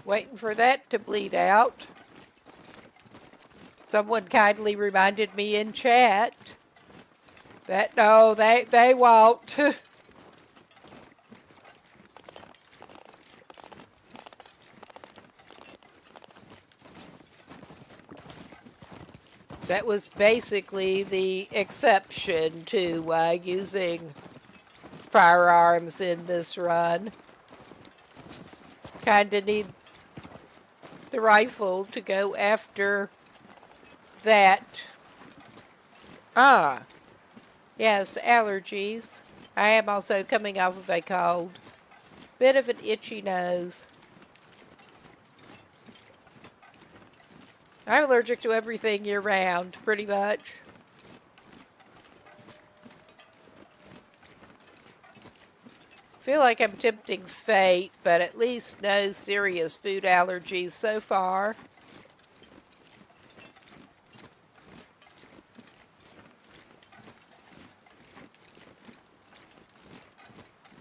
waiting for that to bleed out. Someone kindly reminded me in chat that no, they won't. That was basically the exception to using firearms in this run. Kinda need the rifle to go after that. Yes, allergies. I am also coming off of a cold. Bit of an itchy nose. I'm allergic to everything year round, pretty much. Feel like I'm tempting fate, but at least no serious food allergies so far.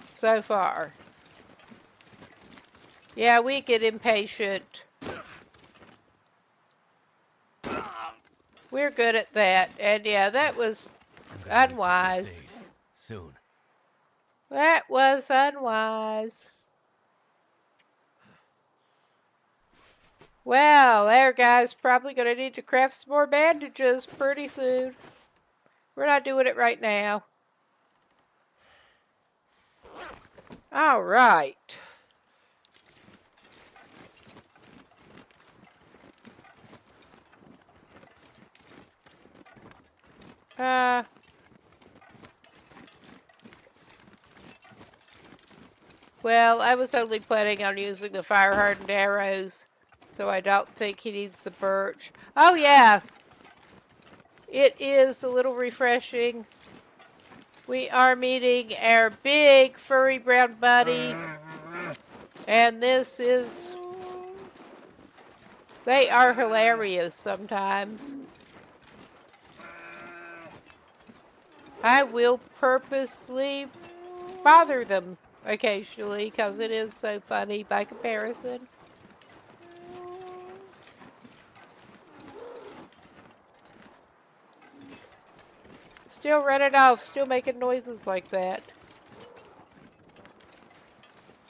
So far. Yeah, we get impatient. We're good at that. And yeah, that was unwise. Soon. That was unwise. Well, there, guys, probably going to need to craft some more bandages pretty soon. We're not doing it right now. All right. Well, I was only planning on using the fire-hardened arrows, so I don't think he needs the birch. Oh, yeah. It is a little refreshing. We are meeting our big furry brown buddy, and this is... They are hilarious sometimes. I will purposely bother them occasionally because it is so funny by comparison. Still running off, still making noises like that.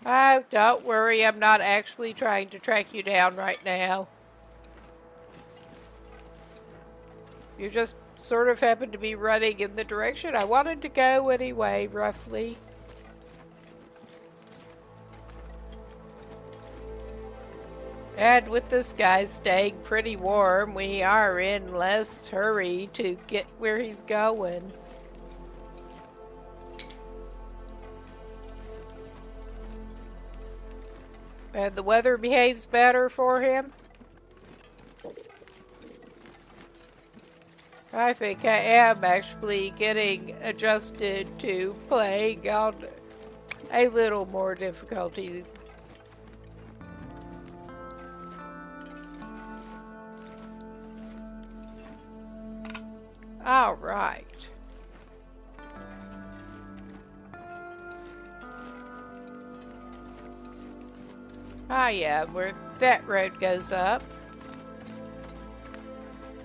Oh, don't worry, I'm not actually trying to track you down right now. You just sort of happened to be running in the direction I wanted to go anyway, roughly. And with this guy staying pretty warm, we are in less hurry to get where he's going. And the weather behaves better for him. I think I am actually getting adjusted to playing on a little more difficulty. All right. Ah, yeah, where that road goes up.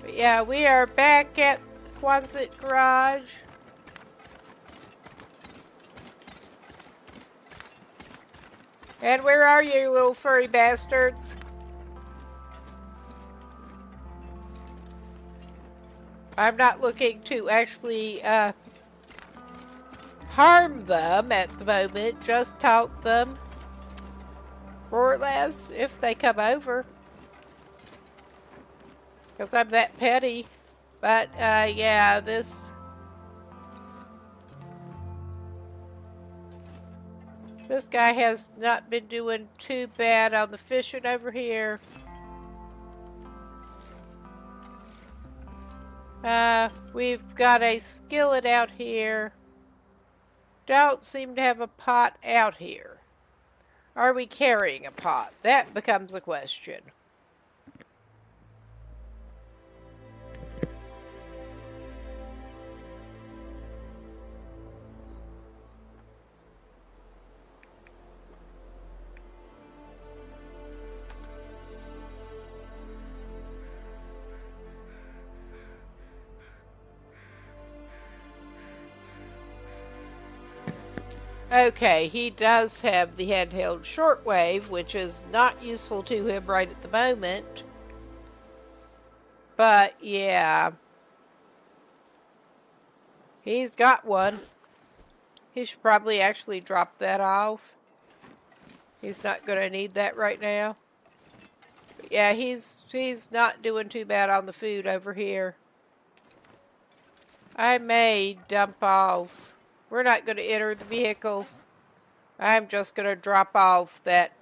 But yeah, we are back at Quonset Garage. And where are you, little furry bastards? I'm not looking to actually harm them at the moment, just taunt them. More or less, if they come over. Because I'm that petty. But, yeah, this guy has not been doing too bad on the fishing over here. We've got a skillet out here. Don't seem to have a pot out here. Are we carrying a pot? That becomes a question. Okay, he does have the handheld shortwave, which is not useful to him right at the moment. But, yeah. He's got one. He should probably actually drop that off. He's not going to need that right now. But yeah, he's not doing too bad on the food over here. I may dump off. We're not going to enter the vehicle. I'm just going to drop off that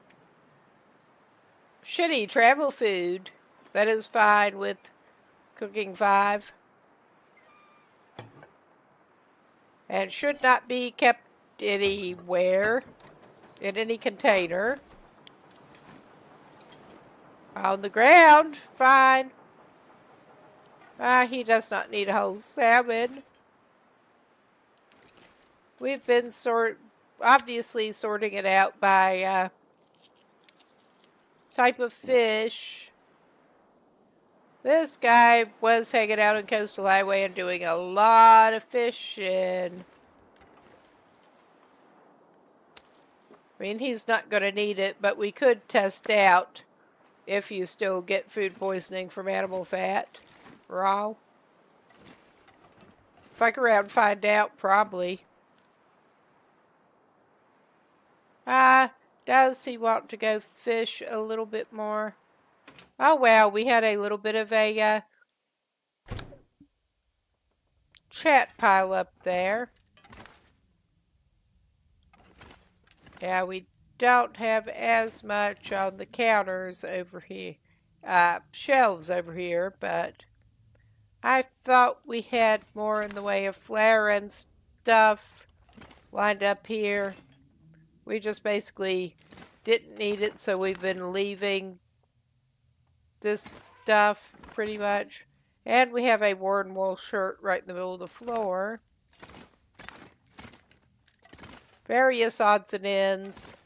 shitty travel food. That is fine with cooking 5. And should not be kept anywhere in any container. On the ground, fine. He does not need a whole salmon. We've been obviously sorting it out by type of fish. This guy was hanging out on Coastal Highway and doing a lot of fishing. I mean, he's not going to need it, but we could test out if you still get food poisoning from animal fat raw. If I go around and find out, probably. Does he want to go fish a little bit more? Oh, well, we had a little bit of a chat pile up there. Yeah, we don't have as much on the counters over here, shelves over here, but I thought we had more in the way of flour and stuff lined up here. We just basically didn't need it, so we've been leaving this stuff pretty much. And we have a worn wool shirt right in the middle of the floor. Various odds and ends.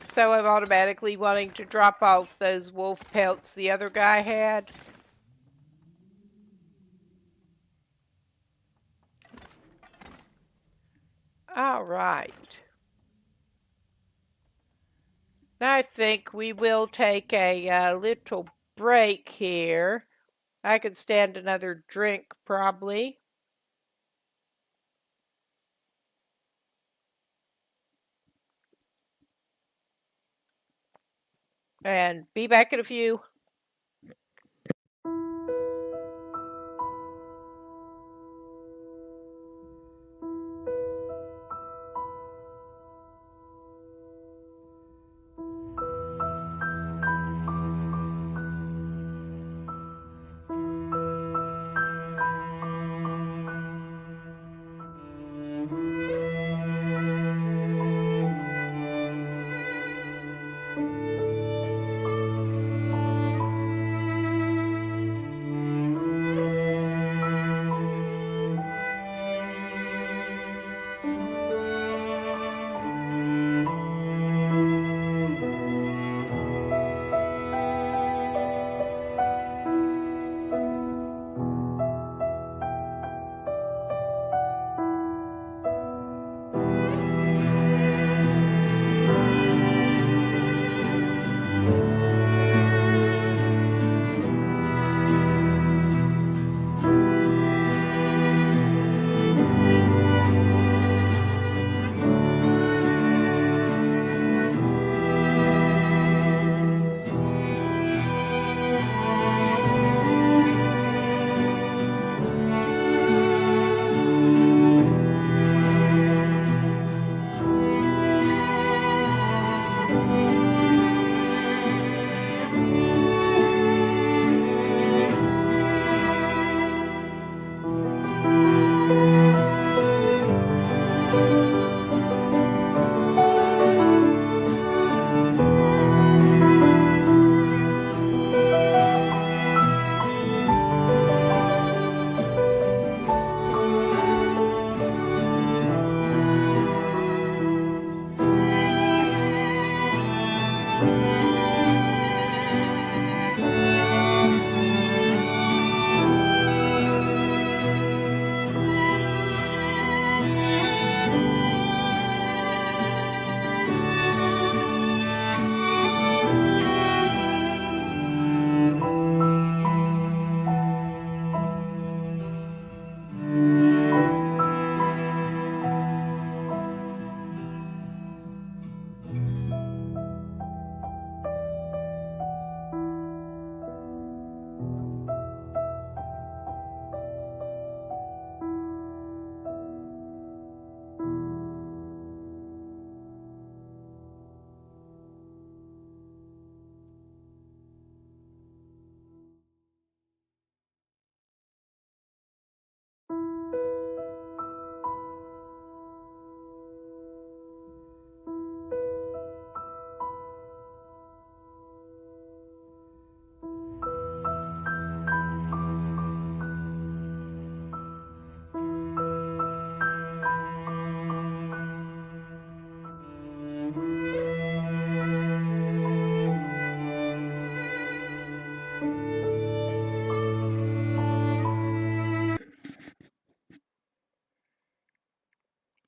So I'm automatically wanting to drop off those wolf pelts the other guy had. All right. Now I think we will take a little break here. I could stand another drink probably. And be back in a few.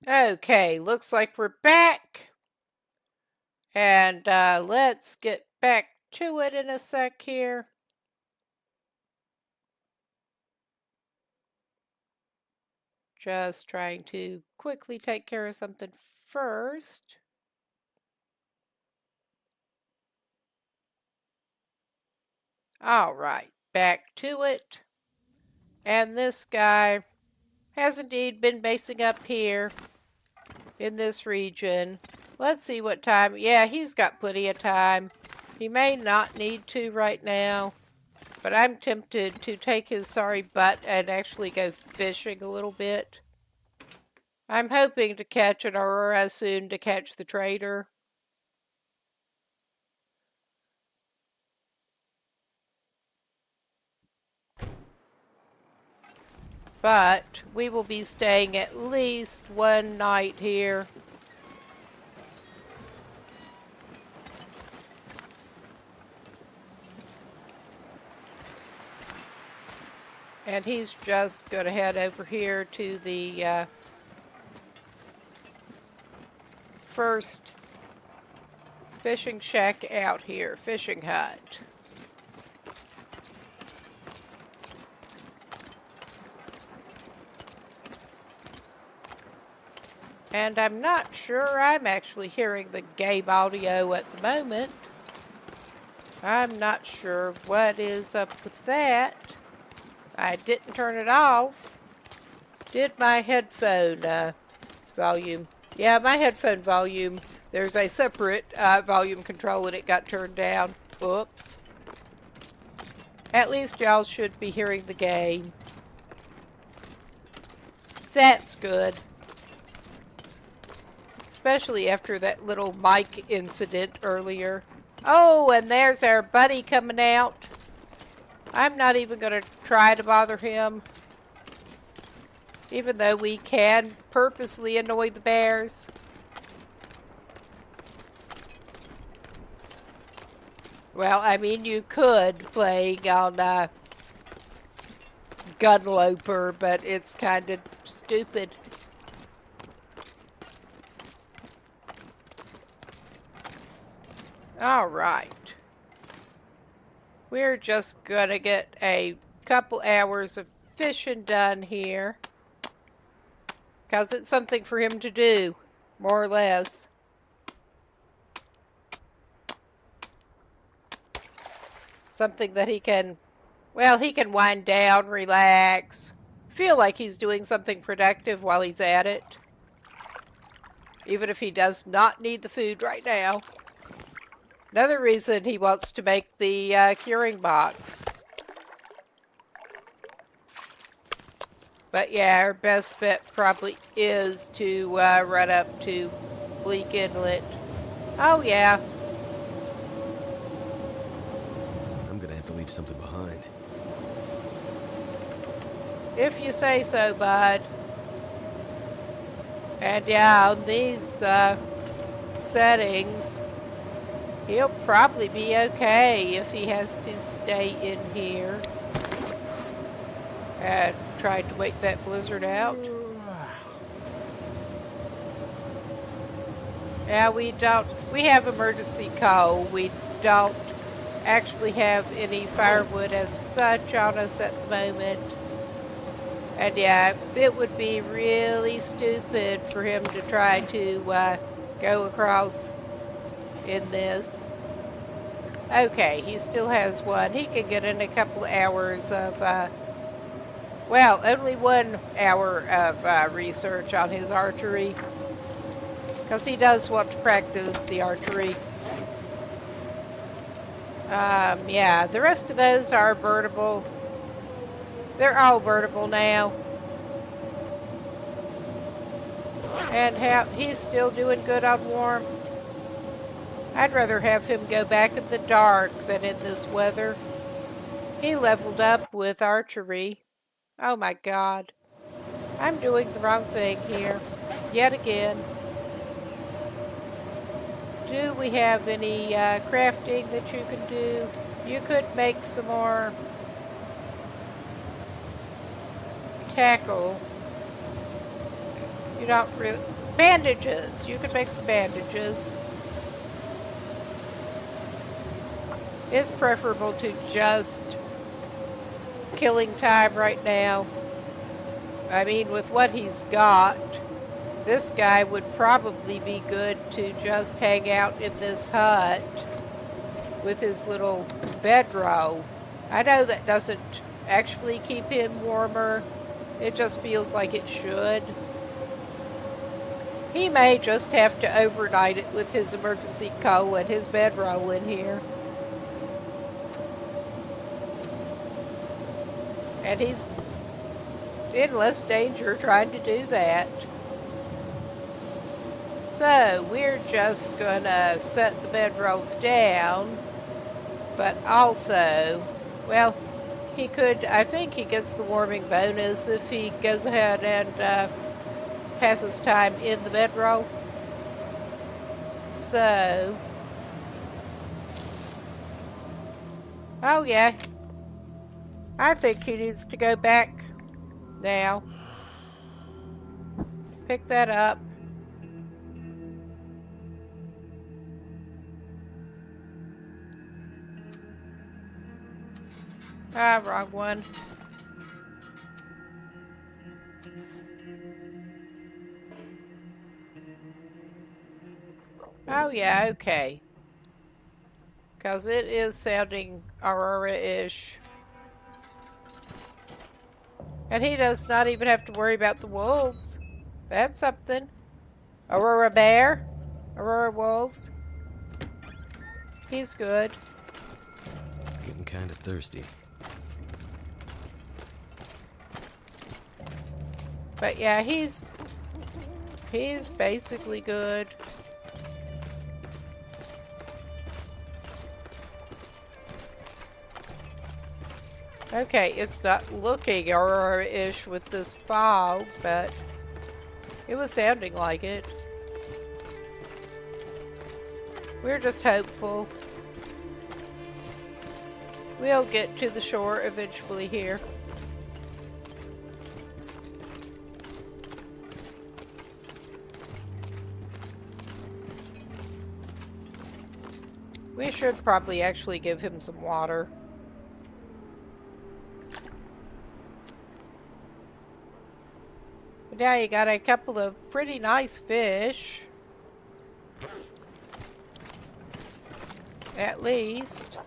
Okay, looks like we're back. And let's get back to it in a sec here. Just trying to quickly take care of something first. All right, back to it. And this guy has indeed been basing up here in this region. Let's see what time. Yeah, he's got plenty of time. He may not need to right now, but I'm tempted to take his sorry butt and actually go fishing a little bit. I'm hoping to catch an aurora soon to catch the trader. But we will be staying at least one night here. And he's just going to head over here to the first fishing shack out here, fishing hut. And I'm not sure I'm actually hearing the game audio at the moment. I'm not sure what is up with that. I didn't turn it off. Did my headphone volume? Yeah, my headphone volume. There's a separate volume control and it got turned down. Oops. At least y'all should be hearing the game. That's good. Especially after that little mic incident earlier. Oh, and there's our buddy coming out. I'm not even going to try to bother him. Even though we can purposely annoy the bears. Well, I mean, you could play on Gunloper, but it's kind of stupid. All right. We're just gonna get a couple hours of fishing done here. Because it's something for him to do, more or less. Something that he can, well, he can wind down, relax, feel like he's doing something productive while he's at it. Even if he does not need the food right now. Another reason he wants to make the curing box. But yeah, our best bet probably is to run up to Bleak Inlet. Oh yeah. I'm gonna have to leave something behind. If you say so, bud. And yeah, on these settings, he'll probably be okay if he has to stay in here and try to wait that blizzard out. Yeah, we have emergency coal. We don't actually have any firewood as such on us at the moment. And yeah, it would be really stupid for him to try to go across in this. Okay, he still has one. He can get in a couple of hours of, well, only 1 hour of research on his archery. Because he does want to practice the archery. Yeah, the rest of those are birdable. They're all birdable now. And he's still doing good on warmth. I'd rather have him go back in the dark than in this weather. He leveled up with archery. Oh my god. I'm doing the wrong thing here. Yet again. Do we have any crafting that you can do? You could make some more tackle. You don't really... Bandages! You could make some bandages. It's preferable to just killing time right now. I mean, with what he's got, this guy would probably be good to just hang out in this hut with his little bedroll. I know that doesn't actually keep him warmer. It just feels like it should. He may just have to overnight it with his emergency coal and his bedroll in here. And he's in less danger trying to do that. So, we're just gonna set the bedroll down. But also, well, he could, I think he gets the warming bonus if he goes ahead and passes time in the bedroll. So, oh yeah, I think he needs to go back now. Pick that up. Ah, wrong one. Oh yeah, okay. Because it is sounding Aurora-ish. And he does not even have to worry about the wolves. That's something. Aurora bear? Aurora wolves? He's good. Getting kind of thirsty. But yeah, he's basically good. Okay, it's not looking Aurora-ish with this fog, but it was sounding like it. We're just hopeful. We'll get to the shore eventually here. We should probably actually give him some water. But now you got a couple of pretty nice fish. At least.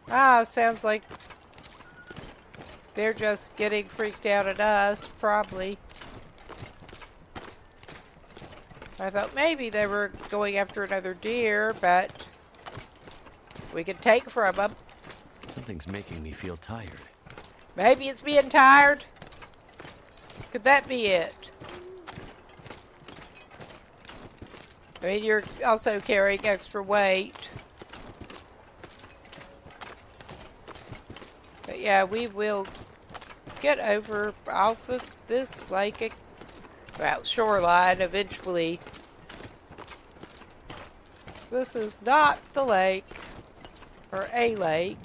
Ah, sounds like they're just getting freaked out at us, probably. I thought maybe they were going after another deer, but we could take from them. Something's making me feel tired. Maybe it's being tired. Could that be it? I mean, you're also carrying extra weight. But yeah, we will get over off of this lake, well, shoreline eventually. This is not the lake, or a lake.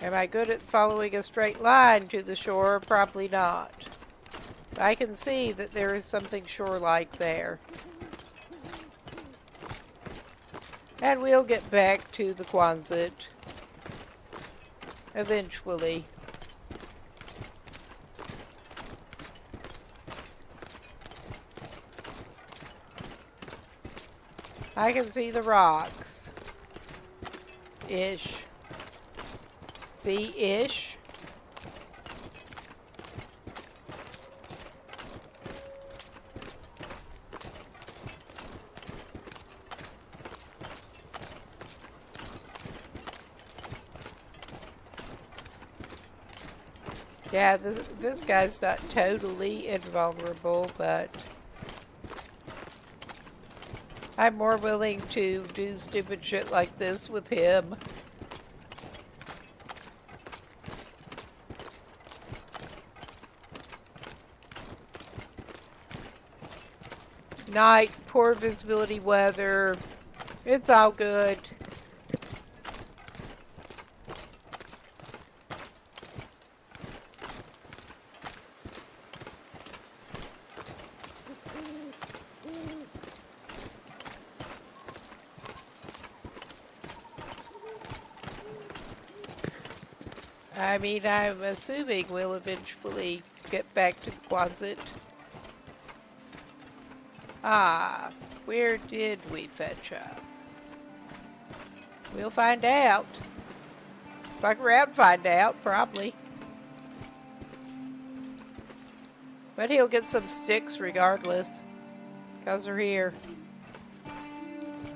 Am I good at following a straight line to the shore? Probably not. But I can see that there is something shore-like there. And we'll get back to the Quonset eventually. I can see the rocks. Ish. See, ish. Yeah, this guy's not totally invulnerable, but I'm more willing to do stupid shit like this with him. Night, poor visibility weather. It's all good. I mean, I'm assuming we'll eventually get back to the Quonset. Ah, where did we fetch up? We'll find out. Fuck around, find out, probably. But he'll get some sticks regardless, because they're here.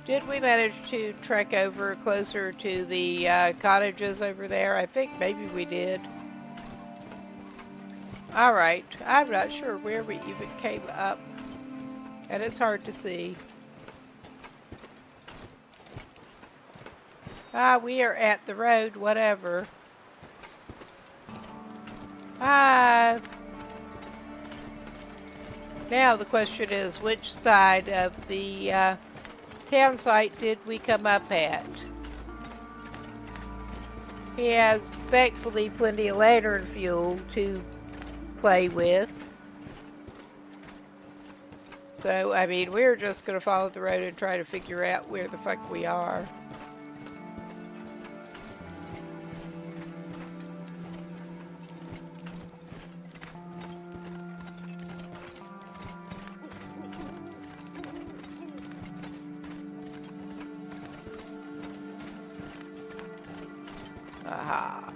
Did we manage to trek over closer to the cottages over there? I think maybe we did. Alright, I'm not sure where we even came up. And it's hard to see. Ah, we are at the road, whatever. Ah. Now the question is, which side of the town site did we come up at? He has, thankfully, plenty of lantern fuel to play with. So, I mean, we're just going to follow the road and try to figure out where the fuck we are. Aha.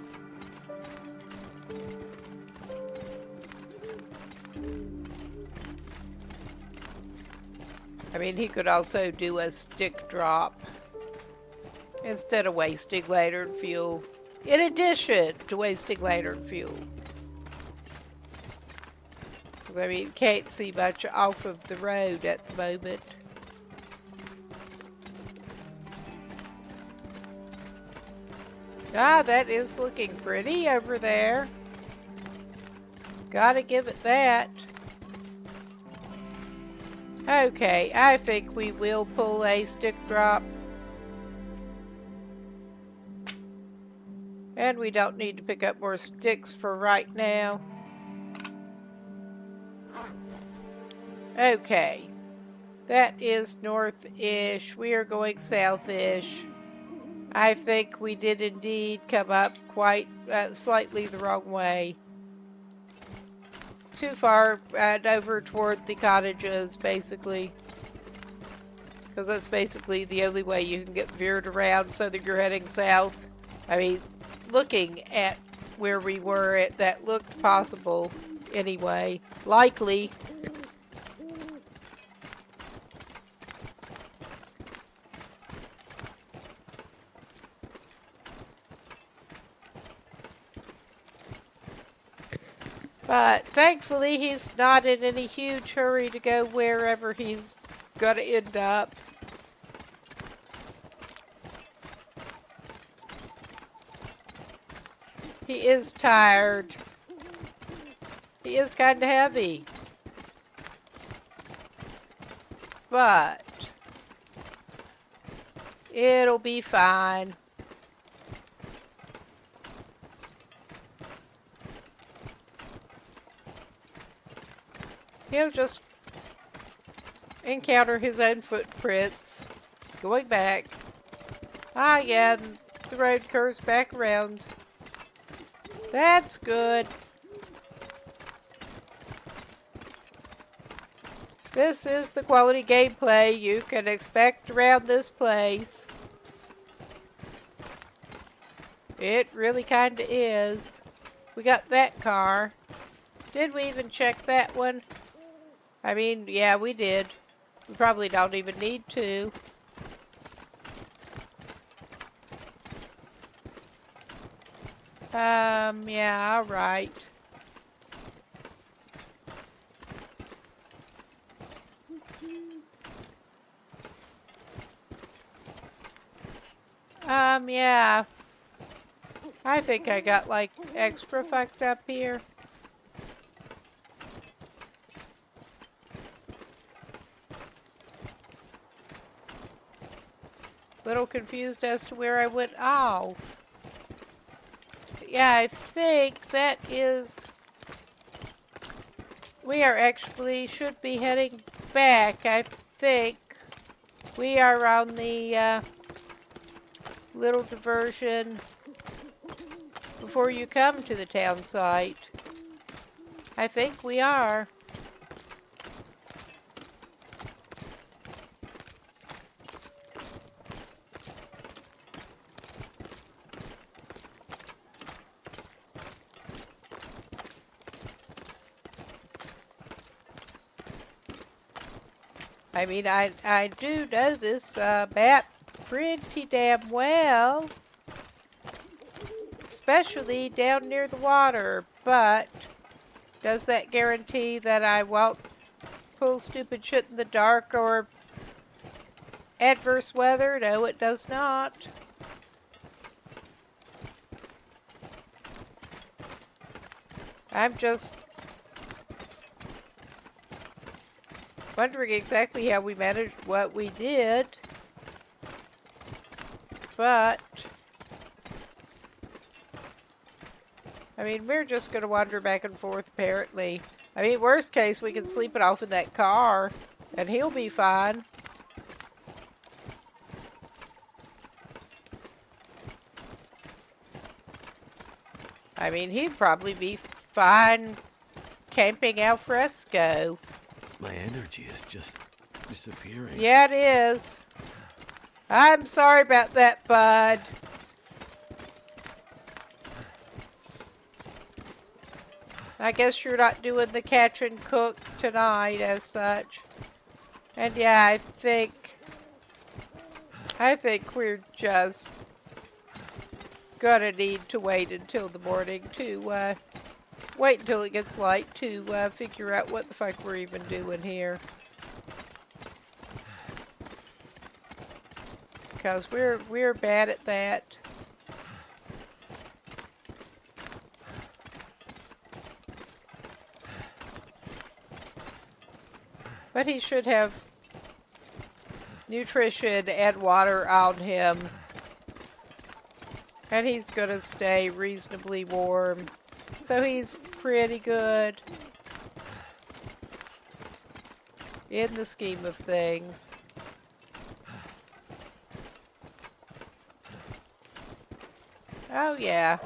I mean, he could also do a stick drop instead of wasting lantern fuel. In addition to wasting lantern fuel. Because, I mean, can't see much off of the road at the moment. Ah, that is looking pretty over there. Gotta give it that. Okay, I think we will pull a stick drop. And we don't need to pick up more sticks for right now. Okay. That is north-ish. We are going south-ish. I think we did indeed come up quite slightly the wrong way. Too far and over toward the cottages, basically. Because that's basically the only way you can get veered around so that you're heading south. I mean, looking at where we were, that looked possible anyway. Likely. But thankfully, he's not in any huge hurry to go wherever he's gonna end up. He is tired. He is kind of heavy. But it'll be fine. He'll just encounter his own footprints going back. Ah, yeah, the road curves back around. That's good. This is the quality gameplay you can expect around this place. It really kinda is. We got that car. Did we even check that one? I mean, yeah, we did. We probably don't even need to. Yeah, alright. Yeah. I think I got, like, extra fucked up here. Little confused as to where I went off. Yeah, I think that is... We are actually should be heading back. I think we are on the little diversion before you come to the town site. I think we are. I mean, I do know this map pretty damn well, especially down near the water, but does that guarantee that I won't pull stupid shit in the dark or adverse weather? No, it does not. I'm just wondering exactly how we managed what we did, but I mean, we're just gonna wander back and forth apparently. I mean, worst case, we can sleep it off in that car and he'll be fine. I mean, he'd probably be fine camping al fresco. My energy is just disappearing. Yeah, it is. I'm sorry about that, bud. I guess you're not doing the catch and cook tonight as such. And yeah, I think we're just gonna need to wait until the morning to wait until it gets light to figure out what the fuck we're even doing here. Because we're bad at that. But he should have nutrition and water on him. And he's gonna stay reasonably warm. So he's pretty good in the scheme of things. Oh yeah.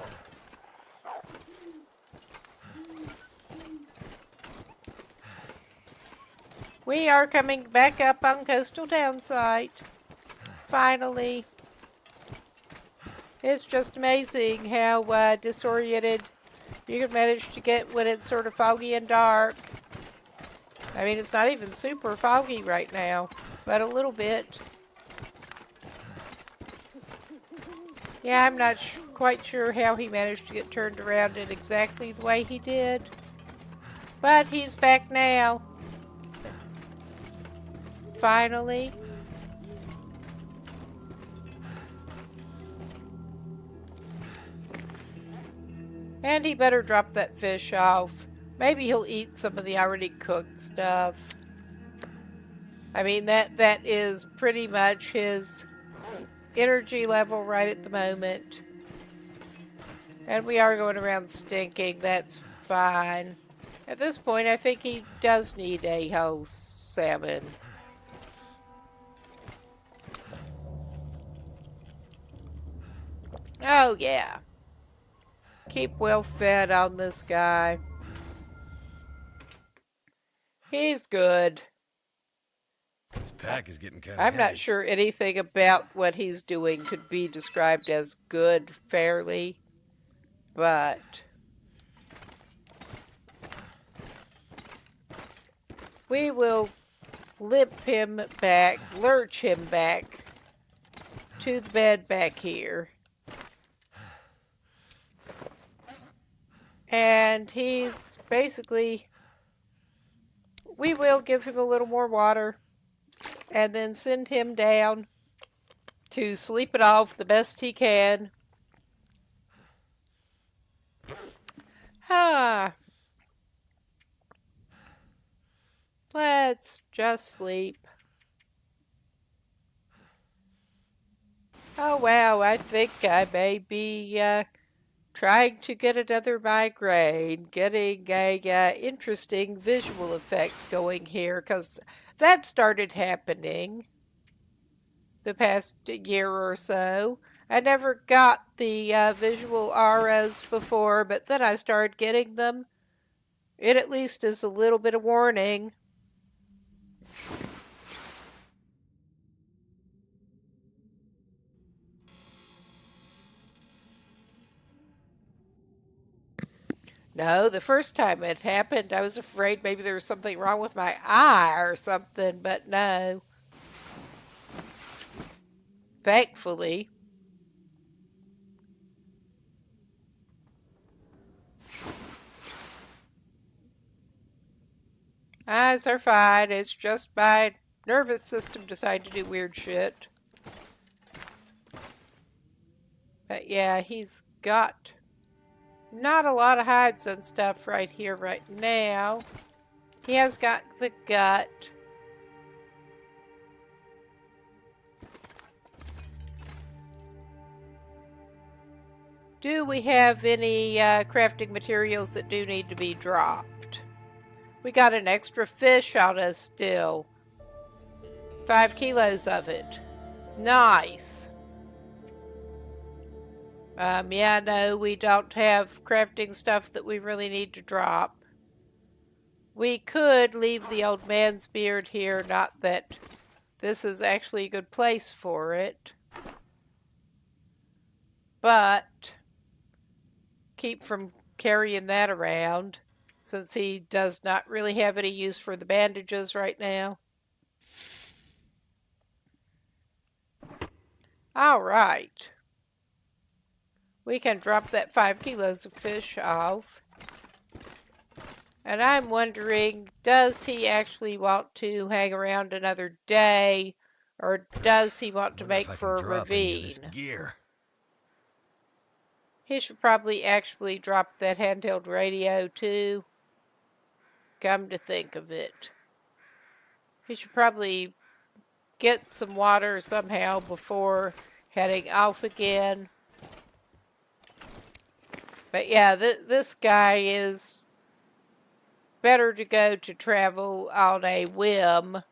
We are coming back up on Coastal Downsite. Finally. It's just amazing how disoriented you can manage to get when it's sort of foggy and dark. I mean, it's not even super foggy right now, but a little bit. Yeah, I'm not quite sure how he managed to get turned around in exactly the way he did. But he's back now. Finally. And he better drop that fish off. Maybe he'll eat some of the already cooked stuff. I mean, that is pretty much his energy level right at the moment. And we are going around stinking. That's fine. At this point, I think he does need a whole salmon. Oh, yeah. Keep well fed on this guy. He's good. This pack is getting kind of I'm heavy. not sure anything about what he's doing could be described as good fairly, but we will lurch him back to the bed back here. And he's basically, we will give him a little more water and then send him down to sleep it off the best he can. Let's just sleep. Oh wow, I think I may be trying to get another migraine, getting a interesting visual effect going here, because that started happening the past year or so. I never got the visual auras before, but then I started getting them. It at least is a little bit of warning. No, the first time it happened, I was afraid maybe there was something wrong with my eye or something, but no. Thankfully. Eyes are fine. It's just my nervous system decided to do weird shit. But yeah, he's got not a lot of hides and stuff right here right now. He has got the gut. Do we have any crafting materials that do need to be dropped? We got an extra fish on us still. 5 kilos of it. Nice. Yeah, no, we don't have crafting stuff that we really need to drop. We could leave the old man's beard here, not that this is actually a good place for it. But keep from carrying that around. since he does not really have any use for the bandages right now. All right. We can drop that 5 kilos of fish off. And I'm wondering, does he actually want to hang around another day, or does he want to Wonder if make I for a can drop any of this ravine? gear. He should probably actually drop that handheld radio too. Come to think of it. He should probably get some water somehow before heading off again. But yeah, this guy is better to go to travel on a whim.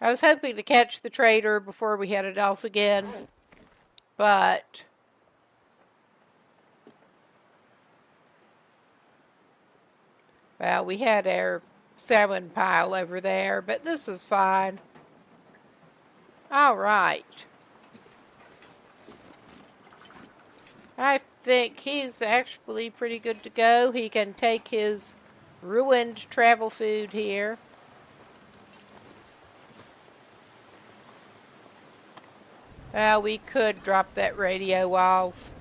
I was hoping to catch the trader before we headed off again, but well, we had our salmon pile over there, but this is fine. All right. I think he's actually pretty good to go. He can take his ruined travel food here. We could drop that radio off.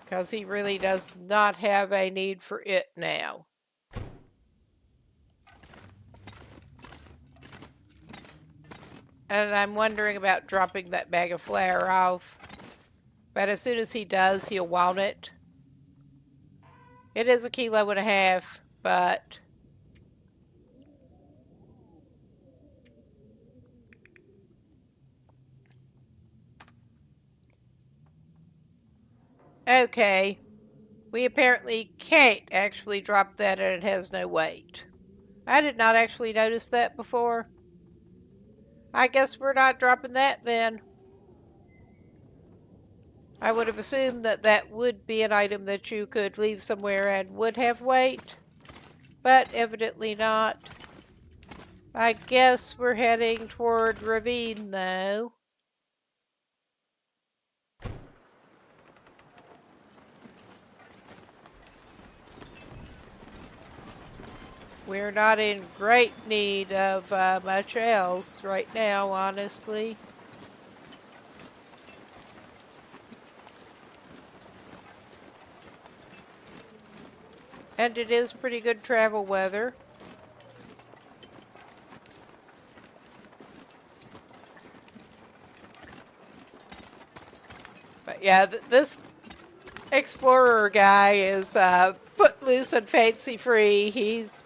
Because he really does not have a need for it now. And I'm wondering about dropping that bag of flour off. But as soon as he does, he'll want it. It is 1.5 kilos, but okay. We apparently can't actually drop that, and it has no weight. I did not actually notice that before. I guess we're not dropping that then. I would have assumed that that would be an item that you could leave somewhere and would have weight, but evidently not. I guess we're heading toward ravine though. We're not in great need of much else right now, honestly. And it is pretty good travel weather. But yeah, this explorer guy is footloose and fancy free. He's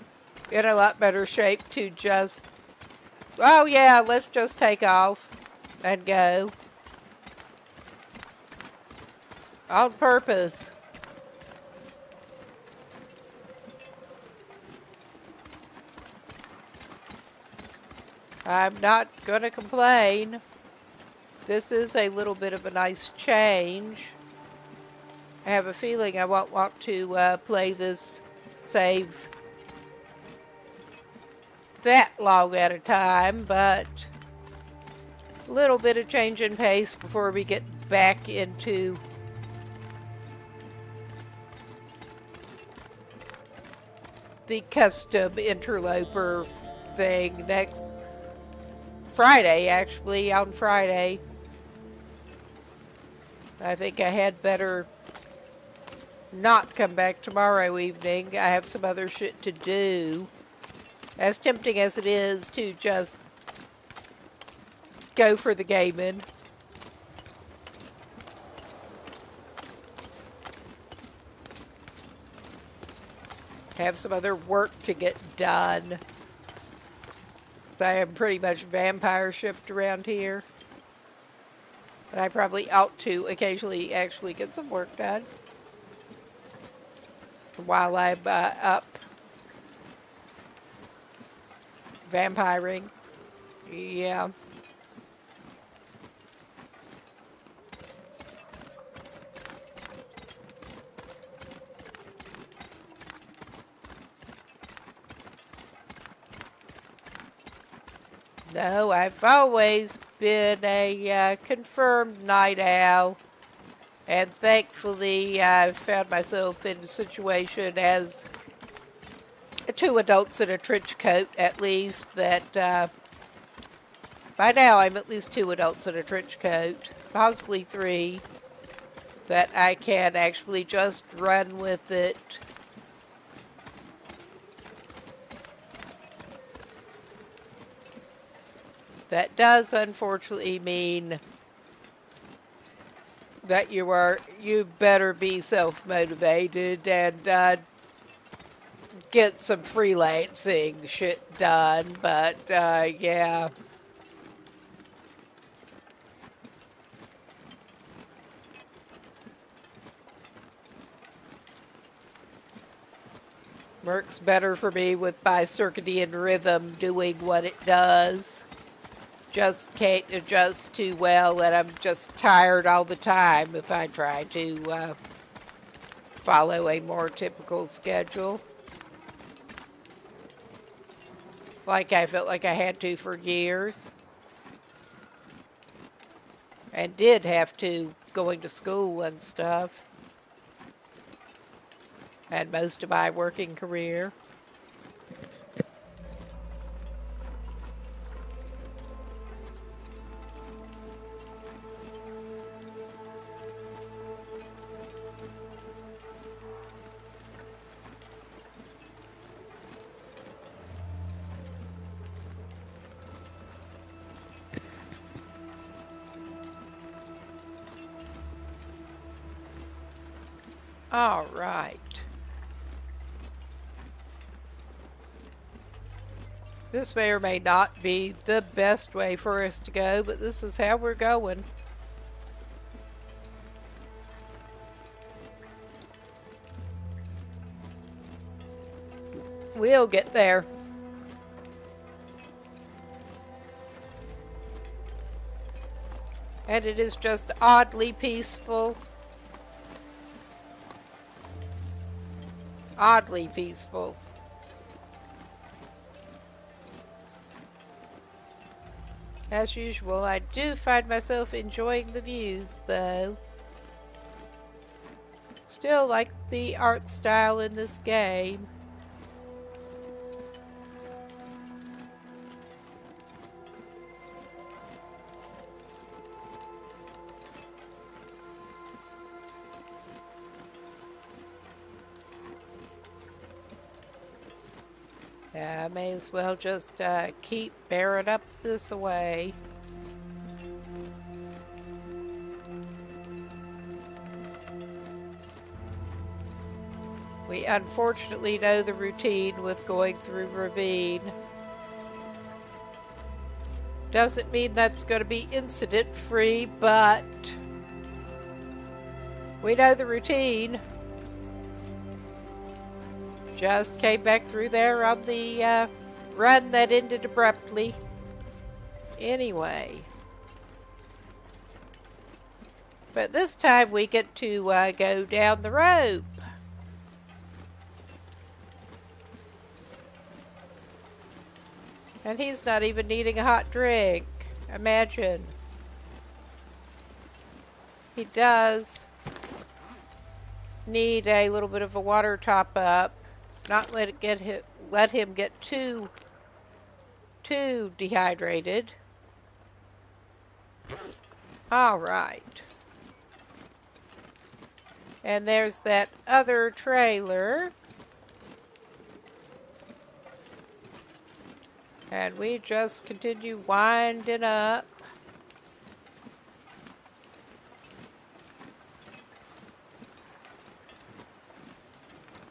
in a lot better shape to just, oh yeah, let's just take off and go. On purpose. I'm not going to complain. This is a little bit of a nice change. I have a feeling I won't want to play this save that long at a time, but a little bit of change in pace before we get back into the custom interloper thing next Friday, actually, on Friday. I think I had better not come back tomorrow evening. I have some other shit to do. As tempting as it is to just go for the gaming. Have some other work to get done. Because I am pretty much vampire shift around here. But I probably ought to occasionally actually get some work done. While I'm up vampiring. Yeah. No, I've always been a confirmed night owl. And thankfully, I've found myself in a situation as two adults in a trench coat, at least, that by now I'm at least two adults in a trench coat, possibly three, that I can actually just run with it. That does unfortunately mean that you better be self-motivated and get some freelancing shit done, but yeah. Works better for me with my circadian rhythm doing what it does. Just can't adjust too well, and I'm just tired all the time if I try to follow a more typical schedule. Like I felt like I had to for years. And did have to, going to school and stuff. And most of my working career. All right. This may or may not be the best way for us to go, but this is how we're going. We'll get there. And it is just oddly peaceful. Oddly peaceful. As usual, I do find myself enjoying the views, though. Still like the art style in this game. I may as well just keep bearing up this way. We unfortunately know the routine with going through ravine. Doesn't mean that's going to be incident-free, but we know the routine. Just came back through there on the run that ended abruptly. Anyway. But this time we get to go down the rope. And he's not even needing a hot drink. Imagine. He does need a little bit of a water top up. Not let him get too dehydrated. All right. And there's that other trailer. And we just continue winding up.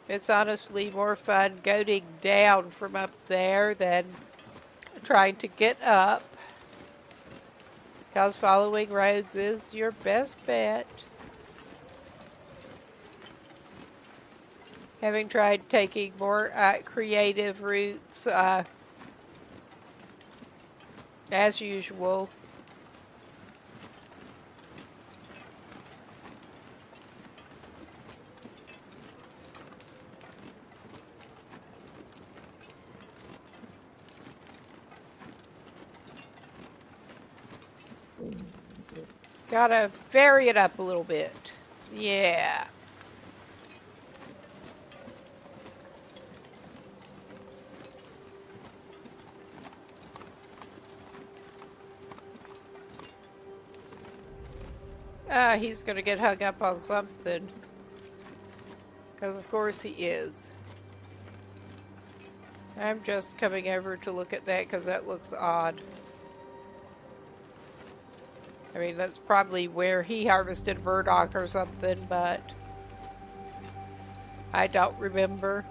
It's honestly more fun going down from up there than trying to get up. Because following roads is your best bet. Having tried taking more creative routes, as usual. Gotta vary it up a little bit. Yeah. He's gonna get hung up on something. Because of course he is. I'm just coming over to look at that because that looks odd. I mean, that's probably where he harvested burdock or something, but I don't remember.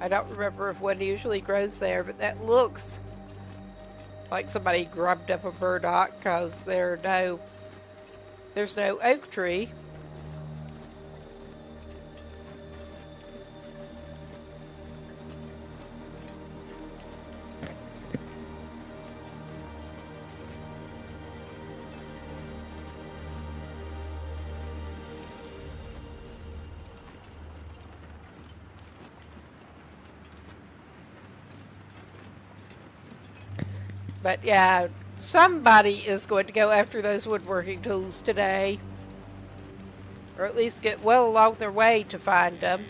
I don't remember if one usually grows there, but that looks like somebody grubbed up a burdock because there's no oak tree. But yeah, somebody is going to go after those woodworking tools today. Or at least get well along their way to find them.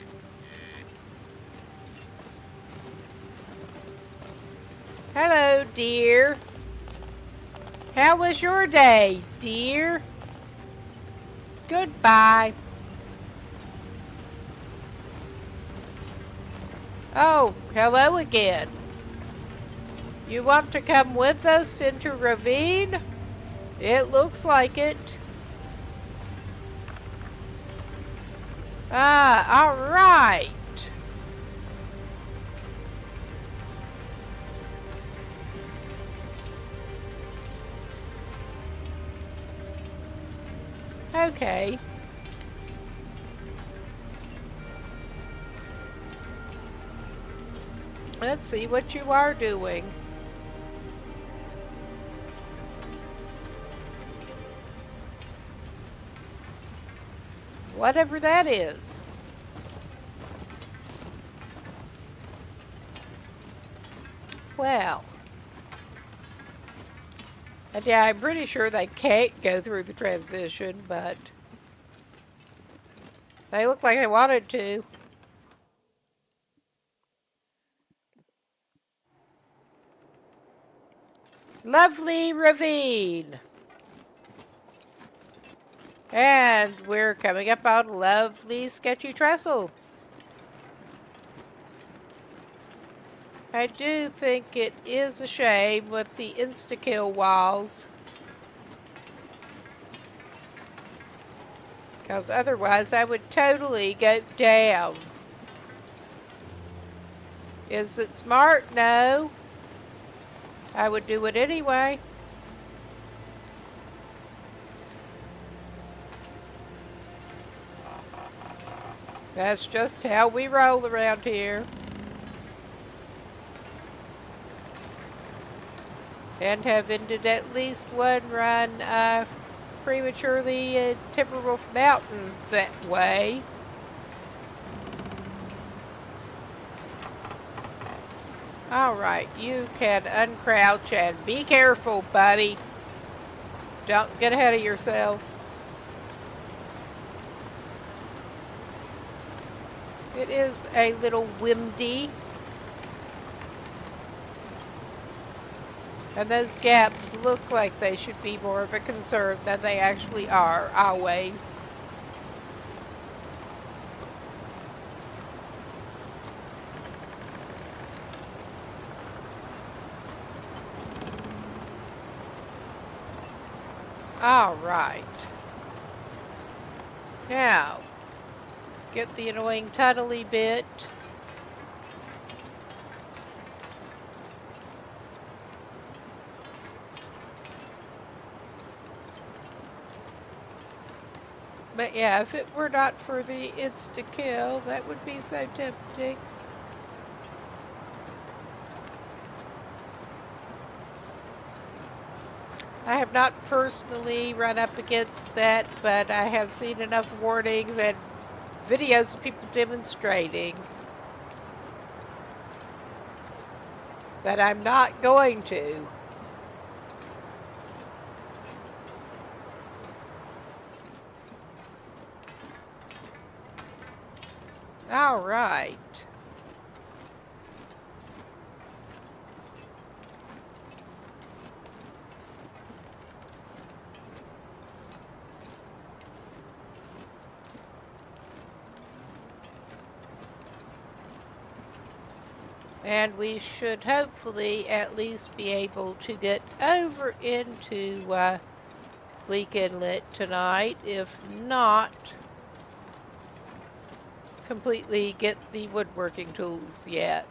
Hello, dear. How was your day, dear? Goodbye. Oh, hello again. You want to come with us into Ravine? It looks like it. All right. Okay. Let's see what you are doing. Whatever that is. Well. And yeah, I'm pretty sure they can't go through the transition, but they look like they wanted to. Lovely ravine. And we're coming up on lovely sketchy trestle. I do think it is a shame with the insta-kill walls. Because otherwise I would totally go down. Is it smart? No. I would do it anyway. That's just how we roll around here. And have ended at least one run prematurely in Timberwolf Mountain that way. Alright, you can uncrouch and be careful, buddy. Don't get ahead of yourself. It is a little windy. And those gaps look like they should be more of a concern than they actually are, always. All right. Now, get the annoying tunnely bit. But yeah, if it were not for the insta-kill, that would be so tempting. I have not personally run up against that, but I have seen enough warnings and videos of people demonstrating that I'm not going to. All right. And we should hopefully at least be able to get over into Bleak Inlet tonight. If not, completely get the woodworking tools yet.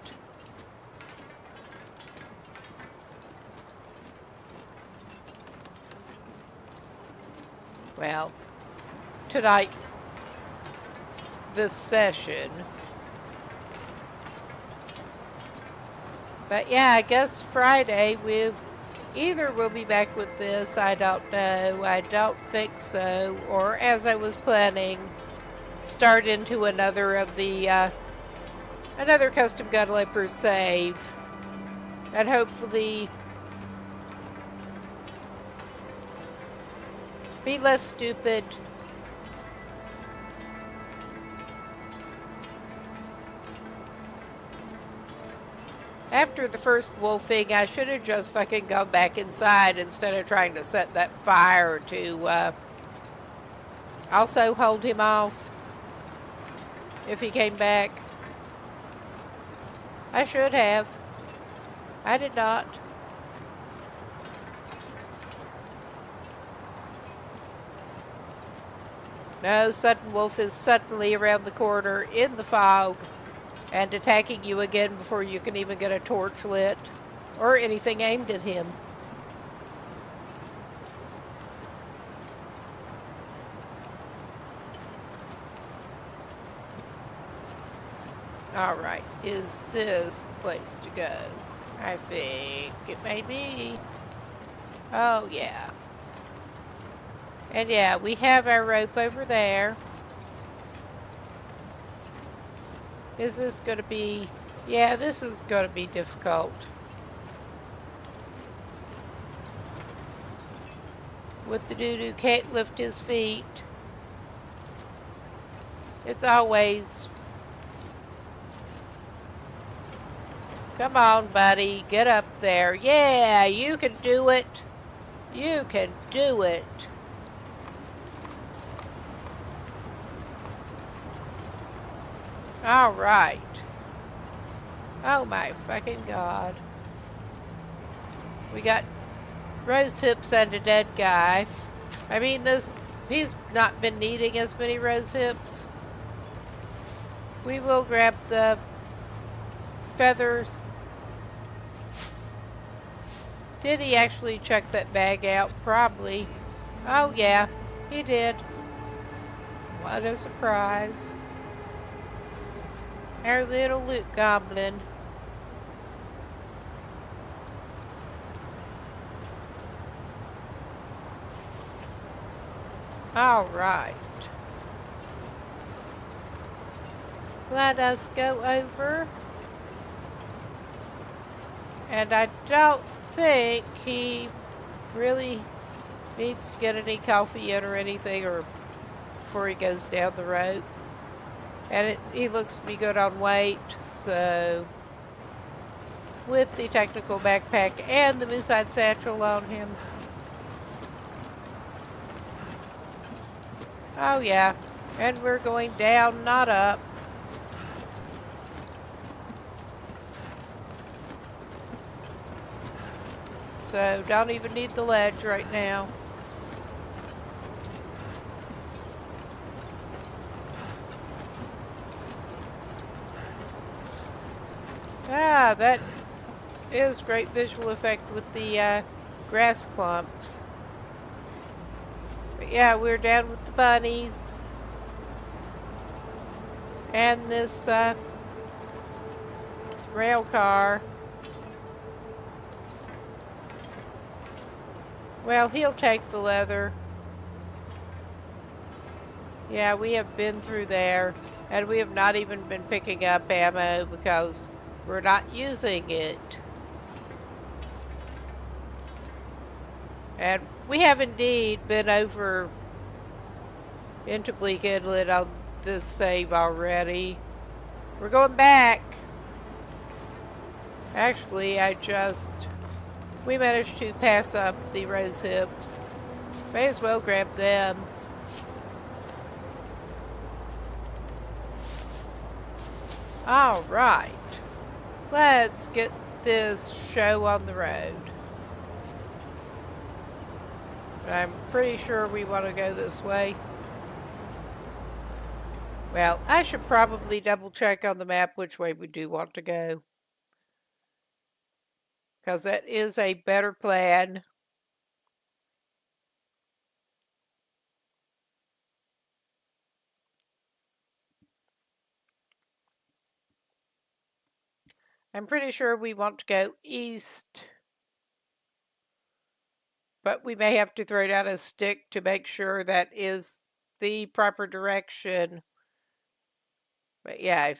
Well, tonight, this session. But yeah, I guess Friday we'll be back with this. I don't know. I don't think so. Or as I was planning, start into another of the another custom Gunloper save, and hopefully be less stupid. After the first wolfing, I should have just fucking gone back inside instead of trying to set that fire to also hold him off if he came back. I should have. I did not. No, Sudden Wolf is suddenly around the corner in the fog and attacking you again before you can even get a torch lit or anything aimed at him. Alright, is this the place to go? I think it may be. Oh, yeah. And yeah, we have our rope over there. Is this going to be... Yeah, this is going to be difficult. With the dude who can't lift his feet. It's always... Come on, buddy. Get up there. Yeah, you can do it. You can do it. All right. Oh my fucking God. We got rose hips and a dead guy. I mean, he's not been needing as many rose hips. We will grab the feathers. Did he actually check that bag out? Probably. Oh yeah, he did. What a surprise. Our little loot goblin. All right. Let us go over. And I don't think he really needs to get any coffee in or anything or before he goes down the road. And he looks to be good on weight, so with the technical backpack and the Moosehide satchel on him. Oh yeah, and we're going down, not up. So don't even need the ledge right now. Ah, that is great visual effect with the grass clumps. But yeah, we're down with the bunnies. And this rail car. Well, he'll take the leather. Yeah, we have been through there. And we have not even been picking up ammo because we're not using it. And we have indeed been over into Bleak Inlet on this save already. We're going back. Actually, we managed to pass up the rose hips. May as well grab them. All right. Let's get this show on the road. I'm pretty sure we want to go this way. Well, I should probably double check on the map which way we do want to go. Because that is a better plan. I'm pretty sure we want to go east. But we may have to throw down a stick to make sure that is the proper direction. But yeah,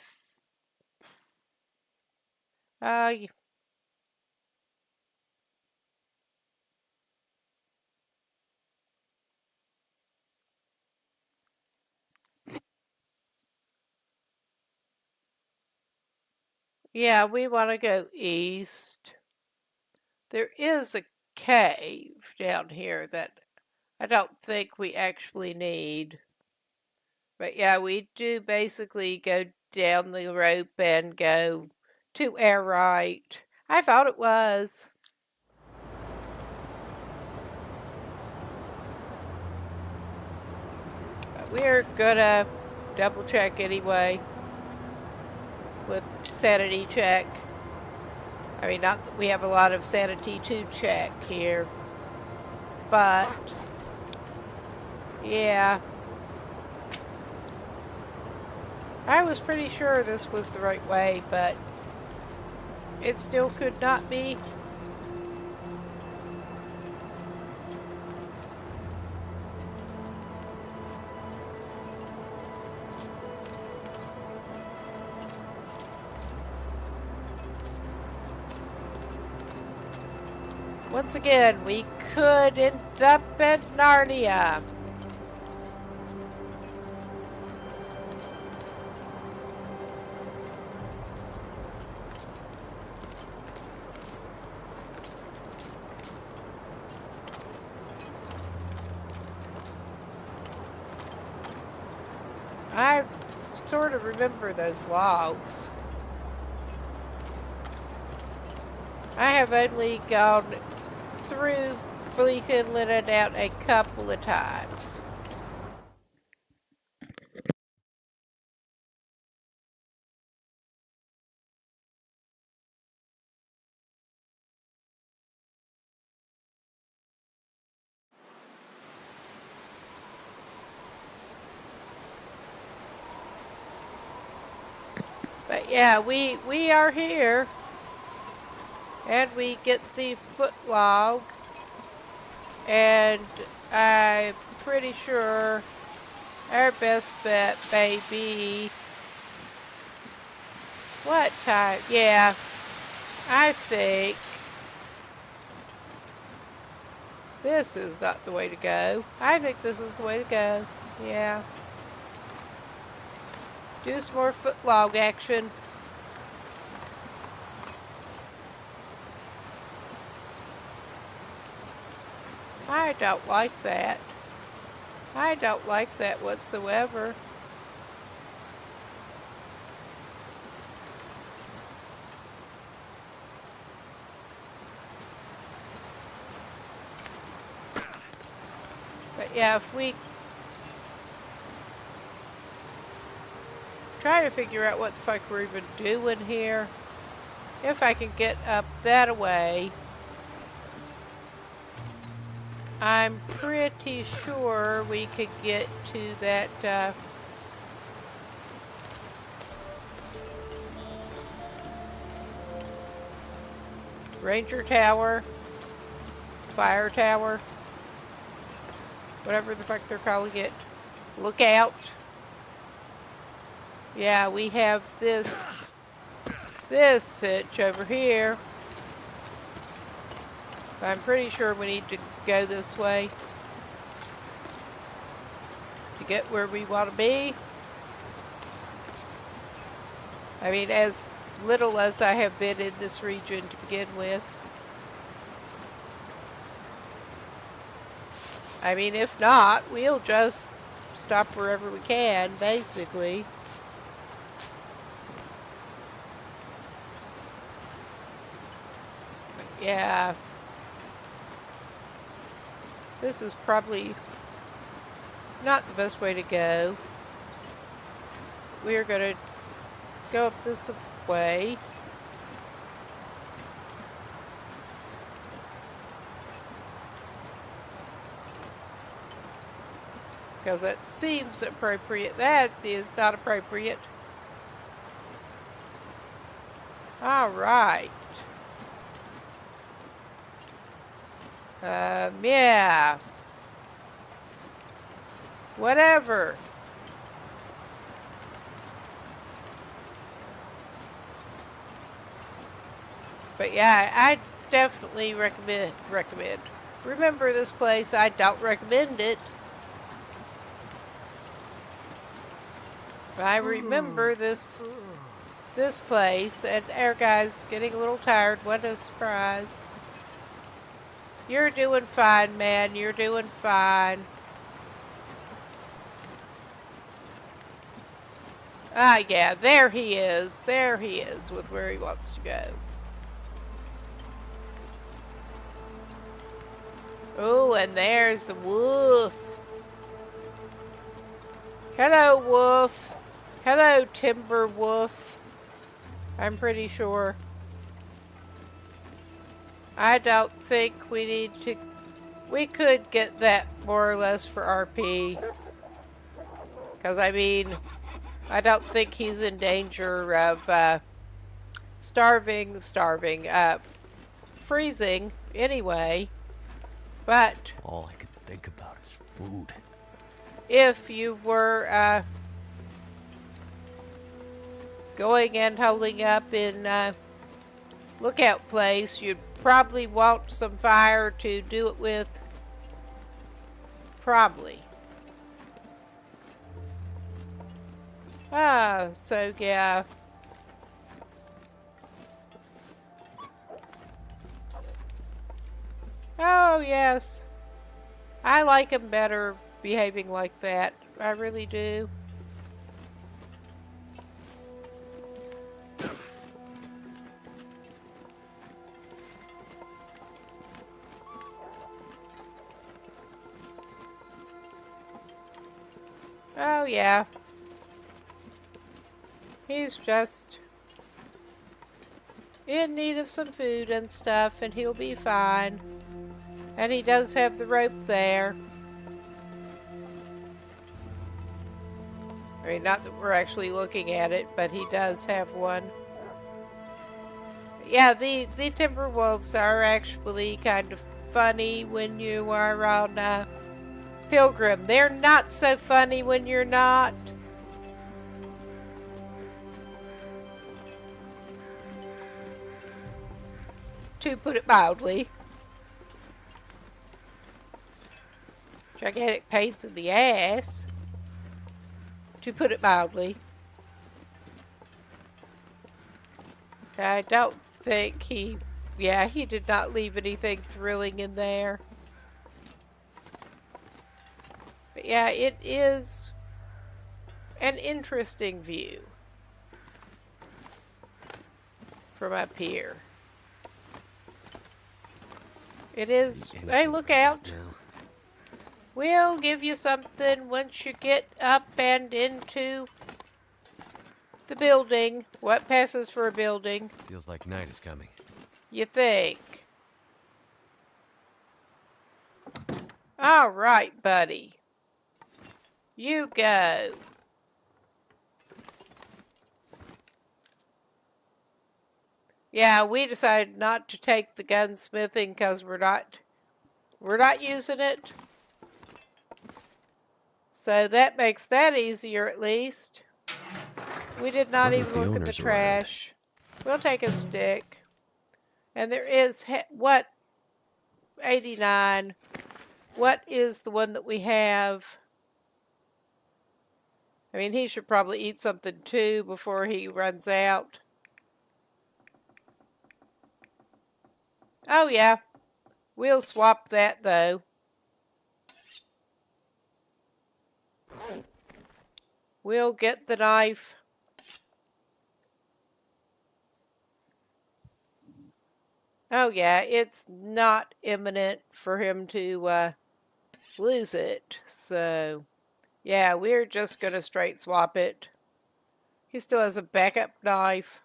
yeah, we want to go east. There is a cave down here that I don't think we actually need. But yeah, we do basically go down the rope and go to our right. I thought it was. But we're gonna double check anyway with sanity check. I mean, not that we have a lot of sanity to check here, but yeah. I was pretty sure this was the right way, but it still could not be. Once again, we could end up at Narnia. I sort of remember those logs. I have only gone through Bleak Inlet and out a couple of times. But yeah, we are here. And we get the foot log. And I'm pretty sure our best bet may be... What time? Yeah, I think this is not the way to go. I think this is the way to go. Yeah. Do some more foot log action. I don't like that. I don't like that whatsoever. But yeah, if we try to figure out what the fuck we're even doing here, if I can get up that way, I'm pretty sure we could get to that Ranger Tower, Fire Tower, whatever the fuck they're calling it. Lookout. Yeah, we have this sitch over here. I'm pretty sure we need to go this way to get where we want to be. I mean, as little as I have been in this region to begin with. I mean, if not, we'll just stop wherever we can, basically. But yeah. This is probably not the best way to go. We're going to go up this way. Because that seems appropriate. That is not appropriate. All right. Yeah. Whatever. But yeah, I definitely recommend. Remember this place, I don't recommend it. I remember this place, and our guy's getting a little tired. What a surprise. You're doing fine, man. You're doing fine. Ah, yeah, there he is. There he is with where he wants to go. Oh, and there's the wolf. Hello, wolf. Hello, timber wolf. I'm pretty sure. I don't think we need to... We could get that more or less for RP. Because, I mean, I don't think he's in danger of freezing anyway. But All I could think about is food. if you were going and holding up in Lookout Place, you'd probably want some fire to do it with. Probably. Ah, so yeah. Oh, yes. I like him better behaving like that. I really do. Oh, yeah. He's just in need of some food and stuff, and he'll be fine. And he does have the rope there. I mean, not that we're actually looking at it, but he does have one. Yeah, the timber wolves are actually kind of funny when you are on Pilgrim. They're not so funny when you're not. To put it mildly. Gigantic pains in the ass. To put it mildly. I don't think he did not leave anything thrilling in there. But yeah, it is an interesting view from up here. It is. Hey, look out. We'll give you something once you get up and into the building. What passes for a building? Feels like night is coming. You think? All right, buddy. You go. Yeah, we decided not to take the gunsmithing because we're not using it. So that makes that easier at least. We did not Wonder if even the look at the owners are around. trash. We'll take a stick. And there is, what? 89. What is the one that we have? I mean, he should probably eat something too before he runs out. Oh yeah, we'll swap that though. We'll get the knife. Oh yeah, it's not imminent for him to lose it. So, yeah, we're just going to straight swap it. He still has a backup knife.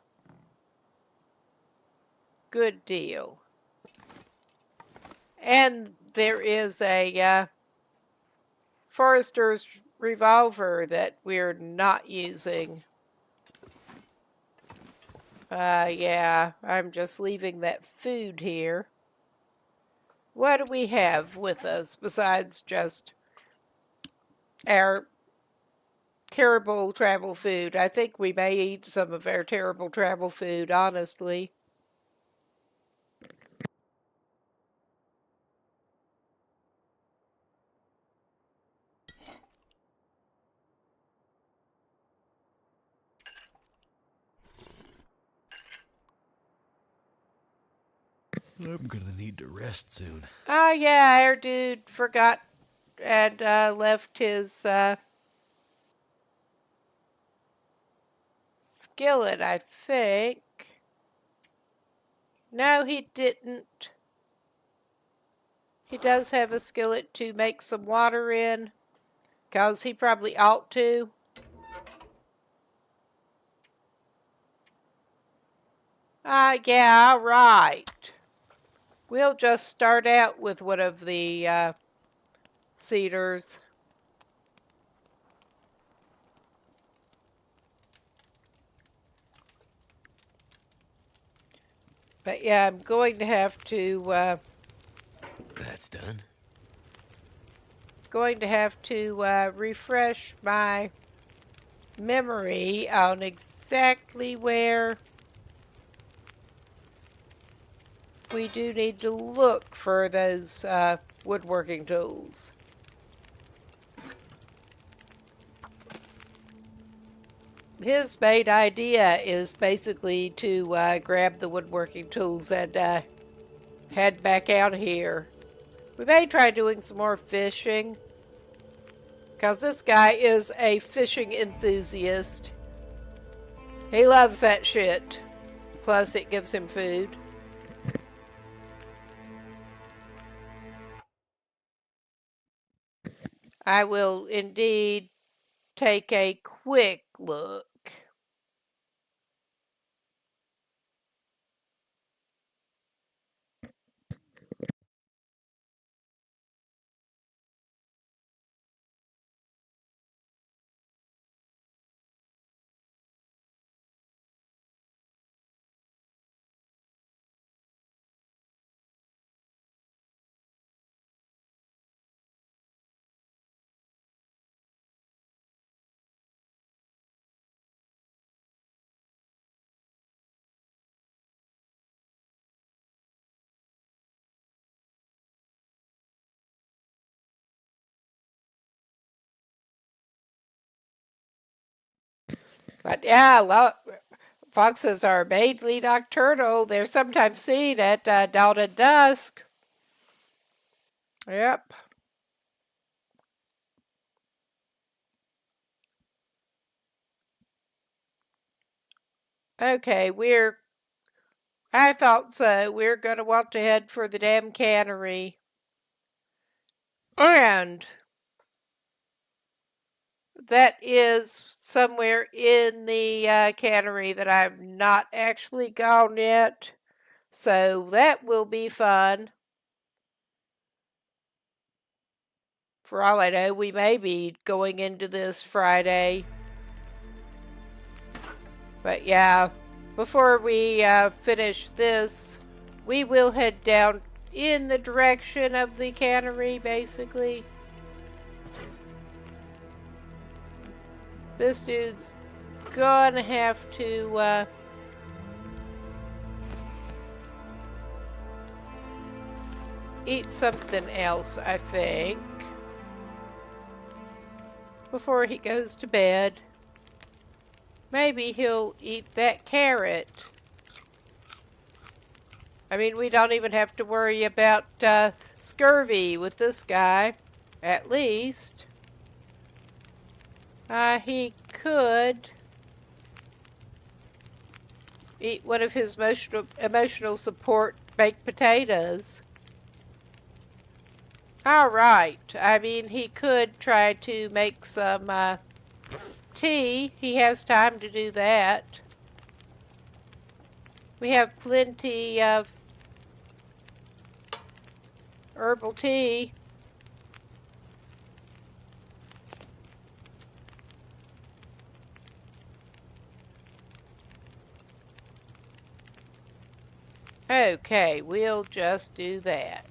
Good deal. And there is a forester's revolver that we're not using. Yeah, I'm just leaving that food here. What do we have with us besides just our terrible travel food? I think we may eat some of our terrible travel food, honestly. I'm gonna need to rest soon. Yeah, our dude forgot and left his skillet, I think. No, he didn't. He does have a skillet to make some water in, 'cause he probably ought to. Yeah, right. We'll just start out with one of the cedars. But yeah, I'm going to have to That's done. refresh my memory on exactly where we do need to look for those woodworking tools. His main idea is basically to grab the woodworking tools and head back out here. We may try doing some more fishing, because this guy is a fishing enthusiast. He loves that shit. Plus, it gives him food. I will indeed take a quick look. But yeah, foxes are mainly nocturnal. They're sometimes seen at dawn and dusk. Yep. Okay, I thought so. We're going to want to head for the damn cannery. And that is somewhere in the cannery that I've not actually gone yet. So that will be fun. For all I know, we may be going into this Friday. But yeah, before we finish this, we will head down in the direction of the cannery, basically. This dude's gonna have to eat something else, I think. before he goes to bed. Maybe he'll eat that carrot. I mean, we don't even have to worry about scurvy with this guy, at least. He could eat one of his emotional support baked potatoes. Alright, I mean, he could try to make some tea. He has time to do that. We have plenty of herbal tea. Okay, we'll just do that.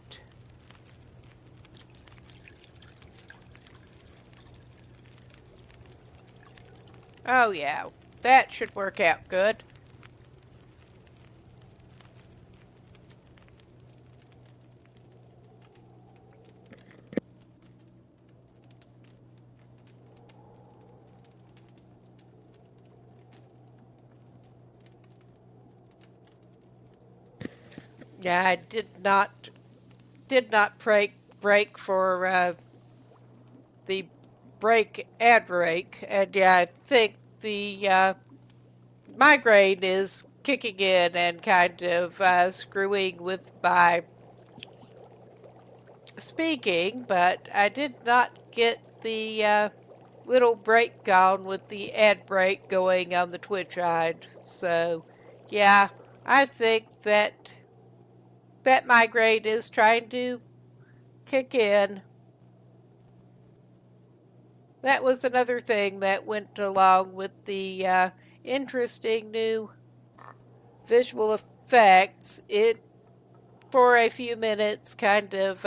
Oh yeah, that should work out good. Yeah, I did not break for the break ad break, and yeah, I think the migraine is kicking in and kind of screwing with my speaking, but I did not get the little break gone with the ad break going on the Twitch side. So, yeah, I think that migraine is trying to kick in. That was another thing that went along with the interesting new visual effects. It, for a few minutes, kind of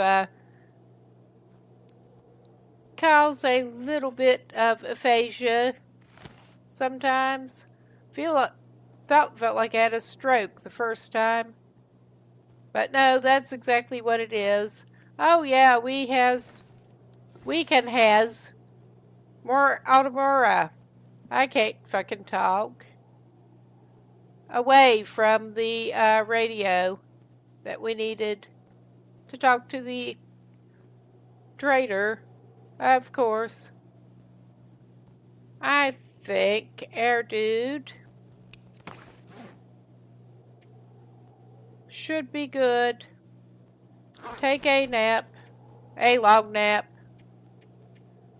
cause a little bit of aphasia sometimes. Felt like I had a stroke the first time. But no, that's exactly what it is. Oh yeah, we can has more Automora. I can't fucking talk. Away from the radio that we needed to talk to the trader, of course. I think Air Dude should be good. Take a nap, a long nap.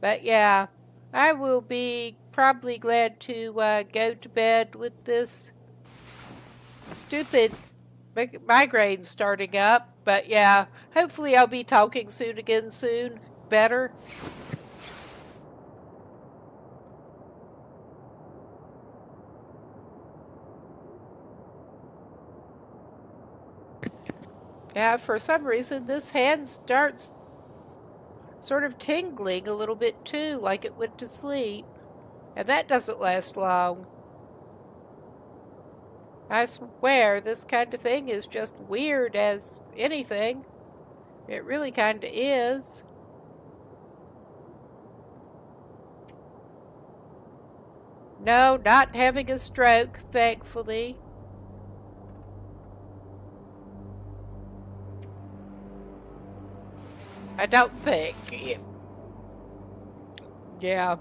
But yeah, I will be probably glad to go to bed with this stupid migraine starting up. But yeah, hopefully I'll be talking soon. Better. Yeah, for some reason this hand starts sort of tingling a little bit too, like it went to sleep. And that doesn't last long. I swear, this kind of thing is just weird as anything. It really kind of is. No, not having a stroke, thankfully. I don't think. Yeah.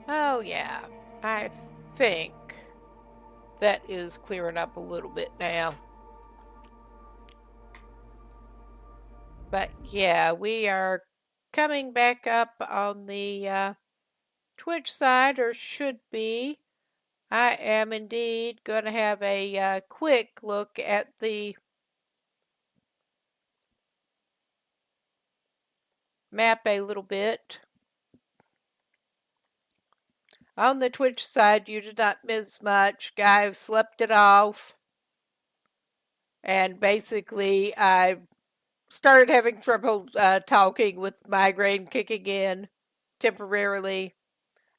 Oh, yeah. I think that is clearing up a little bit now. But yeah, we are coming back up on the Twitch side, or should be. I am indeed going to have a quick look at the map a little bit. On the Twitch side, you did not miss much. I've slept it off. And basically, I started having trouble talking with migraine kicking in temporarily.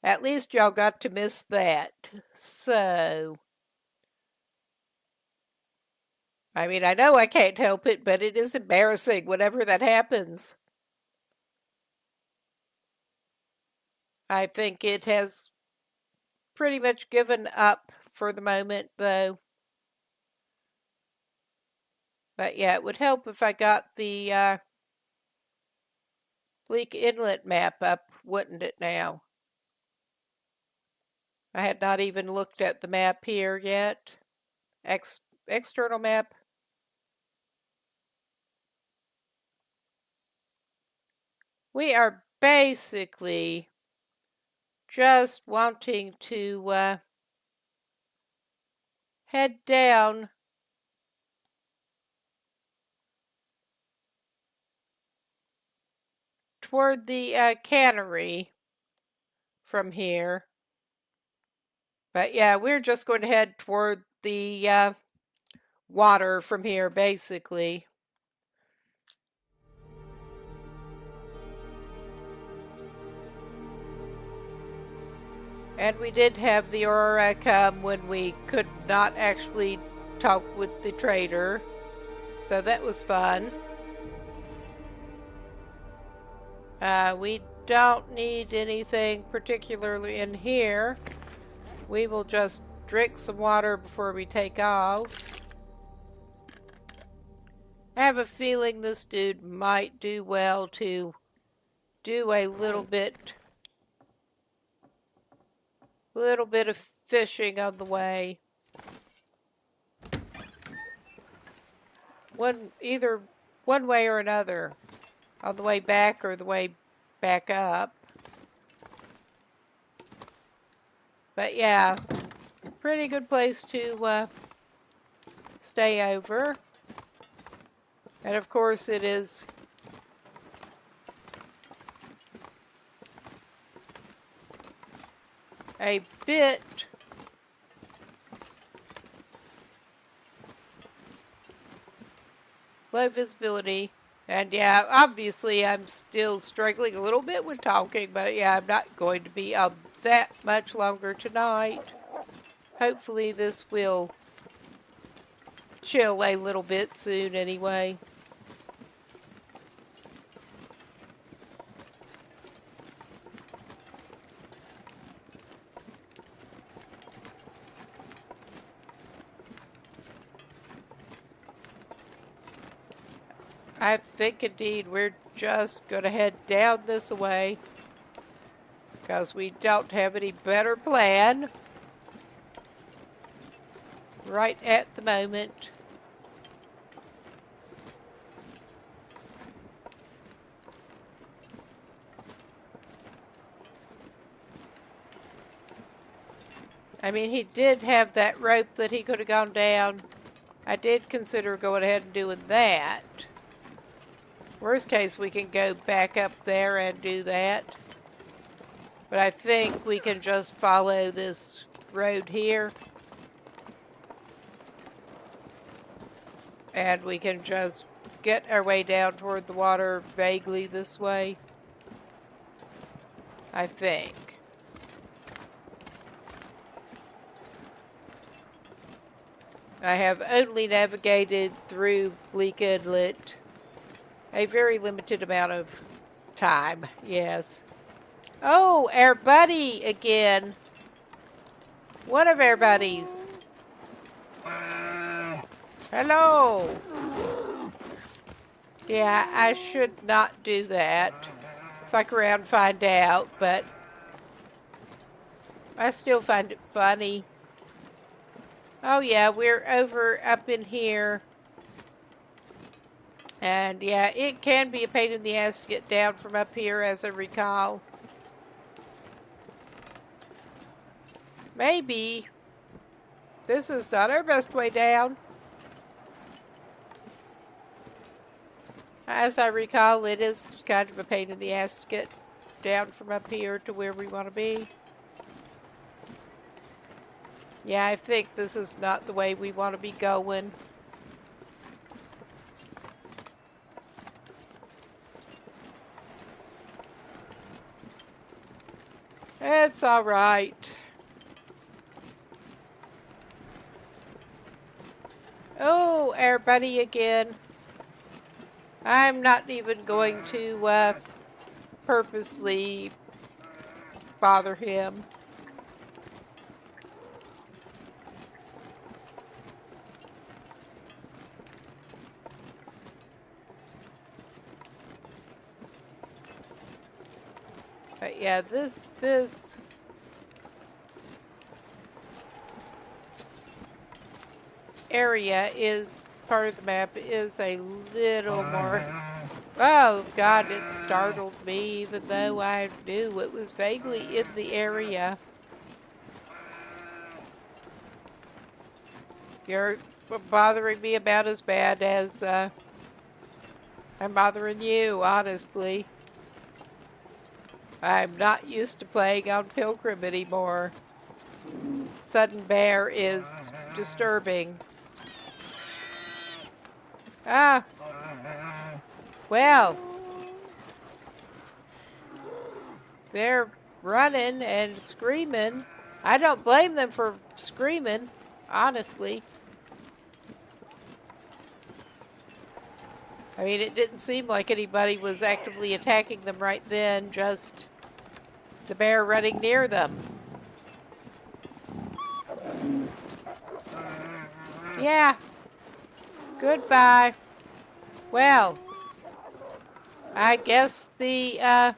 At least y'all got to miss that. So, I mean, I know I can't help it, but it is embarrassing whenever that happens. I think it has pretty much given up for the moment, though. But yeah, it would help if I got the Bleak Inlet map up, wouldn't it now? I had not even looked at the map here yet. External map. We are basically just wanting to head down toward the cannery from here. But yeah, we're just going to head toward the water from here, basically. And we did have the Aurora come when we could not actually talk with the trader. So that was fun. We don't need anything particularly in here. We will just drink some water before we take off. I have a feeling this dude might do well to do a little bit of fishing on the way. Either one way or another. On the way back or the way back up. But yeah, pretty good place to stay over. And of course it is a bit low visibility. And yeah, obviously I'm still struggling a little bit with talking, but yeah, I'm not going to be up that much longer tonight. Hopefully this will chill a little bit soon anyway. I think indeed we're just going to head down this way because we don't have any better plan right at the moment. I mean, he did have that rope that he could have gone down. I did consider going ahead and doing that. Worst case, we can go back up there and do that. But I think we can just follow this road here. And we can just get our way down toward the water vaguely this way. I think. I have only navigated through Bleak Inlet a very limited amount of time, yes. Oh, our buddy again. One of our buddies. Hello. Yeah, I should not do that. Fuck around and find out, but I still find it funny. Oh yeah, we're over up in here. And yeah, it can be a pain in the ass to get down from up here, as I recall. Maybe this is not our best way down. As I recall, it is kind of a pain in the ass to get down from up here to where we want to be. Yeah, I think this is not the way we want to be going. It's all right. Oh, our buddy again. I'm not even going to purposely bother him. But yeah, this area is part of the map is a little more. Oh God, it startled me even though I knew it was vaguely in the area. You're bothering me about as bad as I'm bothering you, honestly. I'm not used to playing on Pilgrim anymore. Sudden bear is disturbing. Ah. Well. They're running and screaming. I don't blame them for screaming, honestly. I mean, it didn't seem like anybody was actively attacking them right then, just the bear running near them. Yeah. Goodbye. Well, I guess the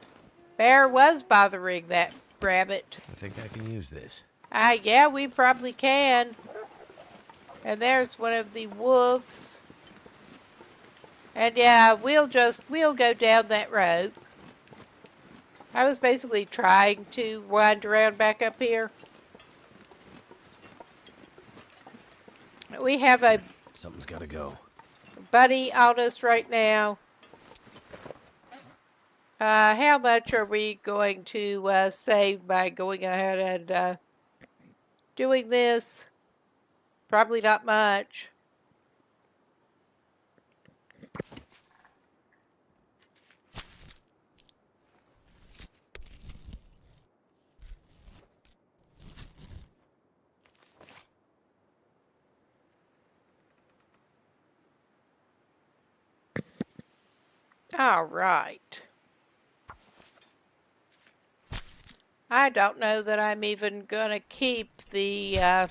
bear was bothering that rabbit. I think I can use this. Yeah, we probably can. And there's one of the wolves. And yeah, we'll go down that road. I was basically trying to wind around back up here. We have a Something's gotta go. buddy on us right now. How much are we going to save by going ahead and doing this? Probably not much. All right. I don't know that I'm even gonna keep the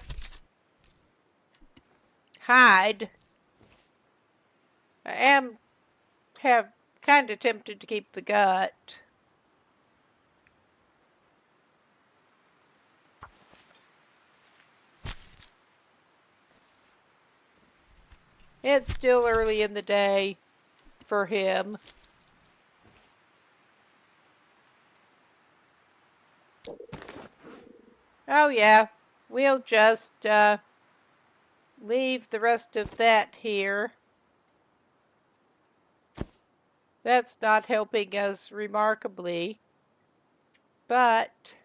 hide. I have kind of tempted to keep the gut. It's still early in the day for him. Oh yeah, we'll just leave the rest of that here. That's not helping us remarkably, but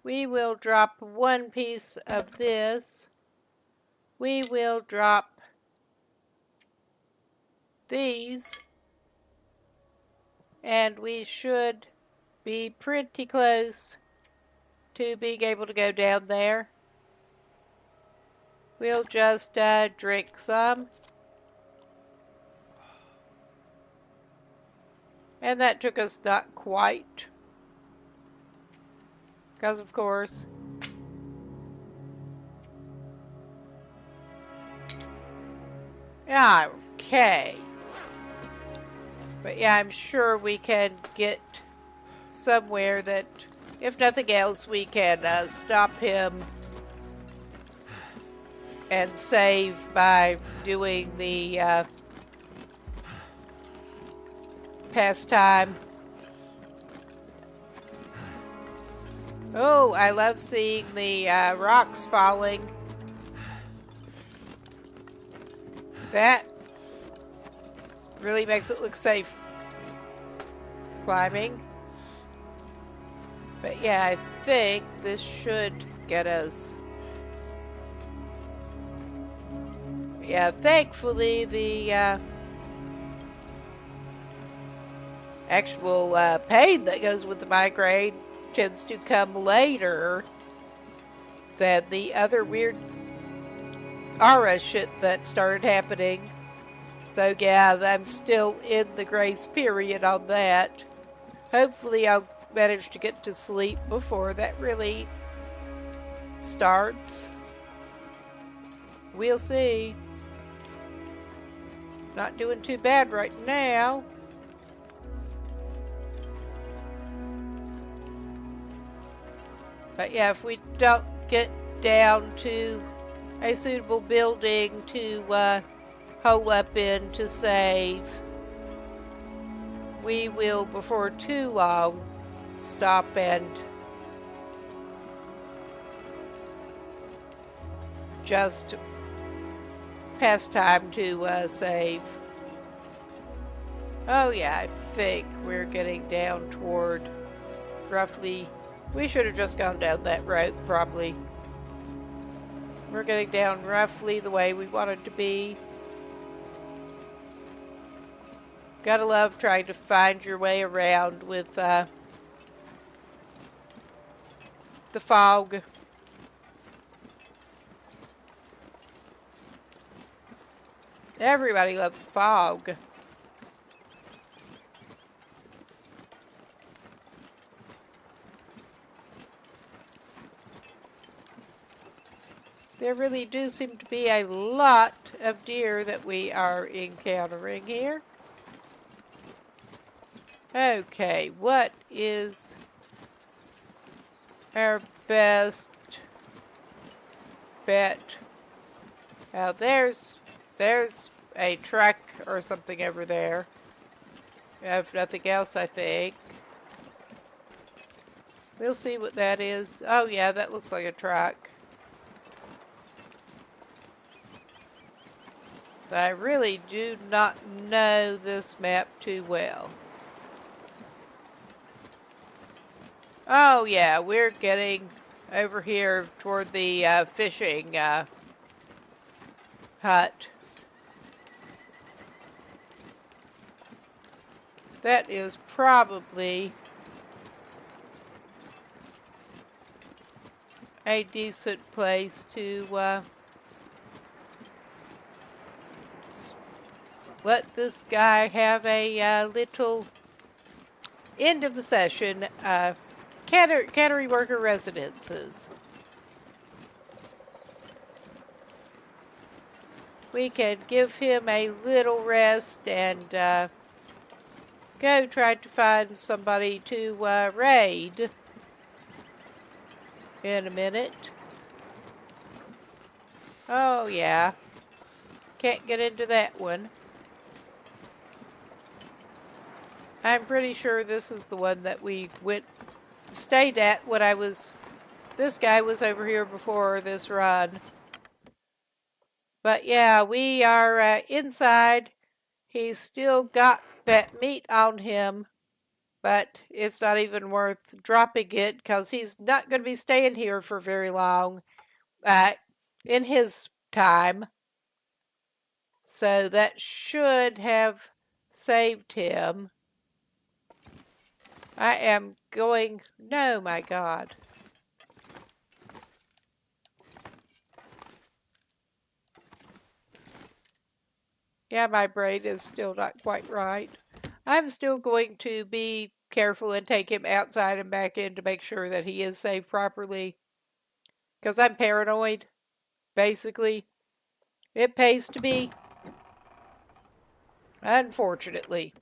we will drop one piece of this. We will drop these, and we should be pretty close to being able to go down there. We'll just drink some. And that took us not quite. Because of course. Yeah, okay. But yeah, I'm sure we can get somewhere that, if nothing else, we can stop him and save by doing the pastime. Oh, I love seeing the rocks falling. That really makes it look safe climbing. But yeah, I think this should get us. Yeah, thankfully the actual pain that goes with the migraine tends to come later than the other weird aura shit that started happening. So yeah, I'm still in the grace period on that. Hopefully I'll manage to get to sleep before that really starts. We'll see. Not doing too bad right now. But yeah, if we don't get down to a suitable building to hole up in to save, we will before too long stop and just pass time to save. Oh yeah, I think we're getting down toward roughly... We should have just gone down that road, probably. We're getting down roughly the way we wanted to be. Gotta love trying to find your way around with the fog. Everybody loves fog. There really do seem to be a lot of deer that we are encountering here. Okay, what is our best bet? Now there's a truck or something over there. If nothing else, I think. We'll see what that is. Oh yeah, that looks like a truck. I really do not know this map too well. Oh yeah, we're getting over here toward the fishing hut. That is probably a decent place to let this guy have a little end of the session. Cannery worker residences. We can give him a little rest and go try to find somebody to raid in a minute. Oh yeah, can't get into that one. I'm pretty sure this is the one that we stayed at when this guy was over here before this run. But yeah, we are inside. He's still got that meat on him, but it's not even worth dropping it because he's not going to be staying here for very long in his time. So that should have saved him. I am going... No, my God. Yeah, my brain is still not quite right. I'm still going to be careful and take him outside and back in to make sure that he is saved properly. Because I'm paranoid, basically. It pays to be. Unfortunately.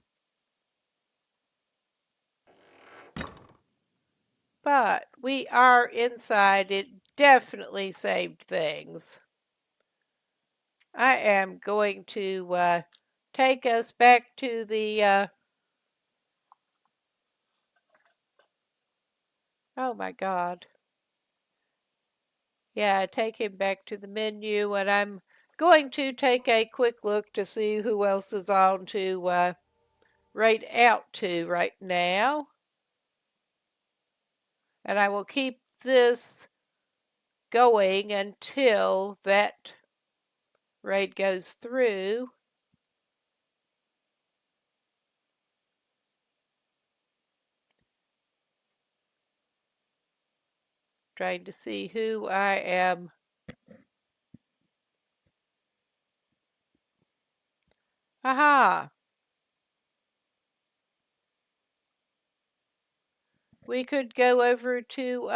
But we are inside. It definitely saved things. I am going to take us back to the... oh my God. Yeah, take him back to the menu, and I'm going to take a quick look to see who else is on to raid out to right now. And I will keep this going until that raid goes through. Trying to see who I am Haha. We could go over to,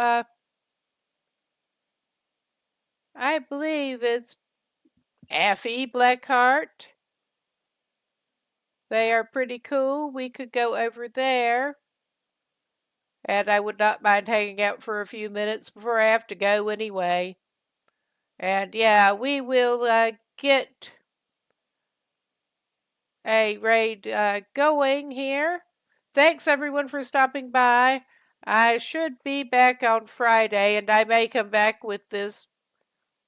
I believe it's Affy Blackheart. They are pretty cool. We could go over there. And I would not mind hanging out for a few minutes before I have to go anyway. And yeah, we will get a raid going here. Thanks everyone for stopping by. I should be back on Friday, and I may come back with this.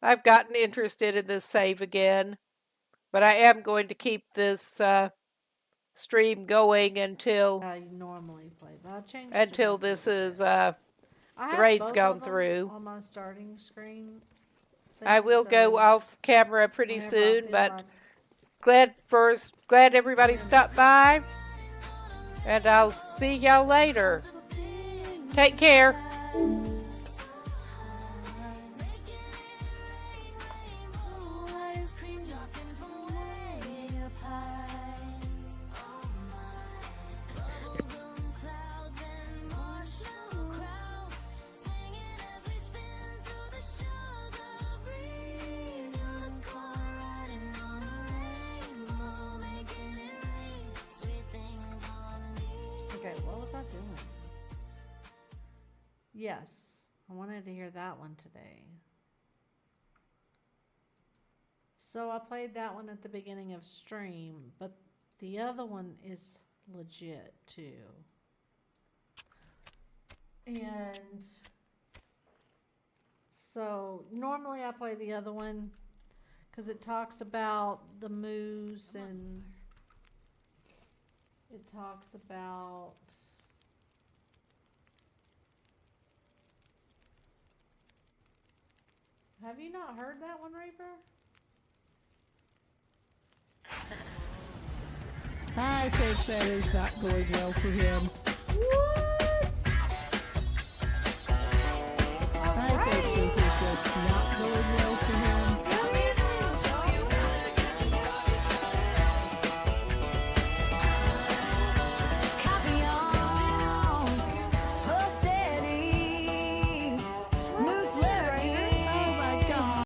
I've gotten interested in this save again, but I am going to keep this stream going until I normally play, but I changed it until up a this little is bit. I the have raid's both gone of them through. on my starting screen. I will go off camera pretty soon, but glad everybody stopped by, and I'll see y'all later. Take care. Okay, what was I doing? Yes, I wanted to hear that one today. So I played that one at the beginning of stream, but the other one is legit too. And so normally I play the other one because it talks about the moose and it talks about have you not heard that one, Reaper? I think that is not going well for him. What?